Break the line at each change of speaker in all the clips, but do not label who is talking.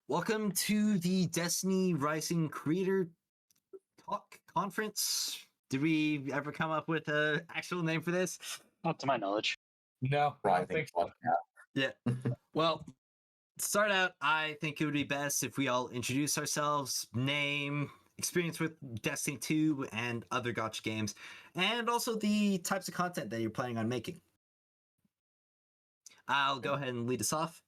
Welcome to the Destiny Rising Creator Talk Conference. Did we ever come up with an actual name for this?
Not to my knowledge.
No, I don't think so.
Yeah. Well, to start out, I think it would be best if we all introduce ourselves, name, experience with Destiny 2 and other gacha games, and also the types of content that you're planning on making. I'll go ahead and lead us off.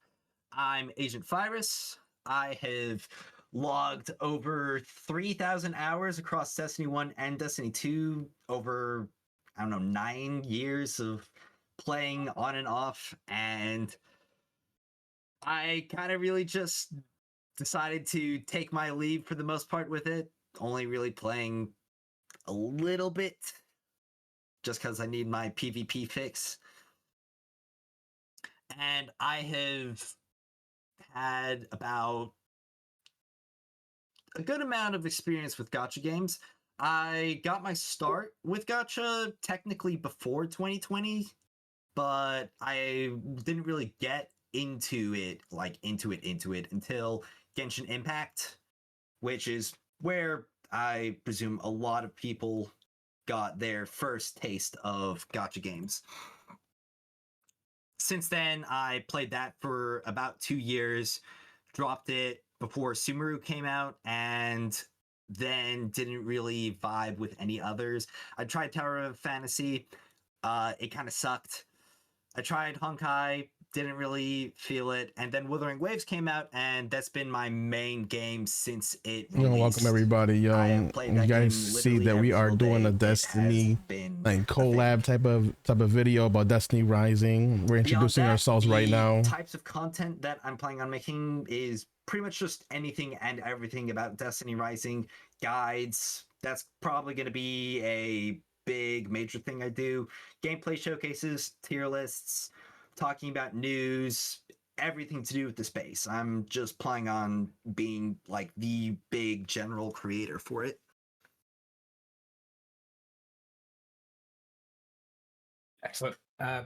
I'm Agent Virus. I have logged over 3,000 hours across Destiny 1 and Destiny 2 over, 9 years of playing on and off, and I kind of really just decided to take my leave for the most part with it, only really playing a little bit just because I need my PvP fix. And I have had about a good amount of experience with gacha games. I got my start with gacha technically before 2020, but I didn't really get into it until Genshin Impact, which is where I presume a lot of people got their first taste of gacha games. Since then, I played that for about 2 years, dropped it before Sumeru came out, and then didn't really vibe with any others. I tried Tower of Fantasy. It kind of sucked. I tried Honkai, didn't really feel it, and then Wuthering Waves came out, and that's been my main game since it released.
Welcome everybody. You guys see that we are doing a Destiny collab type of video about Destiny Rising. We're introducing ourselves right now.
Types of content that I'm planning on making is pretty much just anything and everything about Destiny Rising. Guides, that's probably going to be a big major thing I do. Gameplay showcases, tier lists, talking about news, everything to do with the space. I'm just planning on being like the big general creator for it.
Excellent. I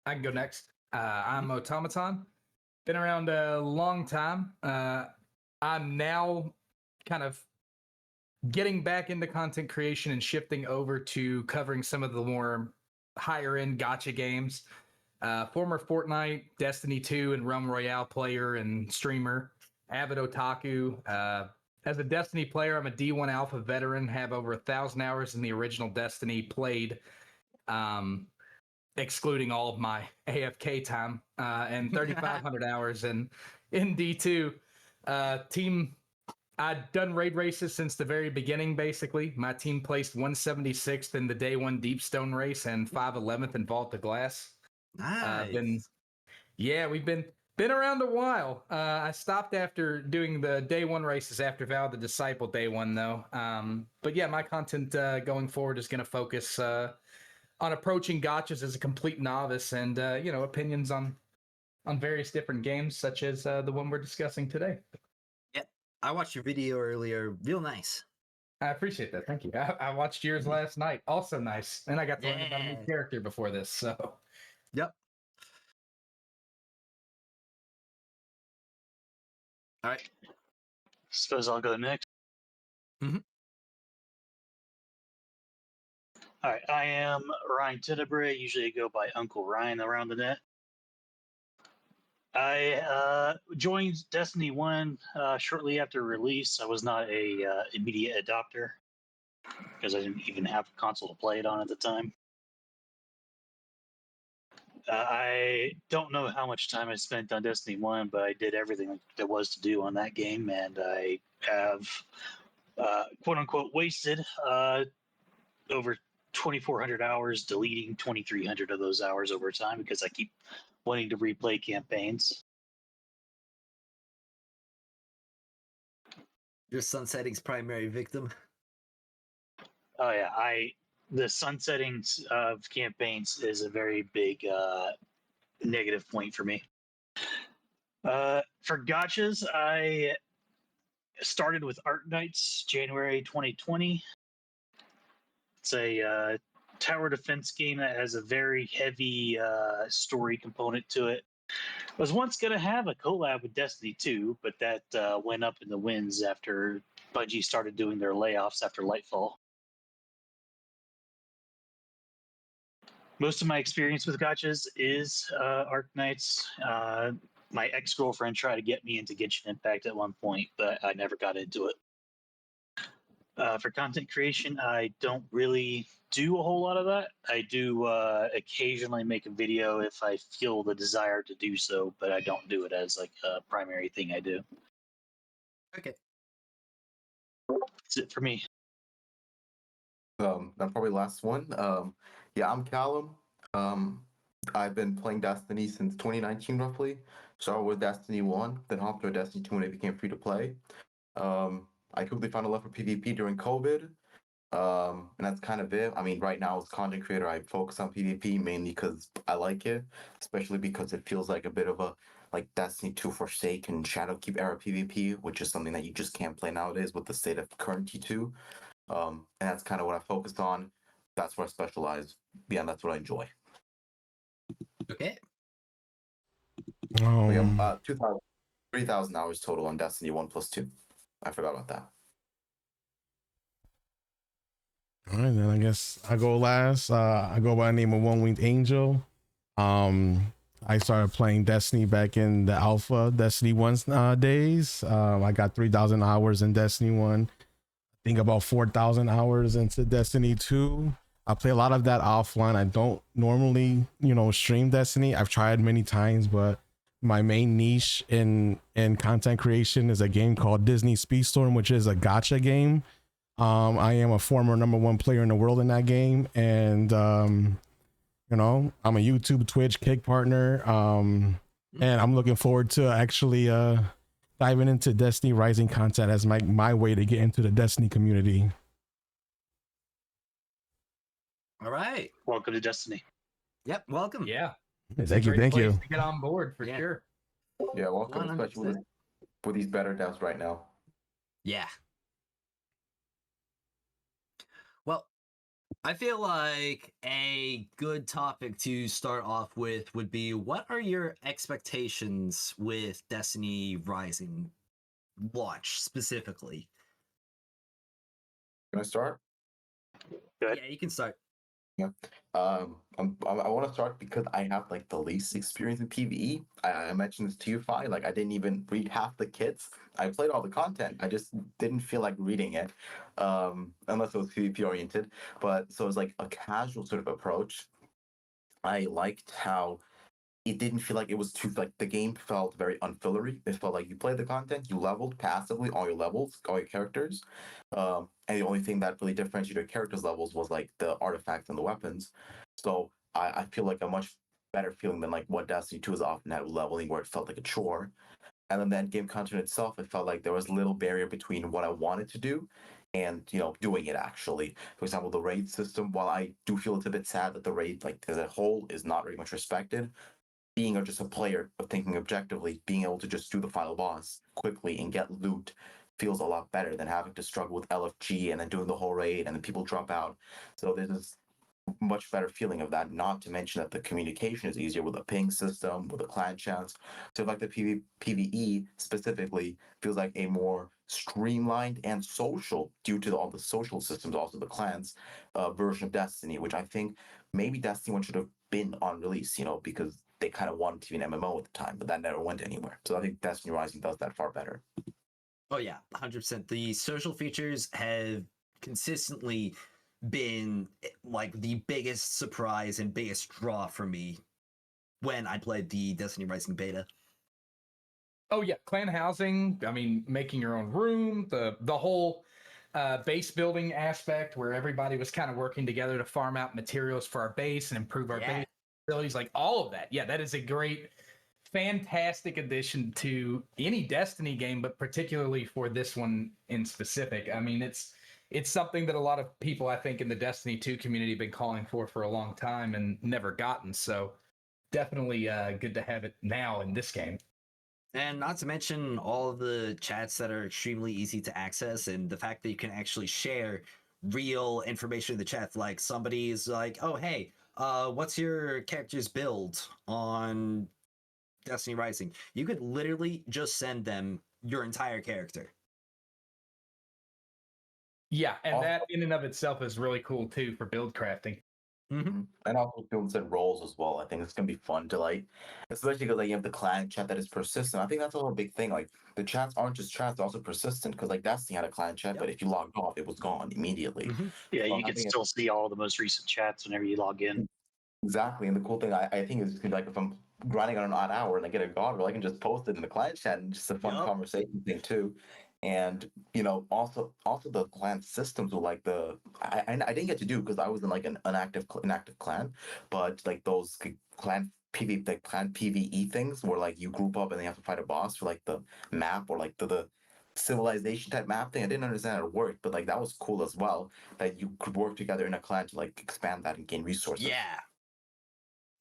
can go next. I'm Automaton. Been around a long time. I'm now kind of getting back into content creation and shifting over to covering some of the more higher end gacha games. Former Fortnite, Destiny 2, and Realm Royale player and streamer, avid otaku. As a Destiny player, I'm a D1 Alpha veteran, have over 1,000 hours in the original Destiny played, excluding all of my AFK time, and 3,500 hours in D2. Team, I'd done raid races since the very beginning, basically. My team placed 176th in the day one Deepstone race and 511th in Vault of Glass.
Nice.
We've been around a while. I stopped after doing the day one races after Vow of the Disciple day one, though. But yeah, my content going forward is going to focus on approaching gachas as a complete novice and, opinions on various different games, such as the one we're discussing today.
Yeah, I watched your video earlier. Real nice.
I appreciate that. Thank you. I watched yours last night. Also nice. And I got to learn about a new character before this, so...
Yep. All right.
Suppose I'll go next.
Mm-hmm.
All right. I am Ryan Tenebrae. Usually I go by Uncle Ryan around the net. I joined Destiny 1 shortly after release. I was not a immediate adopter because I didn't even have a console to play it on at the time. I don't know how much time I spent on Destiny 1, but I did everything there was to do on that game, and I have, quote-unquote, wasted over 2,400 hours, deleting 2,300 of those hours over time because I keep wanting to replay campaigns.
Your sunsetting's primary victim.
Oh, yeah. The sunsetting of campaigns is a very big negative point for me. For gachas, I started with Art Knights January 2020. It's a tower defense game that has a very heavy story component to it. Was once going to have a collab with Destiny 2, but that went up in the winds after Bungie started doing their layoffs after Lightfall. Most of my experience with gachas is Arc Knights. My ex-girlfriend tried to get me into Genshin Impact at one point, but I never got into it. For content creation, I don't really do a whole lot of that. I do occasionally make a video if I feel the desire to do so, but I don't do it as like a primary thing I do.
Okay.
That's it for me.
I'm probably last one. Yeah, I'm Callum. I've been playing Destiny since 2019 roughly. Started with Destiny 1, then hopped to Destiny 2 when it became free to play. I quickly found a love for PvP during COVID. And that's kind of it. I mean, right now as content creator, I focus on PvP mainly because I like it, especially because it feels like a bit of a like Destiny 2 Forsaken Shadowkeep era PvP, which is something that you just can't play nowadays with the state of current T2. And that's kind of what I focused on. That's where I specialize. Yeah, that's what I enjoy.
Okay.
We have 3,000 hours total on Destiny 1 plus 2. I forgot about that.
All right, then I guess I go last. I go by the name of One Winged Angel. I started playing Destiny back in the alpha Destiny 1 days. I got 3,000 hours in Destiny 1. I think about 4,000 hours into Destiny 2. I play a lot of that offline. I don't normally, stream Destiny. I've tried many times, but my main niche in content creation is a game called Disney Speedstorm, which is a gacha game. I am a former #1 player in the world in that game, and I'm a YouTube, Twitch, Kick partner, and I'm looking forward to actually diving into Destiny Rising content as my way to get into the Destiny community.
All right.
Welcome to Destiny.
Yep. Welcome.
Yeah.
Thank you.
To get on board for sure.
Yeah, welcome,
100%.
especially with these better devs right now.
Yeah. Well, I feel like a good topic to start off with would be, what are your expectations with Destiny Rising launch specifically?
Can I start?
Good.
Yeah, you can start.
Yeah. I want to start because I have like the least experience in PvE. I mentioned this to you, Fi. Like I didn't even read half the kits. I played all the content. I just didn't feel like reading it, unless it was PvP oriented. But so it was like a casual sort of approach. I liked how it didn't feel like it was too like the game felt very unfillery. It felt like you played the content, you leveled passively all your levels, all your characters, and the only thing that really differentiated your characters' levels was like the artifacts and the weapons. So I feel like a much better feeling than like what Destiny 2 is often at leveling, where it felt like a chore. And then that game content itself, it felt like there was little barrier between what I wanted to do and doing it actually. For example, the raid system, while I do feel it's a bit sad that the raid like as a whole is not very much respected, being just a player of thinking objectively, being able to just do the final boss quickly and get loot feels a lot better than having to struggle with LFG and then doing the whole raid and then people drop out. So there's this much better feeling of that, not to mention that the communication is easier with a ping system, with a clan chance. So like the PvE specifically feels like a more streamlined and social, due to all the social systems, also the clans, version of Destiny, which I think maybe Destiny 1 should have been on release, because they kind of wanted to be an MMO at the time, but that never went anywhere. So I think Destiny Rising does that far better.
Oh yeah, 100%. The social features have consistently been like the biggest surprise and biggest draw for me when I played the Destiny Rising beta.
Oh yeah, clan housing. I mean, making your own room, the whole base building aspect where everybody was kind of working together to farm out materials for our base and improve our base abilities, like all of that. Yeah, that is a great, fantastic addition to any Destiny game, but particularly for this one in specific. I mean, it's something that a lot of people, I think, in the Destiny 2 community have been calling for a long time and never gotten. So definitely good to have it now in this game.
And not to mention all of the chats that are extremely easy to access, and the fact that you can actually share real information in the chat. Like somebody's like, oh, hey, what's your character's build on Destiny Rising, you could literally just send them your entire character.
Yeah, and
Also-
that in and of itself is really cool too for build crafting.
And also builds in roles as well. I think it's gonna be fun to like, especially because like you have the clan chat that is persistent. I think that's also a big thing. Like the chats aren't just chats; they're also persistent. Because like Destiny had a clan chat, but if you logged off, it was gone immediately.
Yeah,
So
you can
having it-
still see all the most recent chats whenever you log in.
Exactly, and the cool thing I think is like if I'm grinding on an odd hour and I get a god roll, I can just post it in the clan chat and just a fun
Yup.
conversation thing too. And also the clan systems with like I didn't get to do because I was in like an inactive clan, but like those clan clan PVE things where like you group up and they have to fight a boss for like the map or like the civilization type map thing. I didn't understand how it worked, but like that was cool as well that you could work together in a clan to like expand that and gain resources.
Yeah.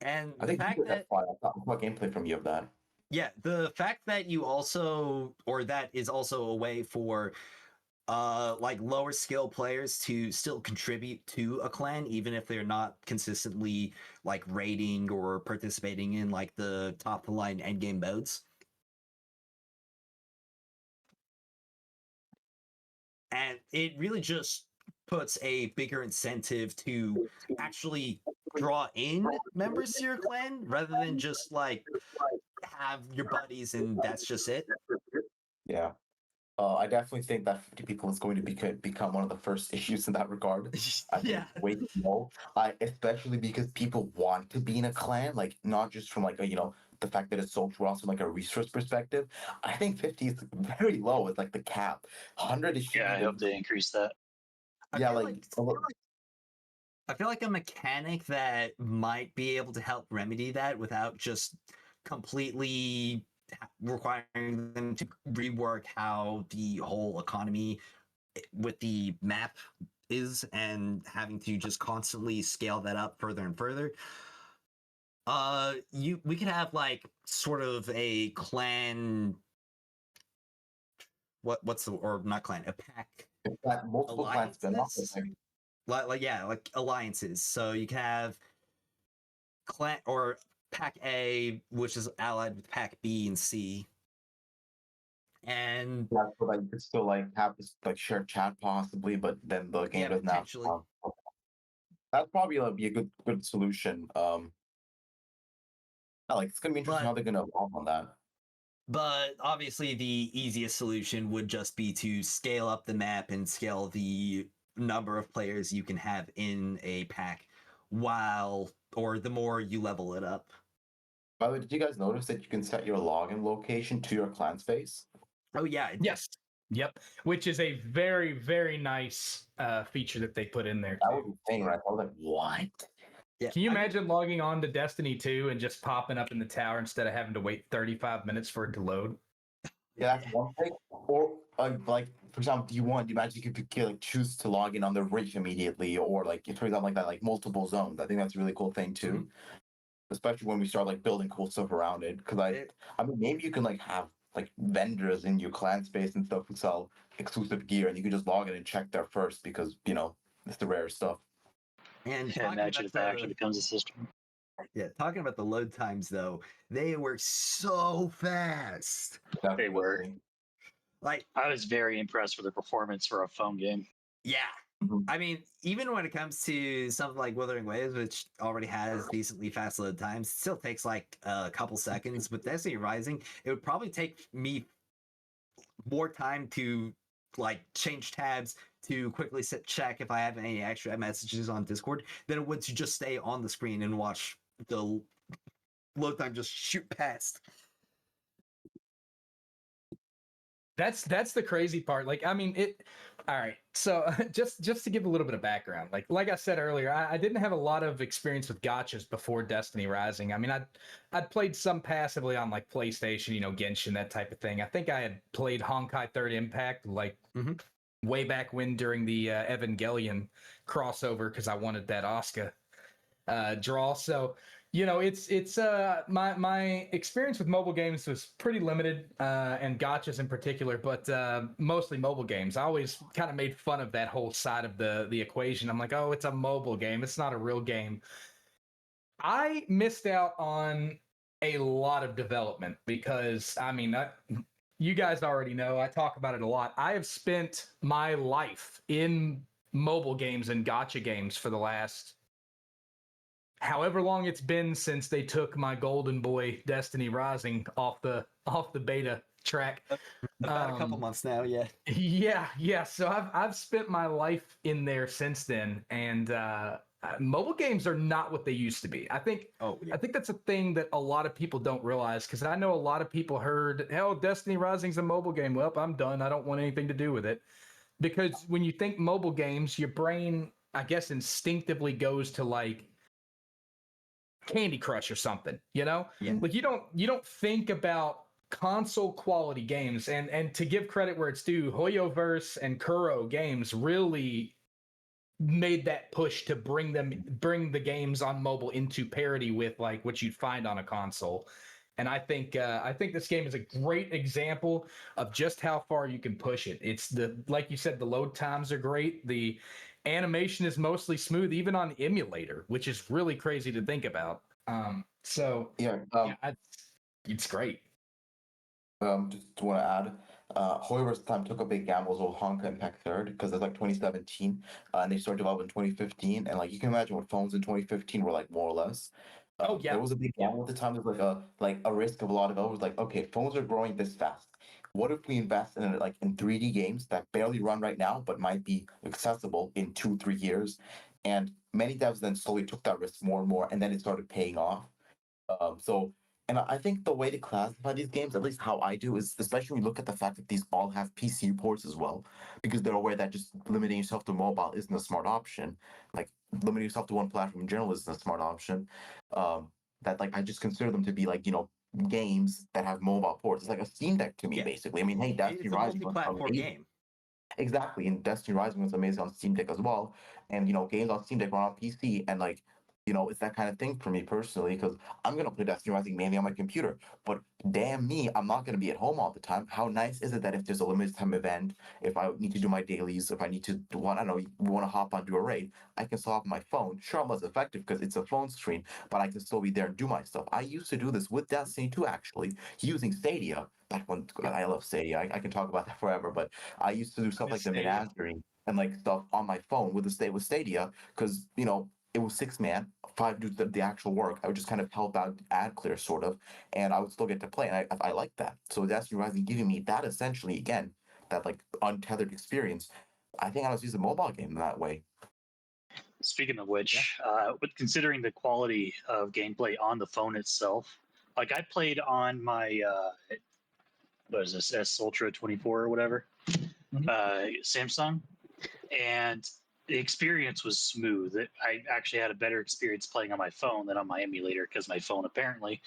And
I
the
think
fact
that's
that
why I saw gameplay from you of that.
yeah, the fact that you also, or that is also a way for like lower skill players to still contribute to a clan even if they're not consistently like raiding or participating in like the top of the line end game modes. And it really just puts a bigger incentive to actually draw in members to your clan rather than just like have your buddies and that's just it.
Yeah. I definitely think that 50 people is going to become one of the first issues in that regard. I think
Yeah.
way too low. Especially because people want to be in a clan, like not just from like a the fact that it's social, but also like a resource perspective. I think 50 is very low. It's like the cap. 100 is should
Yeah, I
be
hope they increase that.
I
yeah,
feel
like
like
a little-
I feel like a mechanic that might be able to help remedy that without just completely requiring them to rework how the whole economy with the map is and having to just constantly scale that up further and further. We could have like sort of a clan what's the or not clan, a pack
it's got multiple clan spin-offs.
alliances. Like alliances. So you can have clan or pack A, which is allied with pack B and C. And
Yeah, so like you could still like have this like shared chat possibly, but then the game
yeah,
doesn't have.
potentially.
That's probably be a good solution. Like it's gonna be interesting
But
how they're gonna evolve on that.
but obviously the easiest solution would just be to scale up the map and scale the number of players you can have in a pack or the more you level it up.
By the way, did you guys notice that you can set your login location to your clan space?
Oh yeah,
Yes. Yep. Which is a very, very nice feature that they put in there.
That
Too.
was insane, right? I was like, what?
yeah.
Can you
I mean,
imagine logging on to Destiny 2 and just popping up in the tower instead of having to wait 35 minutes for it to load?
Yeah, that's one thing. Or like for example, do you imagine you could like choose to log in on the ridge immediately, or like for example like that, like multiple zones. I think that's a really cool thing too.
Mhm.
Especially when we start like building cool stuff around it. Because I mean maybe you can like have like vendors in your clan space and stuff who sell exclusive gear, and you can just log in and check there first because it's the rare stuff.
and
Yeah,
talking
imagine
about
if that actually becomes a system.
talking about the load times though, they were so fast.
They were.
Definitely.
Like
I was very impressed with the performance for a phone game.
yeah.
Mhm.
I mean, even when it comes to something like Wuthering Waves, which already has decently fast load times, it still takes like a couple seconds. With Destiny Rising, it would probably take me more time to like change tabs to quickly check if I have any extra messages on Discord than it would to just stay on the screen and watch the load time just shoot past.
That's the crazy part. Like, I mean, it. All right. So just to give a little bit of background, like I said earlier, I didn't have a lot of experience with gotchas before Destiny Rising. I mean, I'd played some passively on like PlayStation, Genshin, that type of thing. I think I had played Honkai Third Impact like way back when during the Evangelion crossover because I wanted that Asuka draw. So it's my experience with mobile games was pretty limited, and gotchas in particular, but mostly mobile games. I always kind of made fun of that whole side of the equation. I'm like, oh, it's a mobile game, it's not a real game. I missed out on a lot of development because I mean, you guys already know I talk about it a lot. I have spent my life in mobile games and gacha games for the last however long it's been since they took my golden boy Destiny Rising off the beta track.
About a couple months now, yeah.
Yeah. So I've spent my life in there since then, and mobile games are not what they used to be. I think that's a thing that a lot of people don't realize, because I know a lot of people heard, "Oh, Destiny Rising's a mobile game. Well, I'm done. I don't want anything to do with it." Because when you think mobile games, your brain, I guess, instinctively goes to like Candy Crush or something, you know?
Yeah.
Like you don't think about console quality games, and to give credit where it's due, Hoyoverse and Kuro Games really made that push to bring the games on mobile into parity with like what you'd find on a console. And I think this game is a great example of just how far you can push it. It's like you said, the load times are great. The animation is mostly smooth, even on emulator, which is really crazy to think about. It's great.
Just want to add, Hoyover's time took a big gamble with Honka and Pack Third because it's like 2017, and they started developing in 2015, and like you can imagine what phones in 2015 were like, more or less. There was a big gamble at the time. There's like a risk of a lot of developers like, okay, phones are growing this fast. What if we invest in like in 3D games that barely run right now but might be accessible in 2-3 years? And many devs then slowly took that risk more and more, and then it started paying off. And I think the way to classify these games, at least how I do, is especially when you look at the fact that these all have PC ports as well, because they're aware that just limiting yourself to mobile isn't a smart option. Like limiting yourself to one platform in general isn't a smart option. That like I just consider them to be like, games that have mobile ports. It's like a Steam Deck to me, basically. I mean, hey, Destiny
It's a
Rising was
multi-platform
amazing.
game.
Exactly, and Destiny Rising was amazing on Steam Deck as well. And games on Steam Deck run on PC, and like it's that kind of thing for me personally, because I'm gonna play Destiny Rising mainly on my computer. But damn me, I'm not gonna be at home all the time. How nice is it that if there's a limited time event, if I need to do my dailies, if I need to do one, I don't know, want to hop onto a raid, I can still have my phone. Sure, I'm less effective because it's a phone screen, but I can still be there and do my stuff. I used to do this with Destiny 2 actually, using Stadia. Back when I love Stadia, I can talk about that forever. But I used to do stuff like the
Stadia.
menagerie and like stuff on my phone with Stadia, because it was 6 man, 5 dudes did the actual work. I would just kind of help out, ad clear sort of, and I would still get to play, and I like that. So Destiny Rising giving me that essentially again, that like untethered experience. I think I was using a mobile game in that way.
Speaking of which, with considering the quality of gameplay on the phone itself, like I played on my what is this, S Ultra 24 or whatever, Samsung, and the experience was smooth. I actually had a better experience playing on my phone than on my emulator, because my phone apparently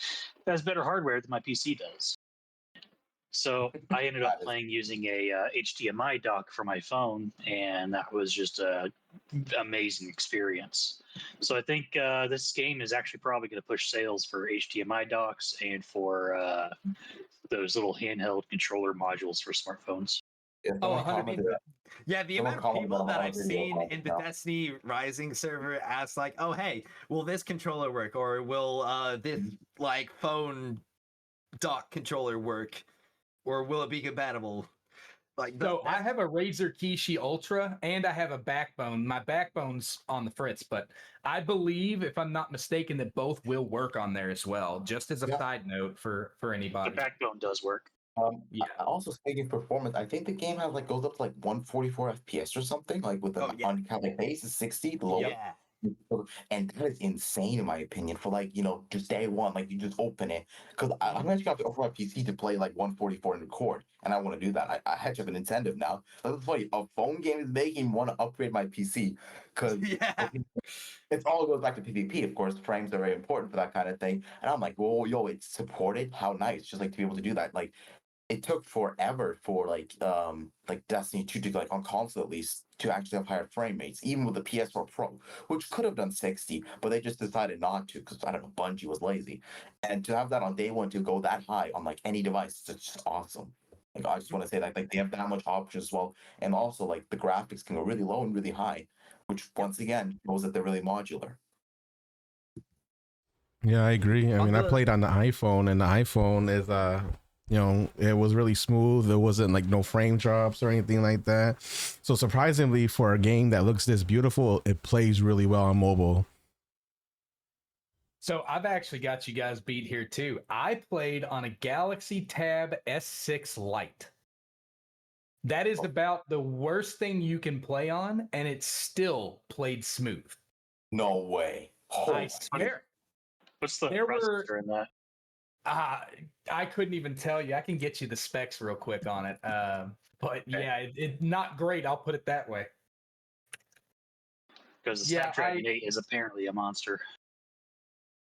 has better hardware than my PC does. So I ended up playing using a HDMI dock for my phone, and that was just a amazing experience. So I think this game is actually probably going to push sales for HDMI docks and for those little handheld controller modules for smartphones.
Yeah,
Oh,
someone
100%.
commented that.
Yeah, the
Someone
amount of
commented
people
on
that
a
I've
video
seen
about
in
it
the
now.
Destiny Rising server ask like, "Oh, hey, will this controller work, or will this like phone dock controller work, or will it be compatible?" Like,
So I have a Razer Kishi Ultra, and I have a Backbone. My Backbone's on the fritz, but I believe, if I'm not mistaken, that both will work on there as well. Just as a side note for
The
anybody.
Backbone does work.
Yeah.
Also speaking of performance, I think the game has like goes up to like 144 FPS or something, like with an on like base is 60, the low.
yeah,
And that is insane in my opinion for like, just day one, like you just open it. Because I'm actually have to open my PC to play like 144 and record, and I want to do that. I actually have an incentive now. That's funny. A phone game is making me want to upgrade my PC, because
yeah.
it all goes back to PvP, of course. Frames are very important for that kind of thing. And I'm like, whoa, yo, it's supported. How nice, just like to be able to do that. Like it took forever for like Destiny 2 to like on console at least to actually have higher frame rates, even with the PS4 Pro, which could have done 60, but they just decided not to because I don't know, Bungie was lazy. And to have that on day one to go that high on like any device, it's just awesome. Like I just want to say that like they have that much options as well. And also like the graphics can go really low and really high, which once again shows that they're really modular.
Yeah, I agree. I
On
mean, I
the-
played on the iPhone, and the iPhone is it was really smooth. There wasn't like no frame drops or anything like that. So surprisingly, for a game that looks this beautiful, it plays really well on mobile.
So I've actually got you guys beat here too. I played on a Galaxy Tab S6 Lite. That is about the worst thing you can play on, and it still played smooth.
No way.
I swear.
What's the
There were-
processor in that?
I couldn't even tell you. I can get you the specs real quick on it. But yeah, it not great. I'll put it that way.
Because the
Yeah,
Snapdragon 8 is apparently a monster.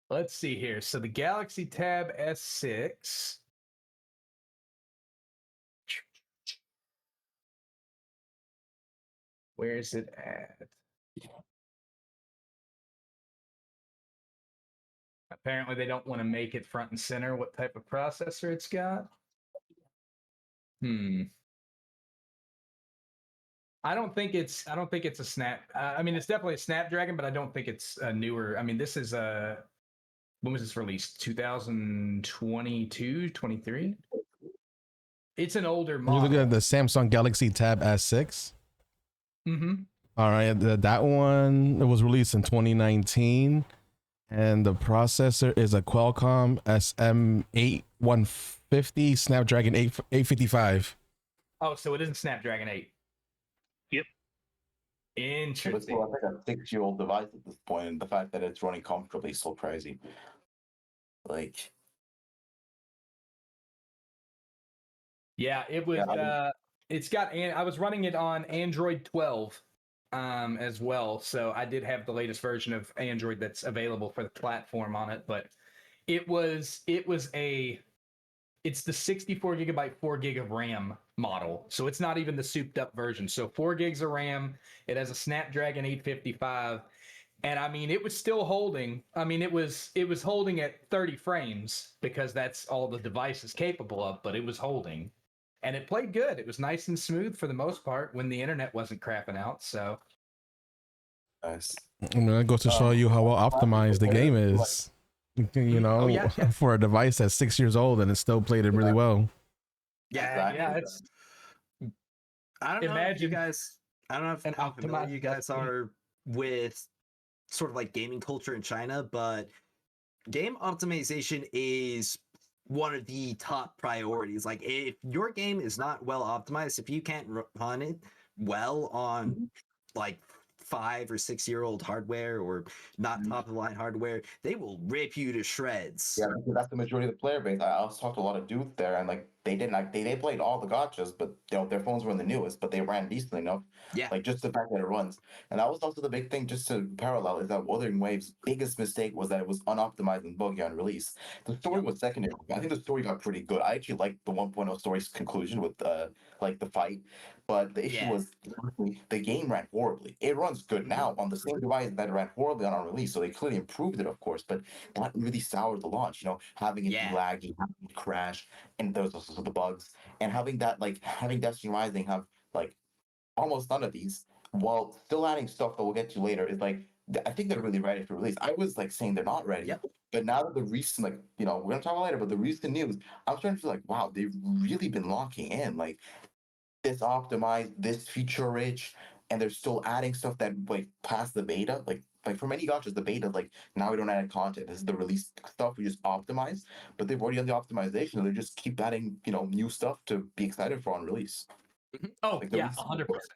Let's see here. So the Galaxy Tab S6. Where is it at? Apparently, they don't want to make it front and center what type of processor it's got. I don't think it's a snap. I mean, it's definitely a Snapdragon, but I don't think it's a newer. I mean, this is when was this released? 2022, 23? It's an older
You
model.
look at the Samsung Galaxy Tab S6.
Mm-hmm.
All right, that one, it was released in 2019, and the processor is a Qualcomm SM8 150 Snapdragon 855.
Oh, so it isn't Snapdragon 8.
Yep.
But
Interesting.
still, I think a 6-year-old device at this point, and the fact that it's running comfortably is so crazy. Like,
Yeah, it was. It's got. I was running it on Android 12, as well. So I did have the latest version of Android that's available for the platform on it. But it was. It's the 64 gigabyte, 4 gig of RAM model. So it's not even the souped up version. So 4 gigs of RAM. It has a Snapdragon 855. And I mean, it was still holding. I mean, it was holding at 30 frames because that's all the device is capable of, but it was holding. And it played good. It was nice and smooth for the most part when the internet wasn't crapping out. So
nice.
I mean, that goes to show you how well optimized the game is. You know,
yeah.
for a device that's 6 years old and it still played it really well.
Yeah,
yeah, it's
I don't know if you
Imagine
guys. I don't know if
an
how familiar
optimized
you guys
game.
are with sort of like gaming culture in China, but game optimization is one of the top priorities. Like, if your game is not well optimized, if you can't run it well on like 5 or 6 year old hardware or not top of the line hardware, they will rip you to shreds.
Yeah, because that's the majority of the player base. I also talked to a lot of dudes there, and like they didn't like they played all the gotchas, but their phones weren't the newest, but they ran decently enough.
Yeah.
Like just the fact that it runs, and that was also the big thing. Just to parallel is that Wuthering Waves' biggest mistake was that it was unoptimized and buggy on release. The story was secondary. I think the story got pretty good. I actually liked the 1.0 story's conclusion with like the fight, but the issue
Yeah.
was the game ran horribly. It runs good now on the same device that it ran horribly on release, so they clearly improved it, of course, but that really soured the launch. You know, having it
Yeah.
be laggy, having it crash, and those also the bugs, and having that like having Destiny Rising have like almost none of these, while still adding stuff that we'll get to later, is like I think they're really ready for release. I was like saying they're not ready,
Yep.
but now that the recent like we're gonna talk about later, but the recent news, I'm starting to feel like wow, they've really been locking in like this optimized, this feature rich, and they're still adding stuff that like past the beta. Like for many gotchas, the beta like now we don't add content. This is the release stuff we just optimize, but they've already done the optimization. And they just keep adding new stuff to be excited for on release.
oh
Like the
yeah,
release is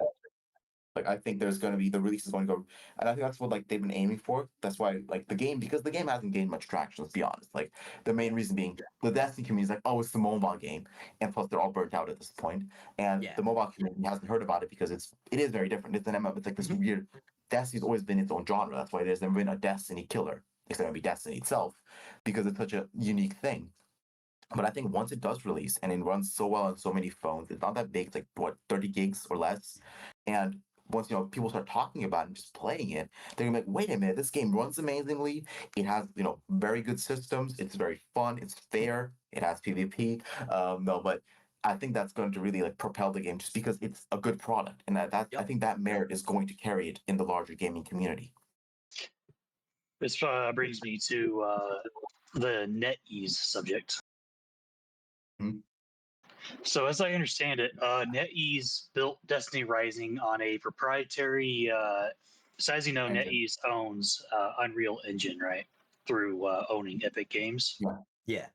100%.
like I think there's gonna be the release is going to go, and I think that's what like they've been aiming for. That's why like the game because the game hasn't gained much traction. Let's be honest. Like the main reason being the Destiny community is like, oh, it's the mobile game, and plus they're all burnt out at this point, and
Yeah.
the mobile community hasn't heard about it because it is very different. It's an MMO. It's like this weird. Destiny's always been its own genre. That's why there's never been a Destiny killer. It's gonna be Destiny itself because it's such a unique thing. But I think once it does release and it runs so well on so many phones, it's not that big. It's like what 30 gigs or less, and once people start talking about it and just playing it, they're gonna be like, wait a minute, this game runs amazingly. It has very good systems. It's very fun. It's fair. It has PvP. No, but I think that's going to really like propel the game just because it's a good product, and I
Yep.
think that merit is going to carry it in the larger gaming community.
This brings me to the NetEase subject.
Hmm.
So, as I understand it, NetEase built Destiny Rising on a proprietary, so as you know,
Engine.
NetEase owns Unreal Engine, right? Through owning Epic Games.
Yeah.
Yeah.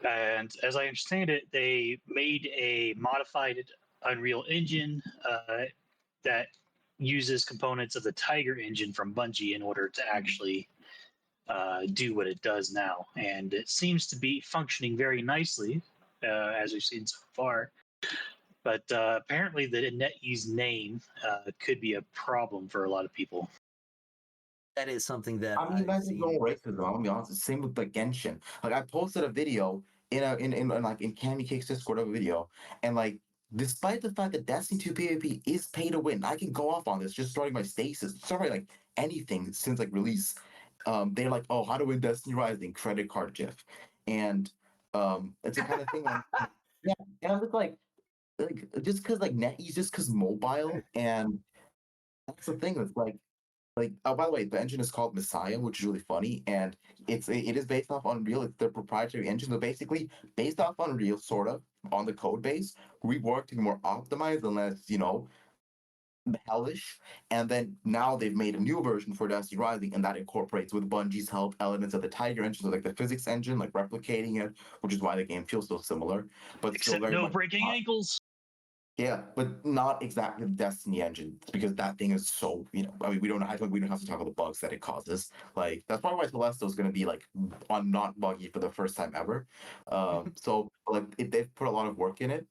And as I understand it, they made a modified Unreal Engine that uses components of the Tiger engine from Bungie in order to actually do what it does now. And it seems to be functioning very nicely, as we've seen so far. But apparently, the NetEase name could be a problem for a lot of people.
That is something that
I mean,
I've
that's just no
seen.
racism. I'm gonna be honest. It's same with the Genshin. Like I posted a video in like in Candy Cake's Discord of a video, and like despite the fact that Destiny 2 PvP is pay to win, I can go off on this just starting my stasis, starting like anything since like release. They're like, oh, how to win Destiny Rising credit card GIF, and it's the kind of thing like yeah, and I'm just like just because like NetEase just because mobile and that's the thing. It's like oh by the way the engine is called Messiah, which is really funny, and it is based off Unreal. It's their proprietary engine, so basically based off Unreal, sort of on the code base, reworked and more optimized and less hellish. And then now they've made a new version for Destiny Rising, and that incorporates with Bungie's help elements of the Tiger engine, so like the physics engine, like replicating it, which is why the game feels so similar, but still
Except
very
no
much
breaking ankles.
yeah, but not exactly the Destiny engine because that thing is so, I mean, we don't. I think we don't have to talk about the bugs that it causes. Like that's probably why Telesto is going to be like on not buggy for the first time ever. So like they've put a lot of work in it.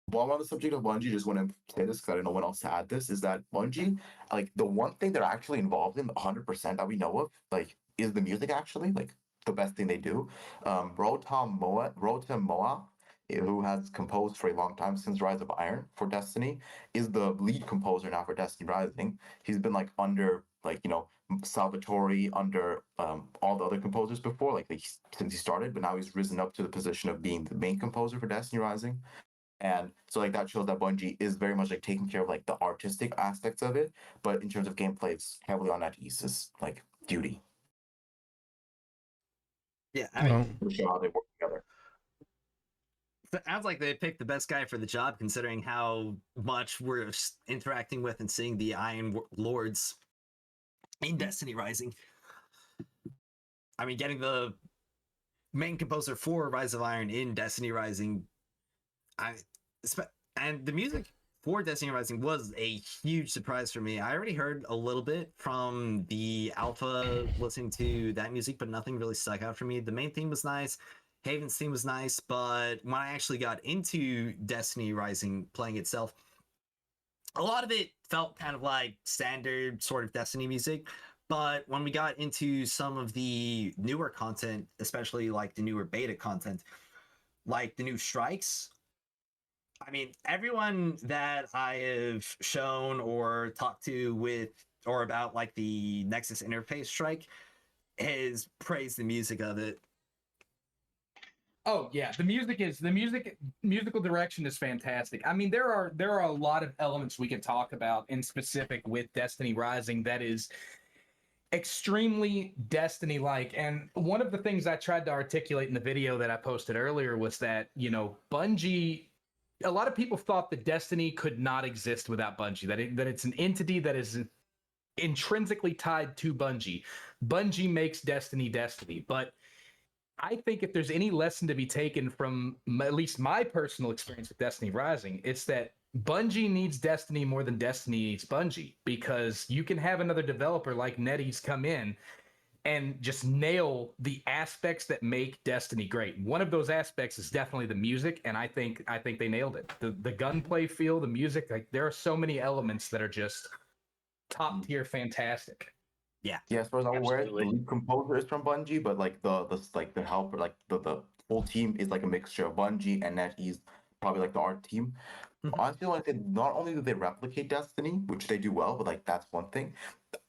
While on the subject of Bungie, just want to say this because I don't know when else to add this is that Bungie, like the one thing they're actually involved in, 100% that we know of, like is the music actually, like the best thing they do. Rotom Moa, who has composed for a long time since Rise of Iron for Destiny, is the lead composer now for Destiny Rising. He's been like under Salvatore, under all the other composers before, like since he started, but now he's risen up to the position of being the main composer for Destiny Rising. And so like that shows that Bungie is very much like taking care of like the artistic aspects of it, but in terms of gameplay, it's heavily on NetEase's like duty
Yeah, I mean,
to show how they work together.
it sounds like they picked the best guy for the job, considering how much we're interacting with and seeing the Iron Lords in Destiny Rising. I mean, getting the main composer for Rise of Iron in Destiny Rising, and the music for Destiny Rising was a huge surprise for me. I already heard a little bit from the alpha, listening to that music, but nothing really stuck out for me. The main theme was nice. Haven's theme was nice, but when I actually got into Destiny Rising playing itself, a lot of it felt kind of like standard sort of Destiny music. But when we got into some of the newer content, especially like the newer beta content, like the new strikes, I mean, everyone that I have shown or talked to with or about like the Nexus interface strike has praised the music of it.
Oh yeah, musical direction is fantastic. I mean, there are a lot of elements we can talk about in specific with Destiny Rising that is extremely Destiny-like. And one of the things I tried to articulate in the video that I posted earlier was that, Bungie, a lot of people thought that Destiny could not exist without Bungie, that it's an entity that is intrinsically tied to Bungie. Bungie makes Destiny Destiny, but I think if there's any lesson to be taken from at least my personal experience with Destiny Rising, it's that Bungie needs Destiny more than Destiny needs Bungie, because you can have another developer like NetEase come in and just nail the aspects that make Destiny great. One of those aspects is definitely the music, and I think they nailed it. The gunplay feel, the music, like there are so many elements that are just top tier fantastic.
Yeah.
Yeah, as far as I'm aware, the
Absolutely.
lead composer is from Bungie, but like the helper, like the whole team is like a mixture of Bungie and NetEase, probably like the art team.
Mhm.
Honestly, like not only do they replicate Destiny, which they do well, but like that's one thing.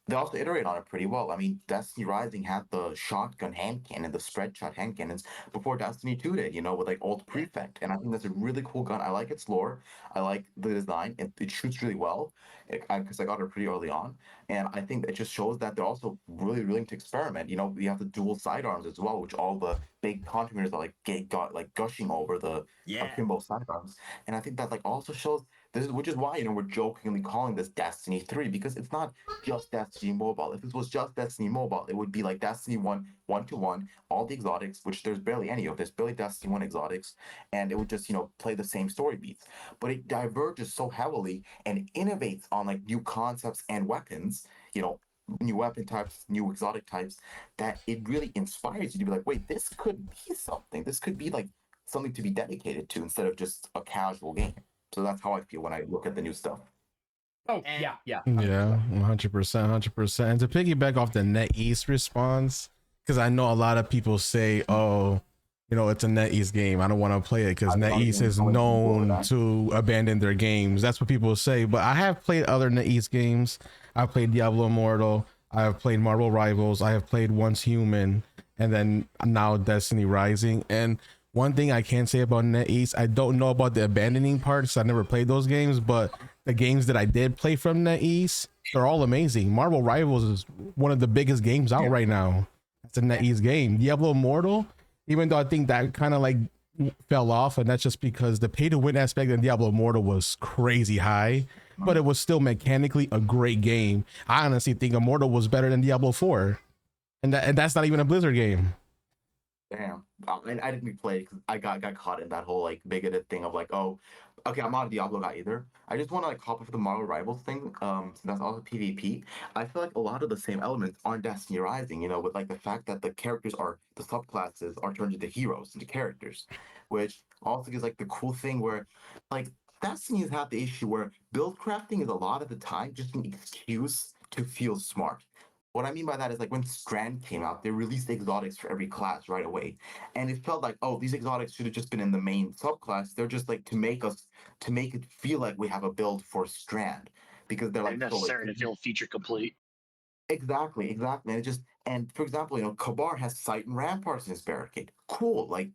they also iterate on it pretty well. I mean, Destiny Rising had the shotgun hand cannon, the spread shot hand cannons before Destiny 2 did, with like old
Yeah.
prefect. And I think that's a really cool gun. I like its lore. I like the design. It shoots really well because I got it pretty early on. And I think it just shows that they're also really willing to experiment. We have the dual sidearms as well, which all the big contributors are like got like gushing over the
Yeah.
akimbo sidearms. And I think that like also shows which is why we're jokingly calling this Destiny 3 because it's not just Destiny Mobile. If it was just Destiny Mobile, it would be like Destiny 1 1-to-1, all the exotics, which there's barely any of. There's barely Destiny 1 exotics, and it would just, play the same story beats. But it diverges so heavily and innovates on like new concepts and weapons, new weapon types, new exotic types, that it really inspires you to be like, wait, this could be something. This could be like something to be dedicated to instead of just a casual game. So that's how I feel when I look at the new stuff.
Oh,
And-
yeah.
Yeah,
100%.
100%. And to piggyback off the NetEase response, because I know a lot of people say, oh, it's a NetEase game, I don't want to play it because NetEase is known to abandon their games. That's what people say. But I have played other NetEase games. I've played Diablo Immortal. I have played Marvel Rivals. I have played Once Human, and then now Destiny Rising. And one thing I can say about NetEase, I don't know about the abandoning parts. I never played those games, but the games that I did play from NetEase, they're all amazing. Marvel Rivals is one of the biggest games out right now. It's a NetEase game. Diablo Immortal, even though I think that kind of like fell off, and that's just because the pay to win aspect in Diablo Immortal was crazy high, but it was still mechanically a great game. I honestly think Immortal was better than Diablo 4, and that's not even a Blizzard game.
Damn. And I didn't play because I got caught in that whole like bigoted thing of like, oh, okay, I'm not a Diablo guy either. I just want to like hop off the Marvel Rivals thing. So that's also PvP. I feel like a lot of the same elements are in Destiny Rising, with like the fact that the subclasses are turned into heroes, into characters, which also gives like the cool thing where like Destiny's have the issue where build crafting is a lot of the time just an excuse to feel smart. What I mean by that is like when Strand came out, they released exotics for every class right away. And it felt like, oh, these exotics should have just been in the main subclass. They're just like to make it feel like we have a build for Strand. Because they're like
necessary to feel feature complete.
Exactly. And for example, Kabar has Sight and Ramparts in his barricade. Cool. Like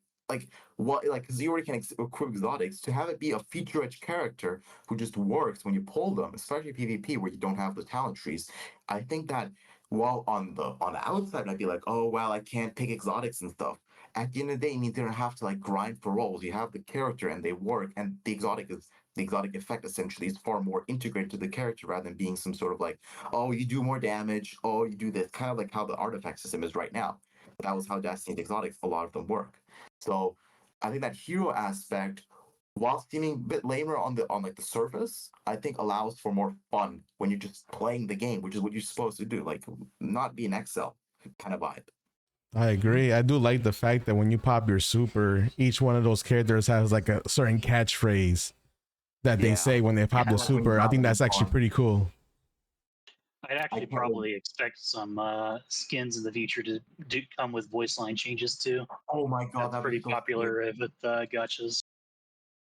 what because you already can equip exotics to have it be a feature-rich character who just works when you pull them, especially PvP where you don't have the talent trees. I think that while on the outside I'd be like, oh well, I can't pick exotics and stuff. At the end of the day, it means you don't have to like grind for rolls. You have the character and they work, and the exotic effect essentially is far more integrated to the character rather than being some sort of like, oh, you do more damage, oh, you do this, kind of like how the artifact system is right now. That was how Destiny's exotics, a lot of them work. So I think that hero aspect, while seeming a bit lamer on like the surface, I think allows for more fun when you're just playing the game, which is what you're supposed to do, like not be an Excel kind of vibe.
I agree. I do like the fact that when you pop your super, each one of those characters has like a certain catchphrase that they say when they pop the super. I think that's actually pretty cool.
I'd actually probably expect some skins in the future to come with voice line changes too.
Oh my god,
that's pretty popular with gachas.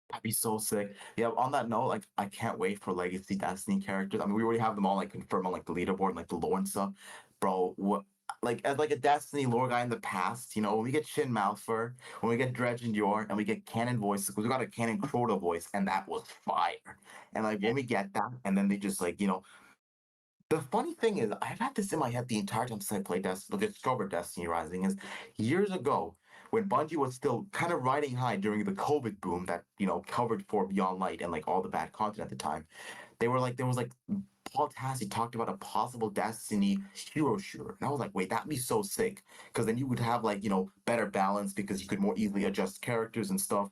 That'd be so sick. Yeah, on that note, like I can't wait for Legacy Destiny characters. I mean, we already have them all like confirmed on like the leaderboard and like the lore and stuff. Bro, what like as like a Destiny lore guy in the past, when we get Shin Malphur, when we get Dredge and Yor, and we get canon voices, because we got a canon Crota voice, and that was fire. And like when we get that, and then they just like, the funny thing is, I've had this in my head the entire time since I played discovered Destiny Rising. Is years ago when Bungie was still kind of riding high during the COVID boom that covered for Beyond Light and like all the bad content at the time. There was like Paul Tassi talked about a possible Destiny hero shooter, and I was like, wait, that'd be so sick because then you would have like better balance because you could more easily adjust characters and stuff.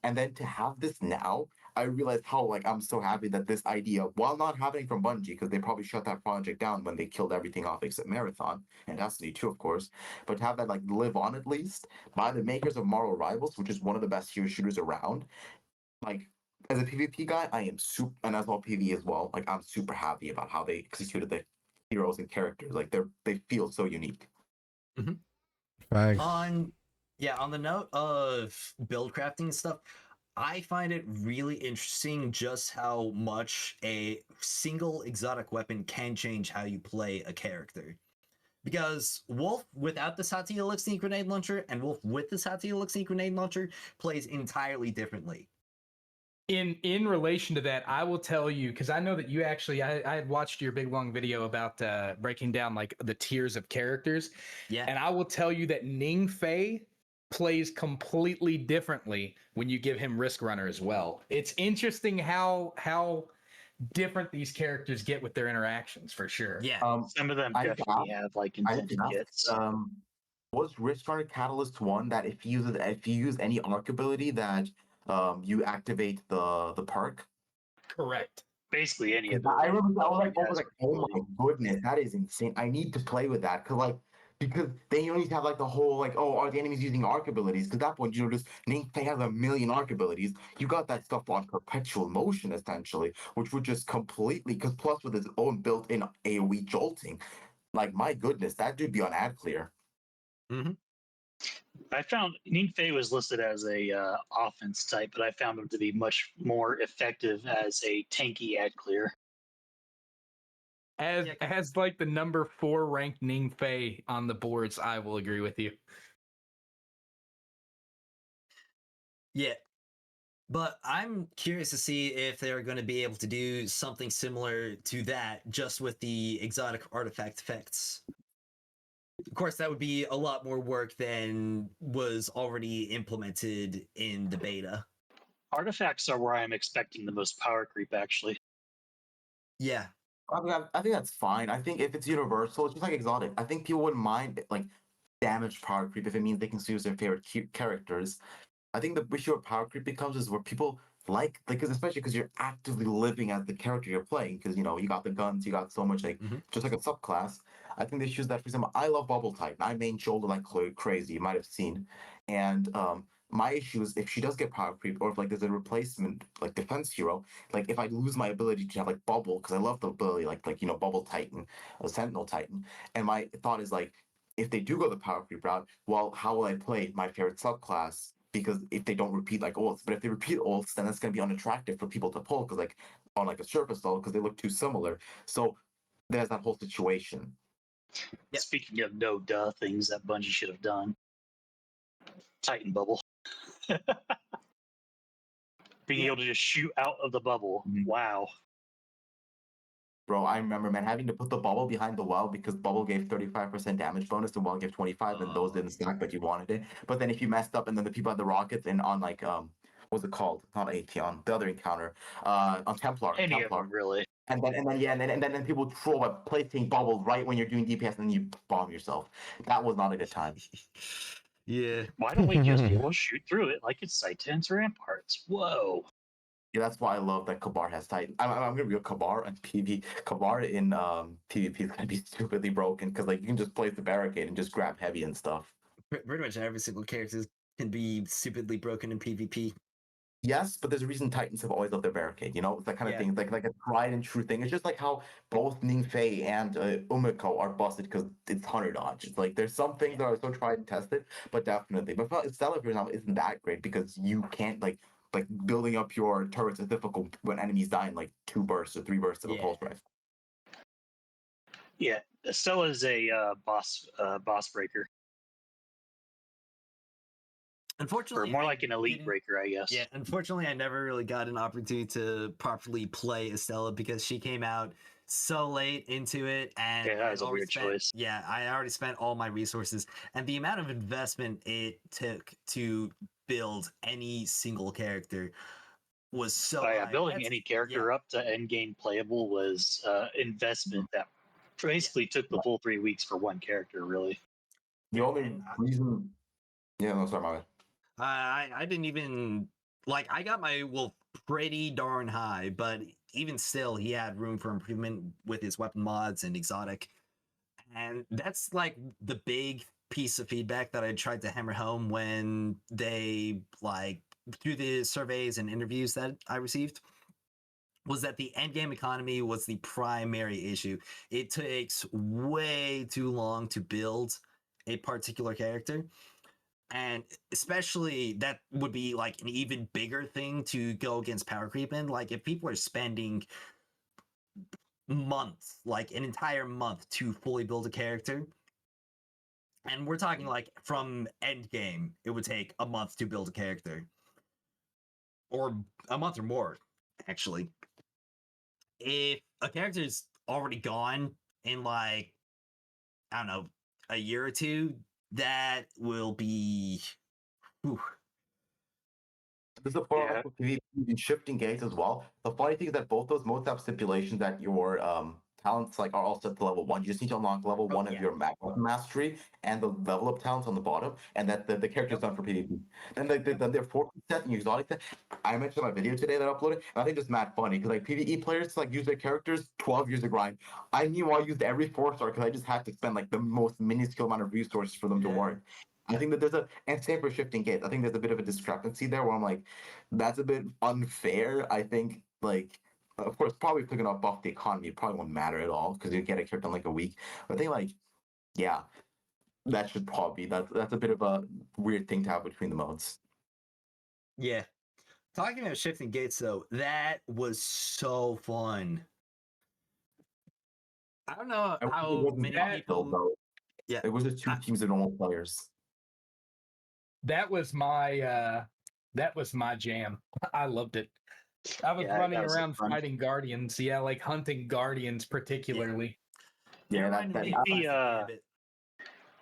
And then to have this now, I realized how like I'm so happy that this idea, while not happening from Bungie, because they probably shut that project down when they killed everything off except Marathon and Destiny 2, of course, but to have that like live on at least by the makers of Marvel Rivals, which is one of the best hero shooters around. Like as a PvP guy, I am super, and as well PvE as well. Like I'm super happy about how they executed the heroes and characters. Like they feel so unique.
Facts.
On the note of build crafting and stuff, I find it really interesting just how much a single exotic weapon can change how you play a character. Because Wolf without the Sati Elixir grenade launcher and Wolf with the Sati Elixir grenade launcher plays entirely differently.
In relation to that, I will tell you, because I know that you actually, I had watched your big long video about breaking down like the tiers of characters.
Yeah.
And I will tell you that Ning Fei plays completely differently when you give him Risk Runner as well. It's interesting how different these characters get with their interactions, for sure.
Yeah.
Some of them
I
definitely have like intended
asked,
kits.
was Risk Runner Catalyst one that if you use any arc ability that you activate the perk?
Correct.
Basically, any
'Cause
ability.
I remember I was
has
like,
an
oh
ability.
my goodness, that is insane. I need to play with that because then you don't need to have like the whole like, oh, are the enemies using arc abilities? Because that point, just Ningfei has a million arc abilities. You got that stuff on perpetual motion essentially, which would just completely because plus with its own built-in AoE jolting, like my goodness, that dude be on ad clear.
Mm-hmm.
I found Ningfei was listed as a offense type, but I found him to be much more effective as a tanky ad clear.
As like the number 4 ranked Ning Fei on the boards, I will agree with you.
Yeah. But I'm curious to see if they're going to be able to do something similar to that just with the exotic artifact effects. Of course, that would be a lot more work than was already implemented in the beta.
Artifacts are where I'm expecting the most power creep, actually.
Yeah.
I think that's fine. I think if it's universal, it's just like exotic. I think people wouldn't mind like damage power creep if it means they can use their favorite characters. I think the issue of power creep becomes is where people like because especially because you're actively living as the character you're playing because you know you got the guns, you got so much like just like a subclass. I think they choose that for example. I love Bubble Titan. I main shoulder like crazy. You might have seen, and my issue is if she does get power creep or if like there's a replacement like defense hero, like if I lose my ability to have like bubble because I love the ability like you know Bubble Titan, a Sentinel Titan, and my thought is like if they do go the power creep route, well, how will I play my favorite subclass? Because if they don't repeat like ults, but if they repeat ults, then it's going to be unattractive for people to pull because like on like a surface level because they look too similar. So there's that whole situation.
Yep.
Speaking of no duh things that Bungie should have done, Titan bubble. Being able to just shoot out of the bubble. Wow.
Bro, I remember, man, having to put the bubble behind the well because bubble gave 35% damage bonus and well gave 25, and those didn't stack, but you wanted it. But then if you messed up, and then the people had the rockets and on like what's it called? Not Atheon, the other encounter, on Templar,
Any of them, really.
and then people troll by placing bubbles right when you're doing DPS, and then you bomb yourself. That was not a good time.
Yeah.
Why don't we just be able to shoot through it like it's Saitan's Ramparts? Whoa.
Yeah, that's why I love that Kabar has Titan. I'm gonna be a Kabar and PV. Kabar in PvP is gonna be stupidly broken because like you can just place the barricade and just grab heavy and stuff.
Pretty much every single character can be stupidly broken in PvP.
Yes, but there's a reason Titans have always loved their barricade. You know, it's that kind of thing. It's like a tried and true thing. It's just like how both Ningfei and Umiko are busted because it's hunter dodge. It's like there's some things that are so tried and tested, but definitely. But Stella, for example, isn't that great because you can't like building up your turrets is difficult when enemies die in like 2 bursts or 3 bursts of a pulse rifle.
Yeah, Stella is a boss breaker.
Unfortunately,
or more like an elite breaker, I guess.
Yeah, unfortunately, I never really got an opportunity to properly play Estella because she came out so late into it, and
yeah, that was a weird choice.
Yeah, I already spent all my resources, and the amount of investment it took to build any single character was so
yeah,
high.
building any character up to end game playable was investment that basically took the full 3 weeks for one character, really.
The only reason, no, sorry, my bad.
I didn't even like. I got my wolf pretty darn high, but even still, he had room for improvement with his weapon mods and exotic, and that's like the big piece of feedback that I tried to hammer home when they like through the surveys and interviews that I received was that the end game economy was the primary issue. It takes way too long to build a particular character. And especially that would be like an even bigger thing to go against power creep in. Like if people are spending months, like an entire month to fully build a character, and we're talking like from end game, it would take a month to build a character, or a month or more, actually. If a character is already gone in like, I don't know, a year or two, that will be. Whew.
This is a part
Yeah.
of PvP in shifting gates as well. The funny thing is that both those modes have stipulations that your talents like are all set to level 1. You just need to unlock level
Oh,
1 of
yeah.
your mastery and the level up talents on the bottom, and that the character is done for PvP. Then then they're 40 set and exotic set. I mentioned in my video today that I uploaded, and I think it's mad funny because like PvE players like use their characters 12 years of grind. I knew I used every 4-star because I just had to spend like the most minuscule amount of resources for them to
Yeah.
work. I think that there's a, and same for shifting gates. I think there's a bit of a discrepancy there where I'm like, that's a bit unfair. I think, like, of course, probably if they're gonna buff the economy, it probably won't matter at all because you get a character in like a week. But I think, like, yeah, that should probably be that's a bit of a weird thing to have between the modes.
Yeah. Talking about shifting gates, though, that was so fun. I don't know
I wish it
how
wasn't
many
that
people.
though.
Yeah.
It was just two
I-
teams of normal players.
That was my jam. I loved it. I was
Yeah,
running
that was
around
fun.
fighting guardians. Yeah, like hunting guardians particularly.
It
Yeah,
reminded
that
me of
The,
Classic Gambit.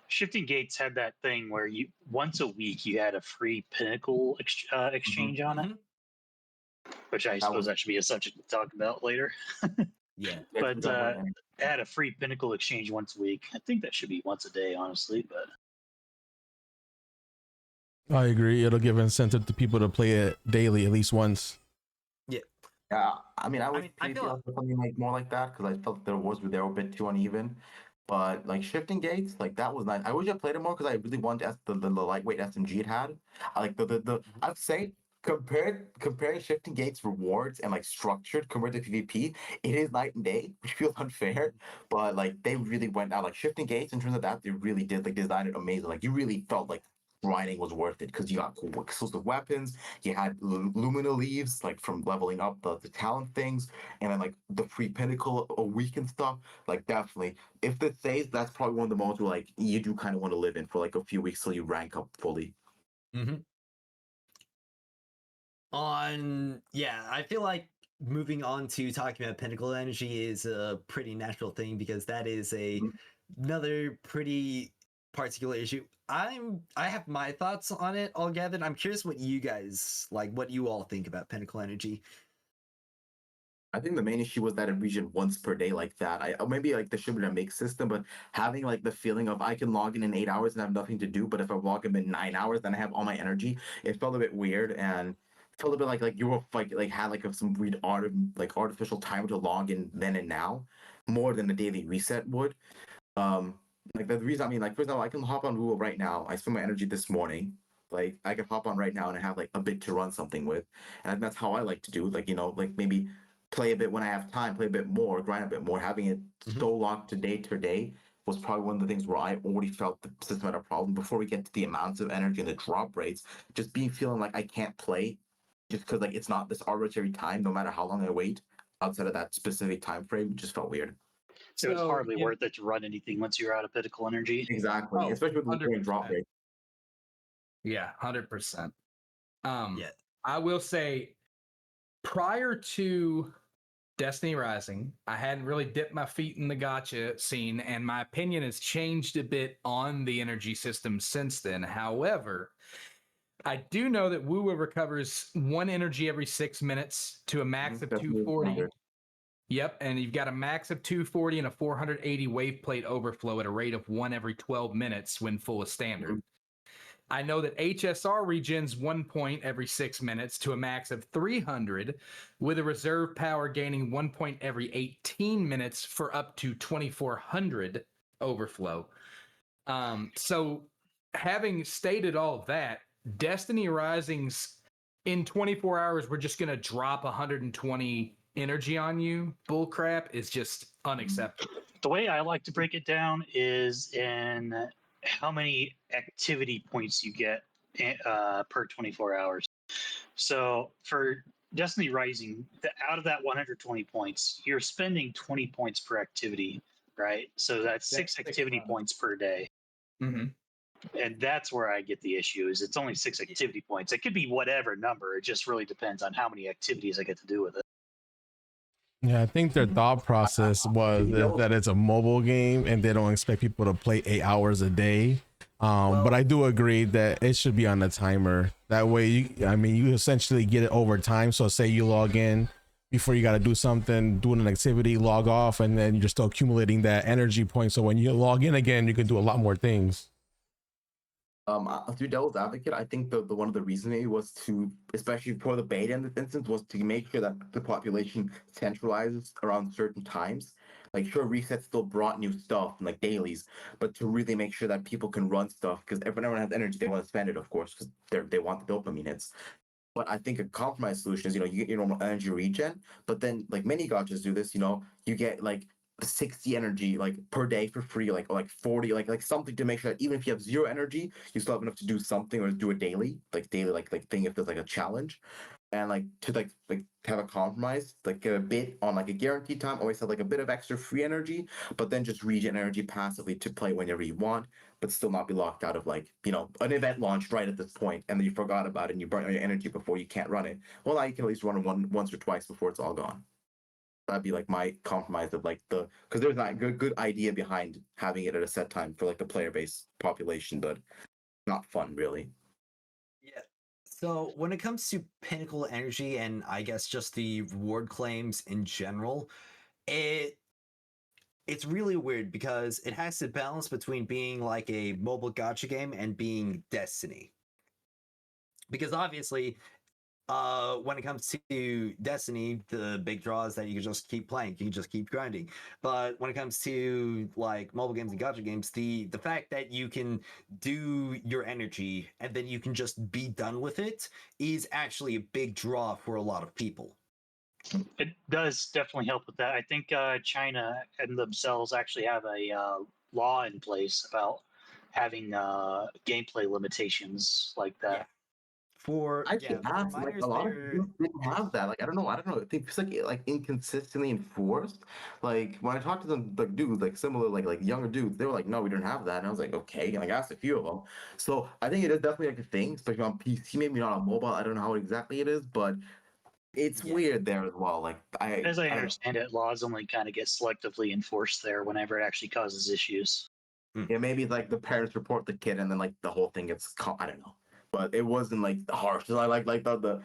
Shifting Gates had that thing where you once a week you had a free pinnacle exchange on it, which I suppose
was-
that should be a subject to talk about later.
Yeah.
But it had a free pinnacle exchange once a week. I think that should be once a day, honestly. But
I agree. It'll give incentive to people to play it daily at least once.
Yeah, I mean, I wish
I feel-
PvP was something like more like that because I felt they were a bit too uneven. But like shifting gates, like that was nice. I wish I played it more because I really wanted the lightweight SMG it had. I like the I'd say comparing shifting gates rewards and like structured compared to PvP, it is night and day, which feels unfair. But like they really went out like shifting gates in terms of that, they really did like design it amazing. Like you really felt like grinding was worth it because you got cool exclusive weapons, you had lumina leaves like from leveling up the talent things, and then like the free pinnacle a week and stuff. Like definitely, if this stays, that's probably one of the modes where like you do kind of want to live in for like a few weeks till you rank up fully.
I feel like moving on to talking about pinnacle energy is a pretty natural thing because that is another pretty particular issue. I have my thoughts on it all gathered. I'm curious what you guys like, what you all think about pinnacle energy.
I think the main issue was that it region once per day like that. Maybe like there should be a mix system, but having like the feeling of I can log in 8 hours and have nothing to do, but if I log in 9 hours, then I have all my energy. It felt a bit weird and felt a bit like you were like had like some weird artificial time to log in then and now, more than a daily reset would. Like the reason I mean, like for example, I can hop on Google right now. I spent my energy this morning. Like I can hop on right now and I have like a bit to run something with, and that's how I like to do. Like like maybe play a bit when I have time, play a bit more, grind a bit more. Having it so locked to day was probably one of the things where I already felt the system had a problem before we get to the amounts of energy and the drop rates. Just feeling like I can't play just because like it's not this arbitrary time, no matter how long I wait outside of that specific time frame, just felt weird.
so it's hardly
yeah,
worth it to run anything once you're out of pinnacle energy.
Exactly,
Oh,
especially with the current drop
100%.
rate.
Yeah, 100%.
Yeah.
I will say, prior to Destiny Rising, I hadn't really dipped my feet in the gacha scene, and my opinion has changed a bit on the energy system since then. However, I do know that Wuwa recovers 1 energy every 6 minutes to a max of
That's really
240.
standard.
Yep, and you've got a max of 240 and a 480 wave plate overflow at a rate of 1 every 12 minutes when full is standard. I know that HSR regens 1 point every 6 minutes to a max of 300, with a reserve power gaining 1 point every 18 minutes for up to 2400 overflow. So having stated all of that, Destiny Rising's in 24 hours, we're just going to drop 120 energy on you. Bullcrap is just unacceptable.
The way I like to break it down is in how many activity points you get per 24 hours. So for Destiny Rising, out of that 120 points, you're spending 20 points per activity, right? So that's six activity points per day.
Mm-hmm.
And that's where I get the issue is it's only 6 activity points. It could be whatever number. It just really depends on how many activities I get to do with it.
Yeah, I think their thought process was that it's a mobile game and they don't expect people to play 8 hours a day. But I do agree that it should be on the timer. That way, you essentially get it over time. So say you log in before you got to do something, doing an activity, log off, and then you're still accumulating that energy point. So when you log in again, you can do a lot more things.
To devil's advocate, I think the one of the reasoning was to, especially for the beta in this instance, was to make sure that the population centralizes around certain times. Like, sure, resets still brought new stuff, like dailies, but to really make sure that people can run stuff, because if everyone has energy, they want to spend it, of course, because they want the dopamine hits. But I think a compromise solution is, you get your normal energy regen, but then like many gotchas do this, you get like 60 energy like per day for free, like 40, like something to make sure that even if you have zero energy, you still have enough to do something or do a daily, like thing if there's like a challenge. And like to like have a compromise, like get a bit on like a guaranteed time, always have like a bit of extra free energy, but then just regen energy passively to play whenever you want, but still not be locked out of like, an event launched right at this point and then you forgot about it and you burn all your energy before you can't run it. Well, now you can at least run it once or twice before it's all gone. That'd be like my compromise of like because there's not a good idea behind having it at a set time for like the player base population, but not fun really.
Yeah. So when it comes to pinnacle energy and I guess just the reward claims in general, it's really weird because it has to balance between being like a mobile gacha game and being Destiny. Because obviously, when it comes to Destiny, the big draw is that you can just keep playing, you can just keep grinding. But when it comes to like mobile games and gacha games, the fact that you can do your energy and then you can just be done with it is actually a big draw for a lot of people.
It does definitely help with that. I think China and themselves actually have a law in place about having gameplay limitations like that.
Yeah. For
Like a lot of dudes didn't have that. Like I don't know. I think it's like inconsistently enforced. Like when I talked to them, like dudes, like similar, like younger dudes, they were like, "No, we didn't have that." And I was like, "Okay." And like, I asked a few of them. So I think it is definitely like a thing, especially on PC. Maybe not on mobile. I don't know how exactly it is, but it's weird there as well. Like
As I understand it, laws only kind of get selectively enforced there whenever it actually causes issues.
Yeah, maybe like the parents report the kid, and then like the whole thing gets I don't know, but it wasn't like harsh. So I like the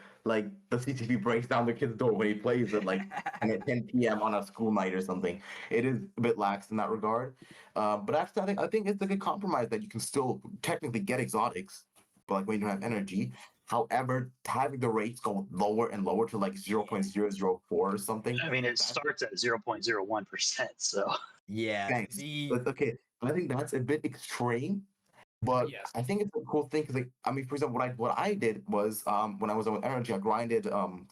CCTV breaks down the kid's door when he plays it like and at 10 p.m. on a school night or something. It is a bit lax in that regard, but actually I think it's a good compromise that you can still technically get exotics, but like when you don't have energy. However, having the rates go lower and lower to like 0.004 or something.
I mean, it starts at 0.01%. So
yeah,
Thanks. But okay, I think that's a bit extreme, but
Yes.
I think it's a cool thing because, like, I mean, for example, what I did was when I was on energy, I grinded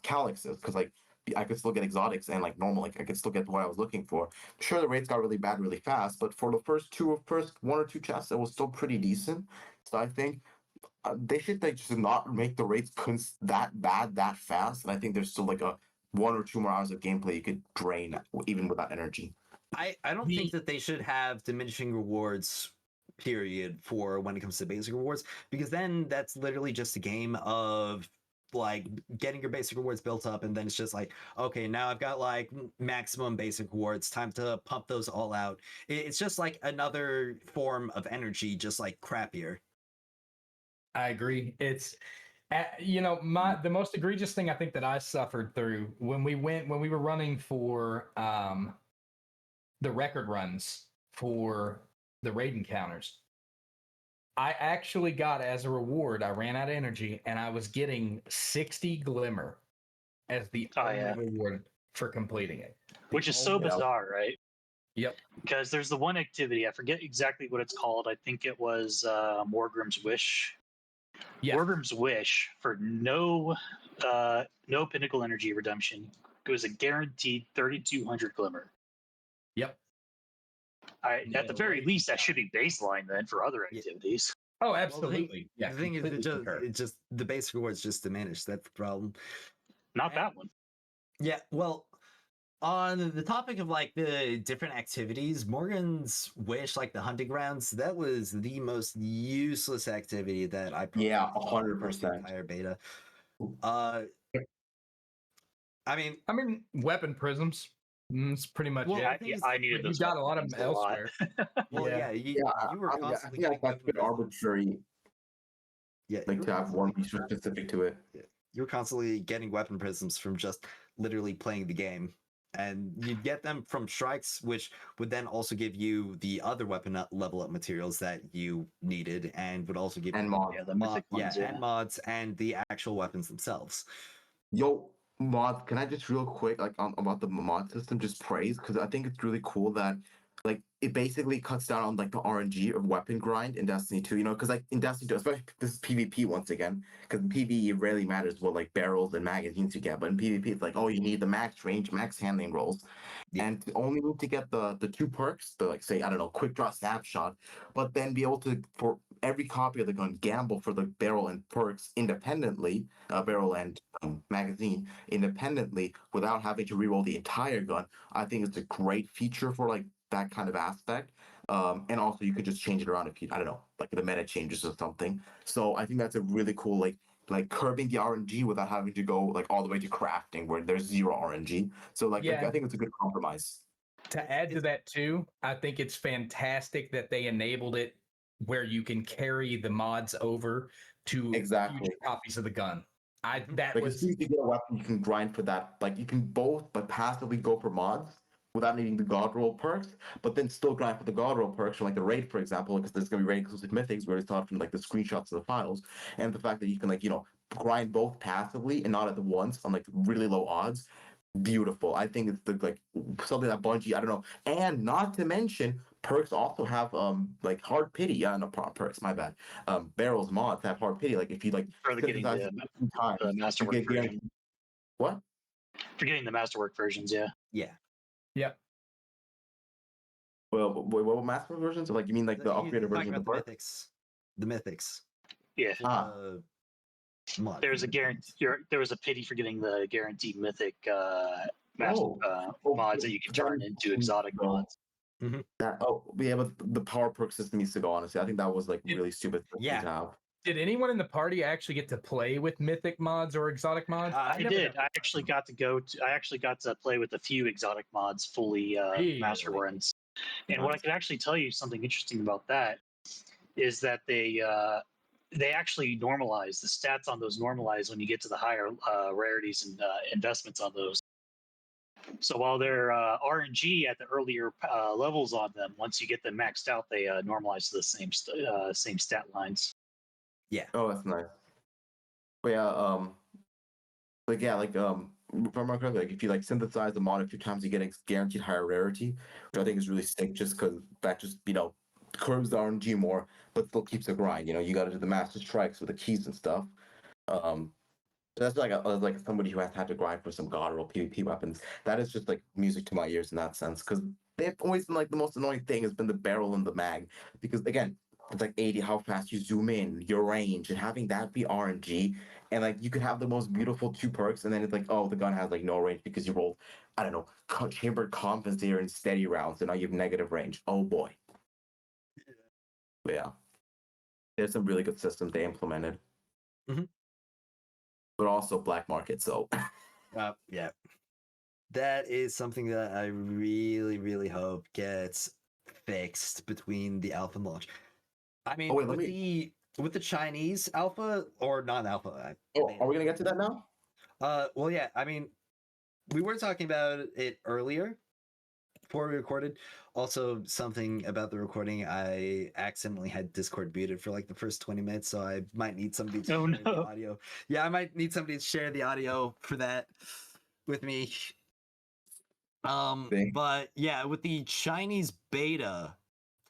calyxes because like I could still get exotics and like normal, like I could still get what I was looking for. Sure, the rates got really bad really fast, but for the first one or two chests, it was still pretty decent. So I think they should like just not make the rates that bad that fast, and I think there's still like a 1 or 2 more hours of gameplay you could drain even without energy.
I don't think that they should have diminishing rewards period for when it comes to basic rewards, because then that's literally just a game of like getting your basic rewards built up and then it's just like, okay, now I've got like maximum basic rewards, time to pump those all out. It's just like another form of energy, just like crappier.
I agree. It's the most egregious thing I think that I suffered through when we were running for the record runs for the raid encounters. I actually got, as a reward, I ran out of energy and I was getting 60 glimmer as the only reward for completing it.
Which is so bizarre, right?
Yep.
Because there's the one activity, I forget exactly what it's called. I think it was Morgrim's Wish. Yeah. Morgrim's Wish for no pinnacle energy redemption. It was a guaranteed 3,200 glimmer.
Yep.
At the very least, that should be baseline then for other activities.
Oh,
Well,
absolutely.
the thing is, it's just the basic rewards just diminished. That's the problem.
Not that one.
Yeah, well, on the topic of like the different activities, Morgan's Wish, like the hunting grounds, that was the most useless activity that I probably
Yeah,
saw across the
100%.
entire beta. I mean,
weapon prisms. It's pretty much
Well,
it.
the thing is,
I needed
You
those.
got a lot of
weapons
them elsewhere.
well,
Yeah.
you were
I
constantly
think
getting
that's a
weapon
bit
prisms.
arbitrary,
Yeah, you
like
were
to have one
constantly
resource specific to it.
you're constantly getting weapon prisms from just literally playing the game. And you'd get them from strikes, which would then also give you the other weapon level up materials that you needed, and would also give
And
you
mods.
Yeah, the mythic ones.
and mods and the actual weapons themselves.
Yo, mods, can I just real quick, like, about the mod system, just praise? Because I think it's really cool that, like, it basically cuts down on, like, the RNG of weapon grind in Destiny 2, you know? Because, like, in Destiny 2, especially this is PvP once again, because in PvE, it rarely matters what, like, barrels and magazines you get. But in PvP, it's like, oh, you need the max range, max handling rolls.
Yeah.
And only need to get the 2 perks, the, like, say, I don't know, quick draw snapshot, but then be able to, for every copy of the gun, gamble for the barrel and perks independently, barrel and magazine independently without having to reroll the entire gun. I think it's a great feature for like that kind of aspect. And also you could just change it around if you, I don't know, like the meta changes or something. So I think that's a really cool like curbing the RNG without having to go like all the way to crafting where there's zero RNG. So like
Yeah.
I think it's a good compromise.
To add to that too, I think it's fantastic that they enabled it where you can carry the mods over to
Exactly.
future copies of the gun. That
Like as
was
soon as you get a weapon, you can grind for that. Like you can both, but passively go for mods without needing the god roll perks, but then still grind for the god roll perks from like the raid, for example, because there's gonna be raid exclusive mythics where it's taught from like the screenshots of the files, and the fact that you can like grind both passively and not at the once on like really low odds. Beautiful. I think it's the like something that Bungie, I don't know, and not to mention perks also have like hard pity. Yeah, no perks. My bad. Barrels mods have hard pity. Like if you like
For getting
synthesize
the,
it 2 times,
the
you
masterwork
get
version.
what?
For getting the masterwork versions, yeah.
Yeah.
Yep.
Well, what master versions? Like you mean like the upgraded version of the perk?
The mythics.
Yeah.
Mod.
There was a pity for getting the guaranteed mythic
Oh,
mods that you can turn into exotic mods.
That yeah, but the power perk system needs to go. Honestly, I think that was like really stupid.
Yeah.
To have.
Did anyone in the party actually get to play with mythic mods or exotic mods?
I did. I actually got to play with a few exotic mods fully master runs. And what I could actually tell you something interesting about that is that they actually normalize the stats on those normalize when you get to the higher rarities and investments on those. So while they're RNG at the earlier levels on them, once you get them maxed out, they normalize to the same stat lines.
Yeah.
Oh, that's nice. But yeah, like yeah, like if I'm not correct, like if you like synthesize the mod a few times, you get a guaranteed higher rarity, which I think is really sick. Just because that just curbs the RNG more, but still keeps the grind. You got to do the master strikes with the keys and stuff. That's like somebody who has had to grind for some god roll PvP weapons. That is just like music to my ears in that sense, because they've always been like the most annoying thing has been the barrel and the mag, because again, it's like 80 how fast you zoom in, your range, and having that be RNG, and like you could have the most beautiful 2 perks, and then it's like, oh, the gun has like no range because you rolled, I don't know, chambered compensator and steady rounds, and now you have negative range. Oh boy. But yeah, there's some really good systems they implemented. But also black market, so
yeah. That is something that I really, really hope gets fixed between the alpha and launch. I mean, with the Chinese alpha or non-alpha.
Are we gonna get to that now?
Well, yeah. I mean, we were talking about it earlier before we recorded. Also, something about the recording, I accidentally had Discord muted for like the first 20 minutes, so I might need somebody to share the audio. Yeah, I might need somebody to share the audio for that with me. But yeah, with the Chinese beta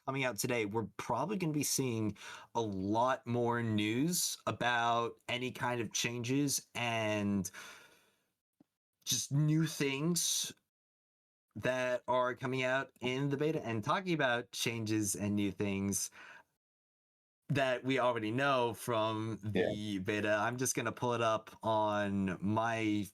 coming out today, we're probably going to be seeing a lot more news about any kind of changes and just new things that are coming out in the beta, and talking about changes and new things that we already know from the beta. I'm just gonna pull it up on my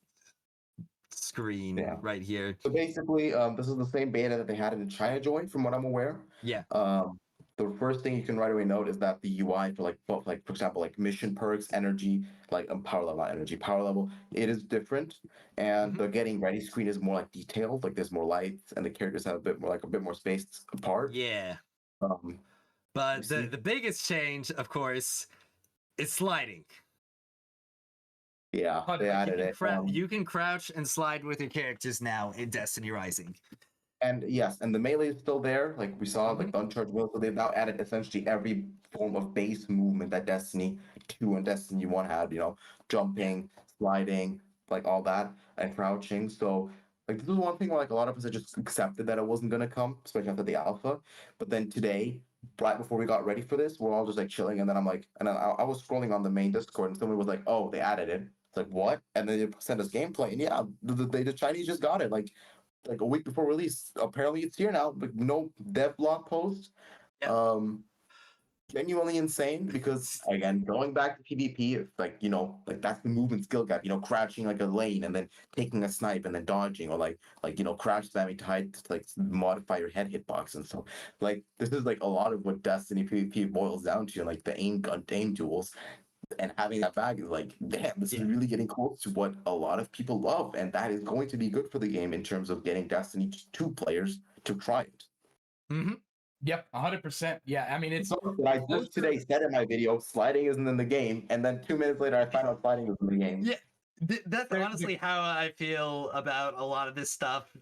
screen right here.
So basically, this is the same beta that they had in the China joint, from what I'm aware.
Yeah.
The first thing you can right away note is that the UI for both, for example, mission perks, energy, power level, not energy, power level, it is different, and the getting ready screen is more detailed. There's more lights, and the characters have a bit more spaced apart.
Yeah.
Um,
But the biggest change, of course, is sliding.
Yeah, they added it.
You can crouch and slide with your characters now in Destiny Rising.
And yes, and the melee is still there, like we saw, the uncharged will. So they've now added essentially every form of base movement that Destiny 2 and Destiny 1 had. Jumping, sliding, all that, and crouching. So this is one thing where a lot of us had just accepted that it wasn't gonna come, especially after the alpha. But then today, right before we got ready for this, we're all just chilling, and then I was scrolling on the main Discord, and someone was like, "Oh, they added it." It's like, what? And then they sent us gameplay, and yeah, the Chinese just got it a week before release. Apparently it's here now, but no dev blog post.
Yeah.
Genuinely insane, because again, going back to PvP, it's that's the movement skill gap, crouching a lane and then taking a snipe and then dodging, or crouch spamming to hide, to modify your head hitbox and stuff. This is a lot of what Destiny PvP boils down to, the aim duels. And having that back is damn, this is really getting close to what a lot of people love, and that is going to be good for the game in terms of getting Destiny 2 players to try it.
Yep, 100%. Yeah, I mean, it's.
I just today said in my video, sliding isn't in the game, and then 2 minutes later, I found out sliding was in the game.
Yeah, that's honestly how I feel about a lot of this stuff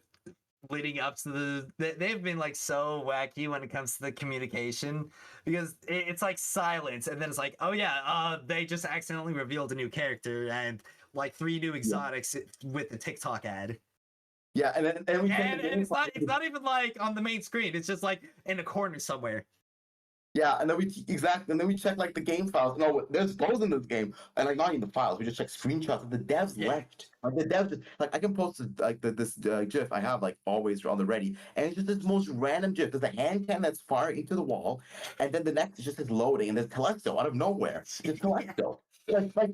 leading up to they've been so wacky when it comes to the communication, because it's silence, and then it's oh yeah, they just accidentally revealed a new character and 3 new exotics with the TikTok ad.
Yeah, and
it's not even on the main screen. It's just in a corner somewhere.
Yeah, and then we check the game files. No, there's bows in this game, and not even the files. We just check screenshots of the devs left. The devs just, I can post this GIF I have always on the ready, and it's just this most random GIF. There's a hand cannon that's firing into the wall, and then the next is just this loading, and there's Telesto out of nowhere. It's Telesto.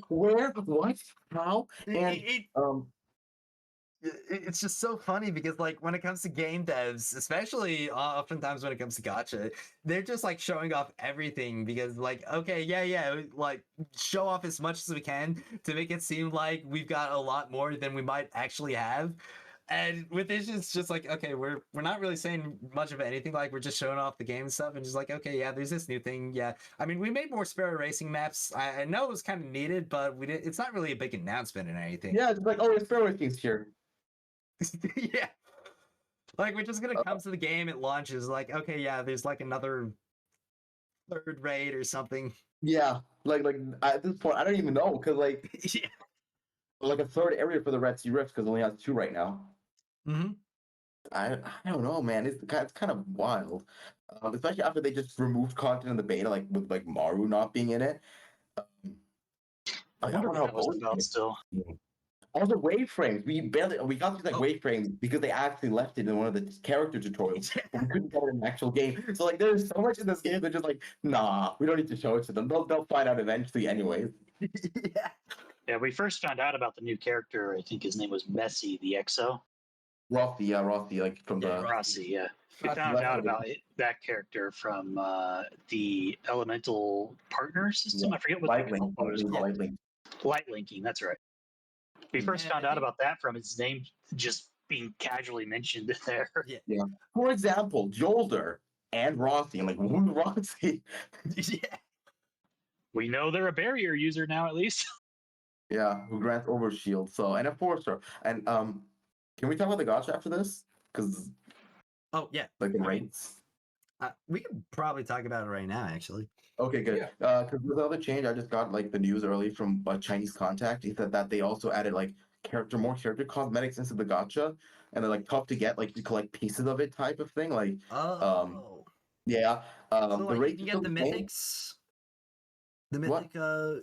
Where, what, how, and
it's just so funny, because when it comes to game devs, especially oftentimes when it comes to gacha, they're just showing off everything, because okay, yeah, show off as much as we can to make it seem like we've got a lot more than we might actually have. And with this, it's just okay, we're not really saying much of anything. We're just showing off the game and stuff, and just okay, yeah, there's this new thing. Yeah, I mean, we made more Sparrow Racing maps. I know it was kind of needed, but it's not really a big announcement or anything.
Yeah, it's oh, Sparrow Racing's here.
Yeah, we're just gonna come to the game, it launches, okay, yeah, there's another third raid or something.
Yeah, at this point I don't even know, because
yeah,
a third area for the Red Sea Rifts, because it only has 2 right now. I don't know, man. It's kind of wild, especially after they just removed content in the beta, with Maru not being in it. I don't know how
about still.
Also, wave frames. We got these wave frames because they actually left it in one of the character tutorials. But we couldn't get it in the actual game. So there's so much in this game. They're just nah, we don't need to show it to them. They'll find out eventually, anyways.
Yeah.
Yeah, we first found out about the new character. I think his name was Messi, the EXO.
Rossi, from the
Rossi, yeah. We found out about that character from the Elemental Partner system. I forget what
Light
it was called. Light linking, that's right. We first found out about that from his name just being casually mentioned there.
Yeah. For example, Jolder and Rossi. I'm who's Rossi?
Yeah.
We know they're a barrier user now, at least.
Yeah, who grants overshield. So, and a Forcer. And can we talk about the gacha after this? Because
yeah,
the rates.
We could probably talk about it right now, actually.
Okay, good. Because there's another change. I just got the news early from a Chinese contact. He said that they also added more character cosmetics into the gacha, and they're tough to get, you collect pieces of it type of thing. Yeah.
So
the rate
you can get the mythics. The mythic,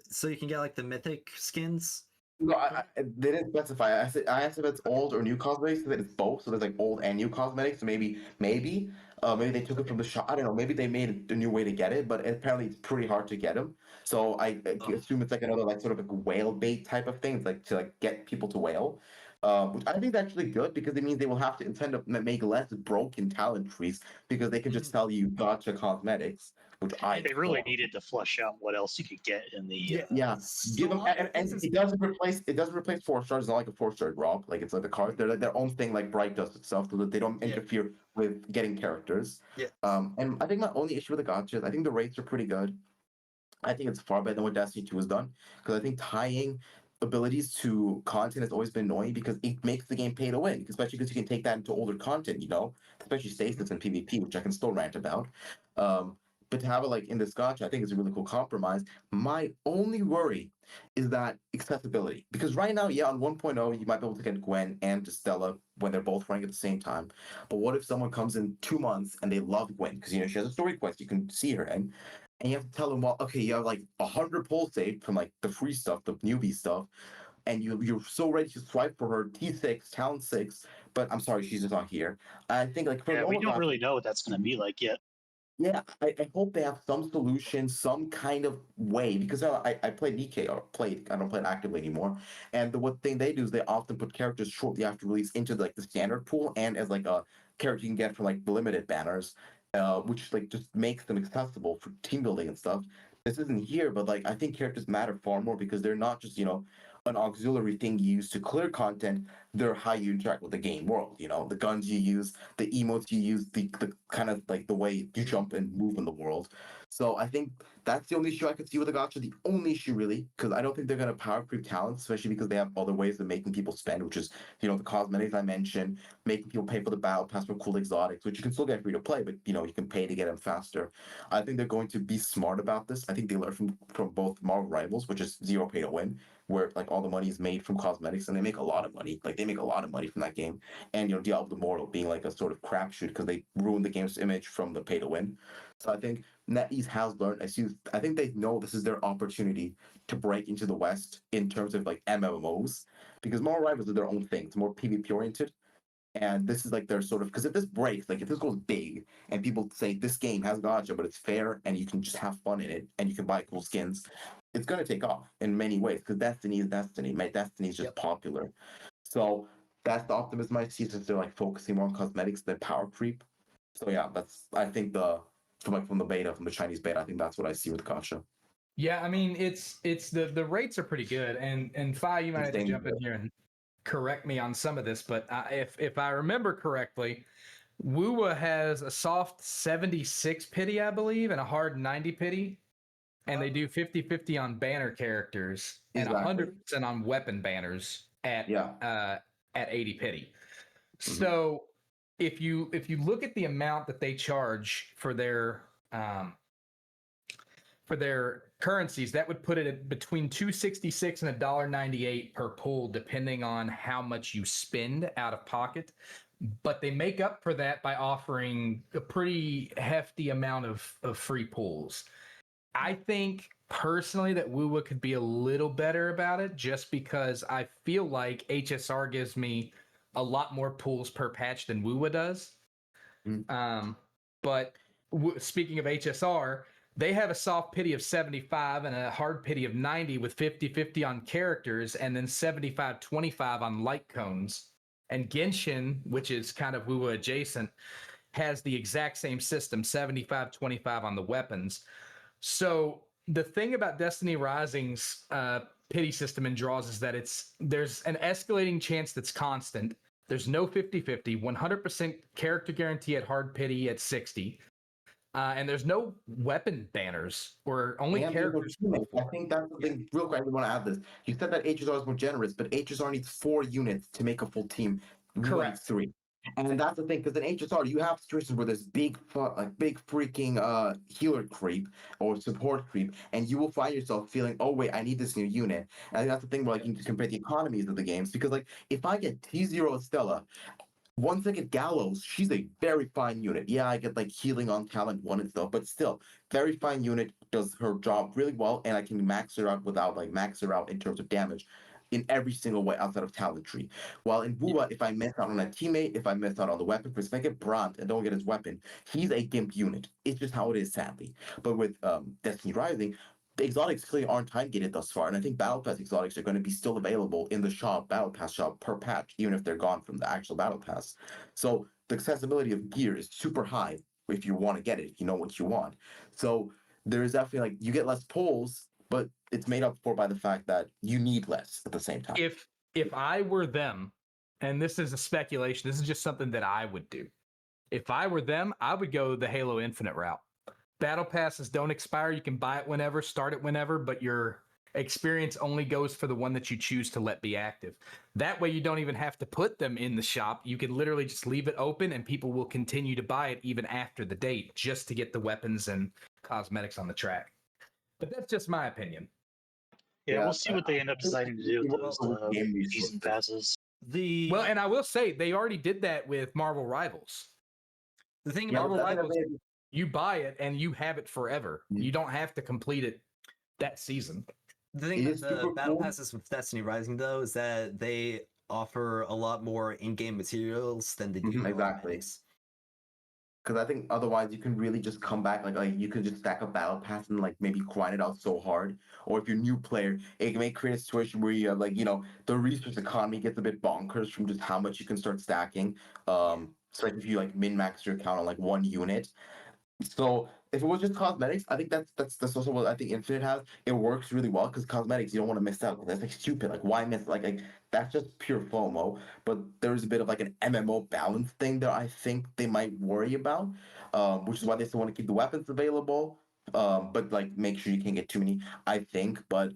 so you can get the mythic skins.
No, they didn't specify. I asked if it's old or new cosmetics. That it's both. So there's like old and new cosmetics. So maybe they took it from the shop. I don't know. Maybe they made a new way to get it, but apparently it's pretty hard to get them. So I
Oh.
assume it's like another like sort of like whale bait type of thing, it's like to like get people to whale. Which I think is actually good because it means they will have to intend to make less broken talent trees because they can just
Mhm.
sell you gotcha cosmetics, which I
And they really
love.
needed to flush out what else you could get in the.
Yeah.
Yeah,
So
give
a
them,
lot of
and
this is
it doesn't replace 4 stars. It's not like a 4-star drop. Like it's like the cards. They're like their own thing, like Bright does itself, so that they don't
Yeah.
interfere with getting characters.
yeah.
And I think my only issue with the gotchas, I think the rates are pretty good. I think it's far better than what Destiny 2 has done because I think tying abilities to content has always been annoying because it makes the game pay to win, especially because you can take that into older content, especially stasis and PvP, which I can still rant about. Um, but to have it like in this gotcha, I think is a really cool compromise. My only worry is that accessibility, because right now, yeah, on 1.0, you might be able to get Gwen and Stella when they're both running at the same time. But what if someone comes in 2 months and they love Gwen because she has a story quest you can see her in, and you have to tell them, well, okay, you have like 100 pulls saved from like the free stuff, the newbie stuff, and you're so ready to swipe for her T6, talent 6, but I'm sorry, she's just not here. I think like for
Yeah, we
normal
don't
guys,
really know what that's going to be like yet.
yeah, I hope they have some solution, some kind of way, because I played DK or played, I don't play it actively anymore. And the one thing they do is they often put characters shortly after release into like the standard pool and as like a character you can get from like the limited banners, which like just makes them accessible for team building and stuff. This isn't here, but like I think characters matter far more because they're not just, an auxiliary thing you use to clear content, they're how you interact with the game world, the guns you use, the emotes you use, the kind of like the way you jump and move in the world. So I think that's the only issue I could see with the gacha. The only issue really, because I don't think they're gonna power creep talents, especially because they have other ways of making people spend, which is the cosmetics I mentioned, making people pay for the battle pass for cool exotics, which you can still get free to play, but you can pay to get them faster. I think they're going to be smart about this. I think they learned from both Marvel Rivals, which is zero pay to win, where like all the money is made from cosmetics, and they make a lot of money. Like they make a lot of money from that game. And Diablo Immortal being like a sort of crapshoot because they ruined the game's image from the pay to win. So I think NetEase has learned. I think they know this is their opportunity to break into the West in terms of like MMOs, because Marvel Rivals are their own thing. It's more PvP oriented. And this is like their sort of, because if this breaks, like if this goes big and people say this game has gotcha, but it's fair and you can just have fun in it and you can buy cool skins, it's going to take off in many ways because Destiny is Destiny. My Destiny is just
Yep.
popular. So that's the optimism I see since they're like focusing more on cosmetics than power creep. So yeah, that's I think from the Chinese beta, I think that's what I see with gotcha.
Yeah, I mean it's the rates are pretty good, and Fi, you might have to jump in here and correct me on some of this, but if I remember correctly, Wuwa has a soft 76 pity, I believe, and a hard 90 pity, and they do 50-50 on banner characters and
Exactly.
100% on weapon banners at
Yeah.
at 80 pity.
Mhm.
So if you look at the amount that they charge for their currencies, that would put it at between 266 and $1.98 per pull, depending on how much you spend out of pocket. But they make up for that by offering a pretty hefty amount of free pulls. I think personally that Wuwa could be a little better about it, just because I feel like HSR gives me a lot more pulls per patch than Wuwa does. But speaking of HSR, they have a soft pity of 75 and a hard pity of 90 with 50-50 on characters and then 75-25 on light cones. And Genshin, which is kind of Wuwa adjacent, has the exact same system, 75-25 on the weapons. So the thing about Destiny Rising's pity system and draws is that there's an escalating chance that's constant. There's no 50-50, 100% character guarantee at hard pity at 60. And there's no weapon banners or only
And
characters.
I think that's the thing. Real quick, I want to add this. You said that HSR is more generous, but HSR needs 4 units to make a full team. We need 3. And that's the thing, because in HSR, you have situations where there's big freaking healer creep or support creep, and you will find yourself feeling, oh wait, I need this new unit. And I think that's the thing where like you need to compare the economies of the games, because like if I get T0 Stella, once I get Gallows, she's a very fine unit. Yeah, I get like healing on talent 1 and stuff, but still, very fine unit, does her job really well, and I can max her out without like max her out in terms of damage. in every single way outside of talent tree. While in Booba, if I miss out on a teammate, if I miss out on the weapon, if I get Brant and don't get his weapon, he's a gimp unit. It's just how it is, sadly. But with Destiny Rising, the exotics clearly aren't time gated thus far, and I think Battle Pass exotics are going to be still available in the shop, Battle Pass shop per patch, even if they're gone from the actual Battle Pass. So the accessibility of gear is super high if you want to get it, if you know what you want. So there is definitely like you get less pulls, but it's made up for by the fact that you need less at the same time.
If I were them, and this is a speculation, this is just something that I would do. If I were them, I would go the Halo Infinite route. Battle passes don't expire. You can buy it whenever, start it whenever, but your experience only goes for the one that you choose to let be active. That way you don't even have to put them in the shop. You can literally just leave it open and people will continue to buy it even after the date just to get the weapons and cosmetics on the track. But that's just my opinion.
Yeah, we'll see what they end up deciding to do with those season passes.
Well, and I will say they already did that with Marvel Rivals.
The thing
Marvel
about
Rivals, you buy it and you have it forever. You don't have to complete it that season.
the thing about the battle passes with Destiny Rising though is that they offer a lot more in-game materials than they do
exactly. Because I think otherwise you can really just come back like you could just stack up battle pass and like maybe grind it out so hard. Or if you're a new player, it may create a situation where you have like the resource economy gets a bit bonkers from just how much you can start stacking. Especially if you like min max your account on like one unit. So if it was just cosmetics, I think that's also what I think Infinite has. It works really well because cosmetics you don't want to miss out. That's like stupid. Like why miss like that's just pure FOMO. But there's a bit of like an MMO balance thing that I think they might worry about, which is why they still want to keep the weapons available. But like make sure you can't get too many. I think, but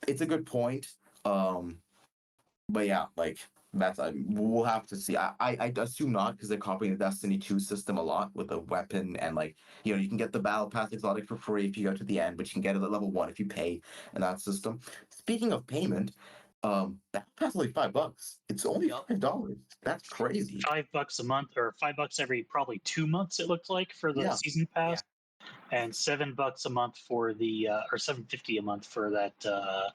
it's a good point. But yeah, like that's we'll have to see. I assume not because they're copying the Destiny 2 system a lot with the weapon and like you can get the battle pass exotic for free if you go to the end, but you can get it at level 1 if you pay in that system. Speaking of payment, battle pass is only $5. It's only $5. That's crazy.
$5 a month or $5 every probably 2 months. It looked like for the season pass, and $7 a month for the or $7.50 a month for that.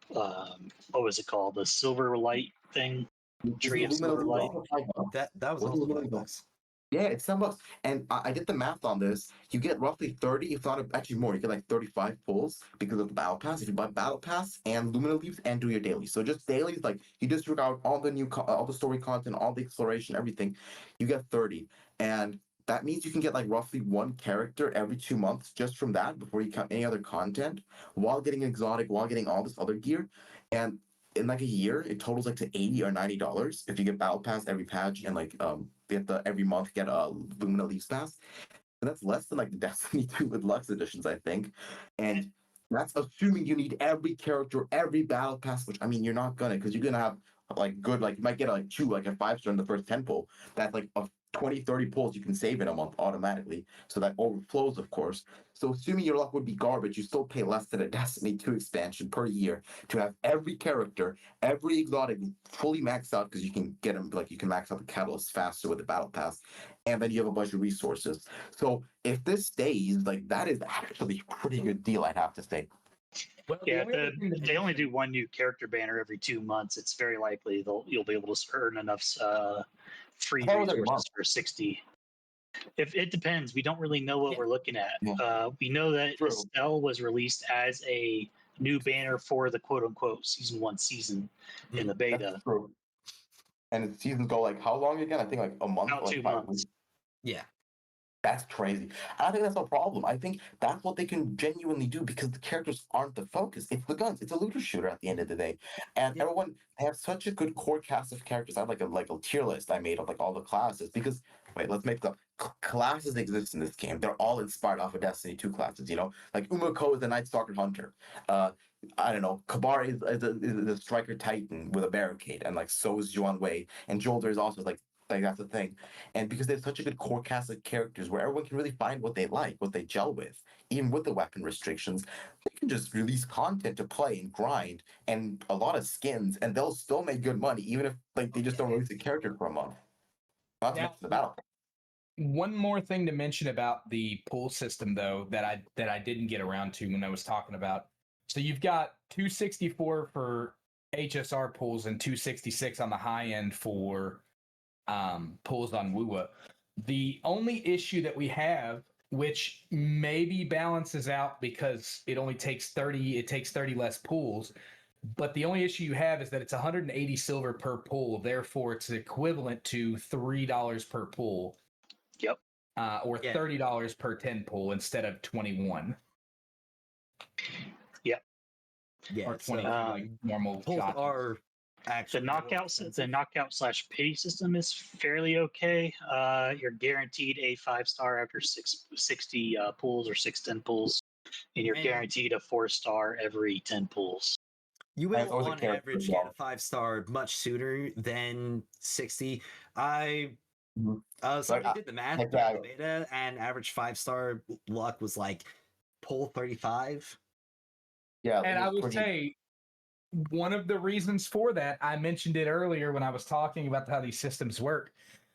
What was it called? The silver light thing. Tree of silver light.
That was also $5.
Yeah, it's $7. And I did the math on this. You get roughly 30, if not actually more. You get like 35 pulls because of the Battle Pass. If you buy Battle Pass and Lumina Leaves and do your dailies. So just dailies, like you disregard all the new, all the story content, all the exploration, everything. You get 30. And that means you can get like roughly one character every 2 months just from that before you count any other content while getting exotic, while getting all this other gear. And in like a year, it totals like to $80 or $90 if you get Battle Pass every patch and like get the every month get a Lumina Leaves Pass. And that's less than like the Destiny 2 with Lux editions, I think. And that's assuming you need every character, every Battle Pass, which I mean you're not gonna because you're gonna have like good like you might get like a 5-star in the first 10 pull. That's like a 20-30 pulls you can save in a month automatically. So that overflows, of course. So assuming your luck would be garbage, you still pay less than a Destiny 2 expansion per year to have every character, every exotic fully maxed out because you can get them like you can max out the catalyst faster with the battle pass, and then you have a bunch of resources. So if this stays, like that is actually a pretty good deal, I'd have to say.
Well, yeah, if they only do one new character banner every 2 months, it's very likely you'll be able to earn enough free resources for 60. If it depends, we don't really know what we're looking at. We know that Estelle was released as a new banner for the quote unquote season 1 season in the beta.
That's true. And the seasons go like how long again? I think like a month,
about
like
2
5
months.
weeks.
Yeah.
That's crazy. I think that's no problem. I think that's what they can genuinely do because the characters aren't the focus. It's the guns. It's a looter shooter at the end of the day. And everyone they have such a good core cast of characters. I have like a tier list I made of like all the classes because wait, let's make the classes exist in this game. They're all inspired off of Destiny 2 classes, Like Umako is a Night Stalker Hunter. I don't know. Kabar is a Striker Titan with a barricade, and like so is Juan Wei. And Jolder is also like that's the thing. And because they have such a good core cast of characters where everyone can really find what they like, what they gel with, even with the weapon restrictions, they can just release content to play and grind and a lot of skins, and they'll still make good money, even if like they just don't release a character for a month. Not to mention the battle.
One more thing to mention about the pool system, though, that I didn't get around to when I was talking about. So you've got 264 for HSR pulls and 266 on the high end for pulls on WUWA. The only issue that we have, which maybe balances out because it only takes 30, it takes 30 less pulls. But the only issue you have is that it's 180 silver per pull. Therefore, it's equivalent to $3 per pull.
Yep.
Or $30 per 10 pull instead of 21.
Yep.
Yeah,
Or 20
so,
like normal
pulls
shots.
are actually
The
more
knockout / pity system is fairly okay. You're guaranteed a 5-star after 60 pulls or 610 pulls, and you're
And-
guaranteed a 4-star every 10 pulls.
You
And it's
will,
always a
on
character
average,
as
get
well.
a 5-star much sooner than 60.
Mhm.
Somebody
Like,
did the math
like,
during the beta, and average 5-star luck was like pull 35.
Yeah,
And
it
I
was
would
pretty.
say one of the reasons for that, I mentioned it earlier when I was talking about how these systems work.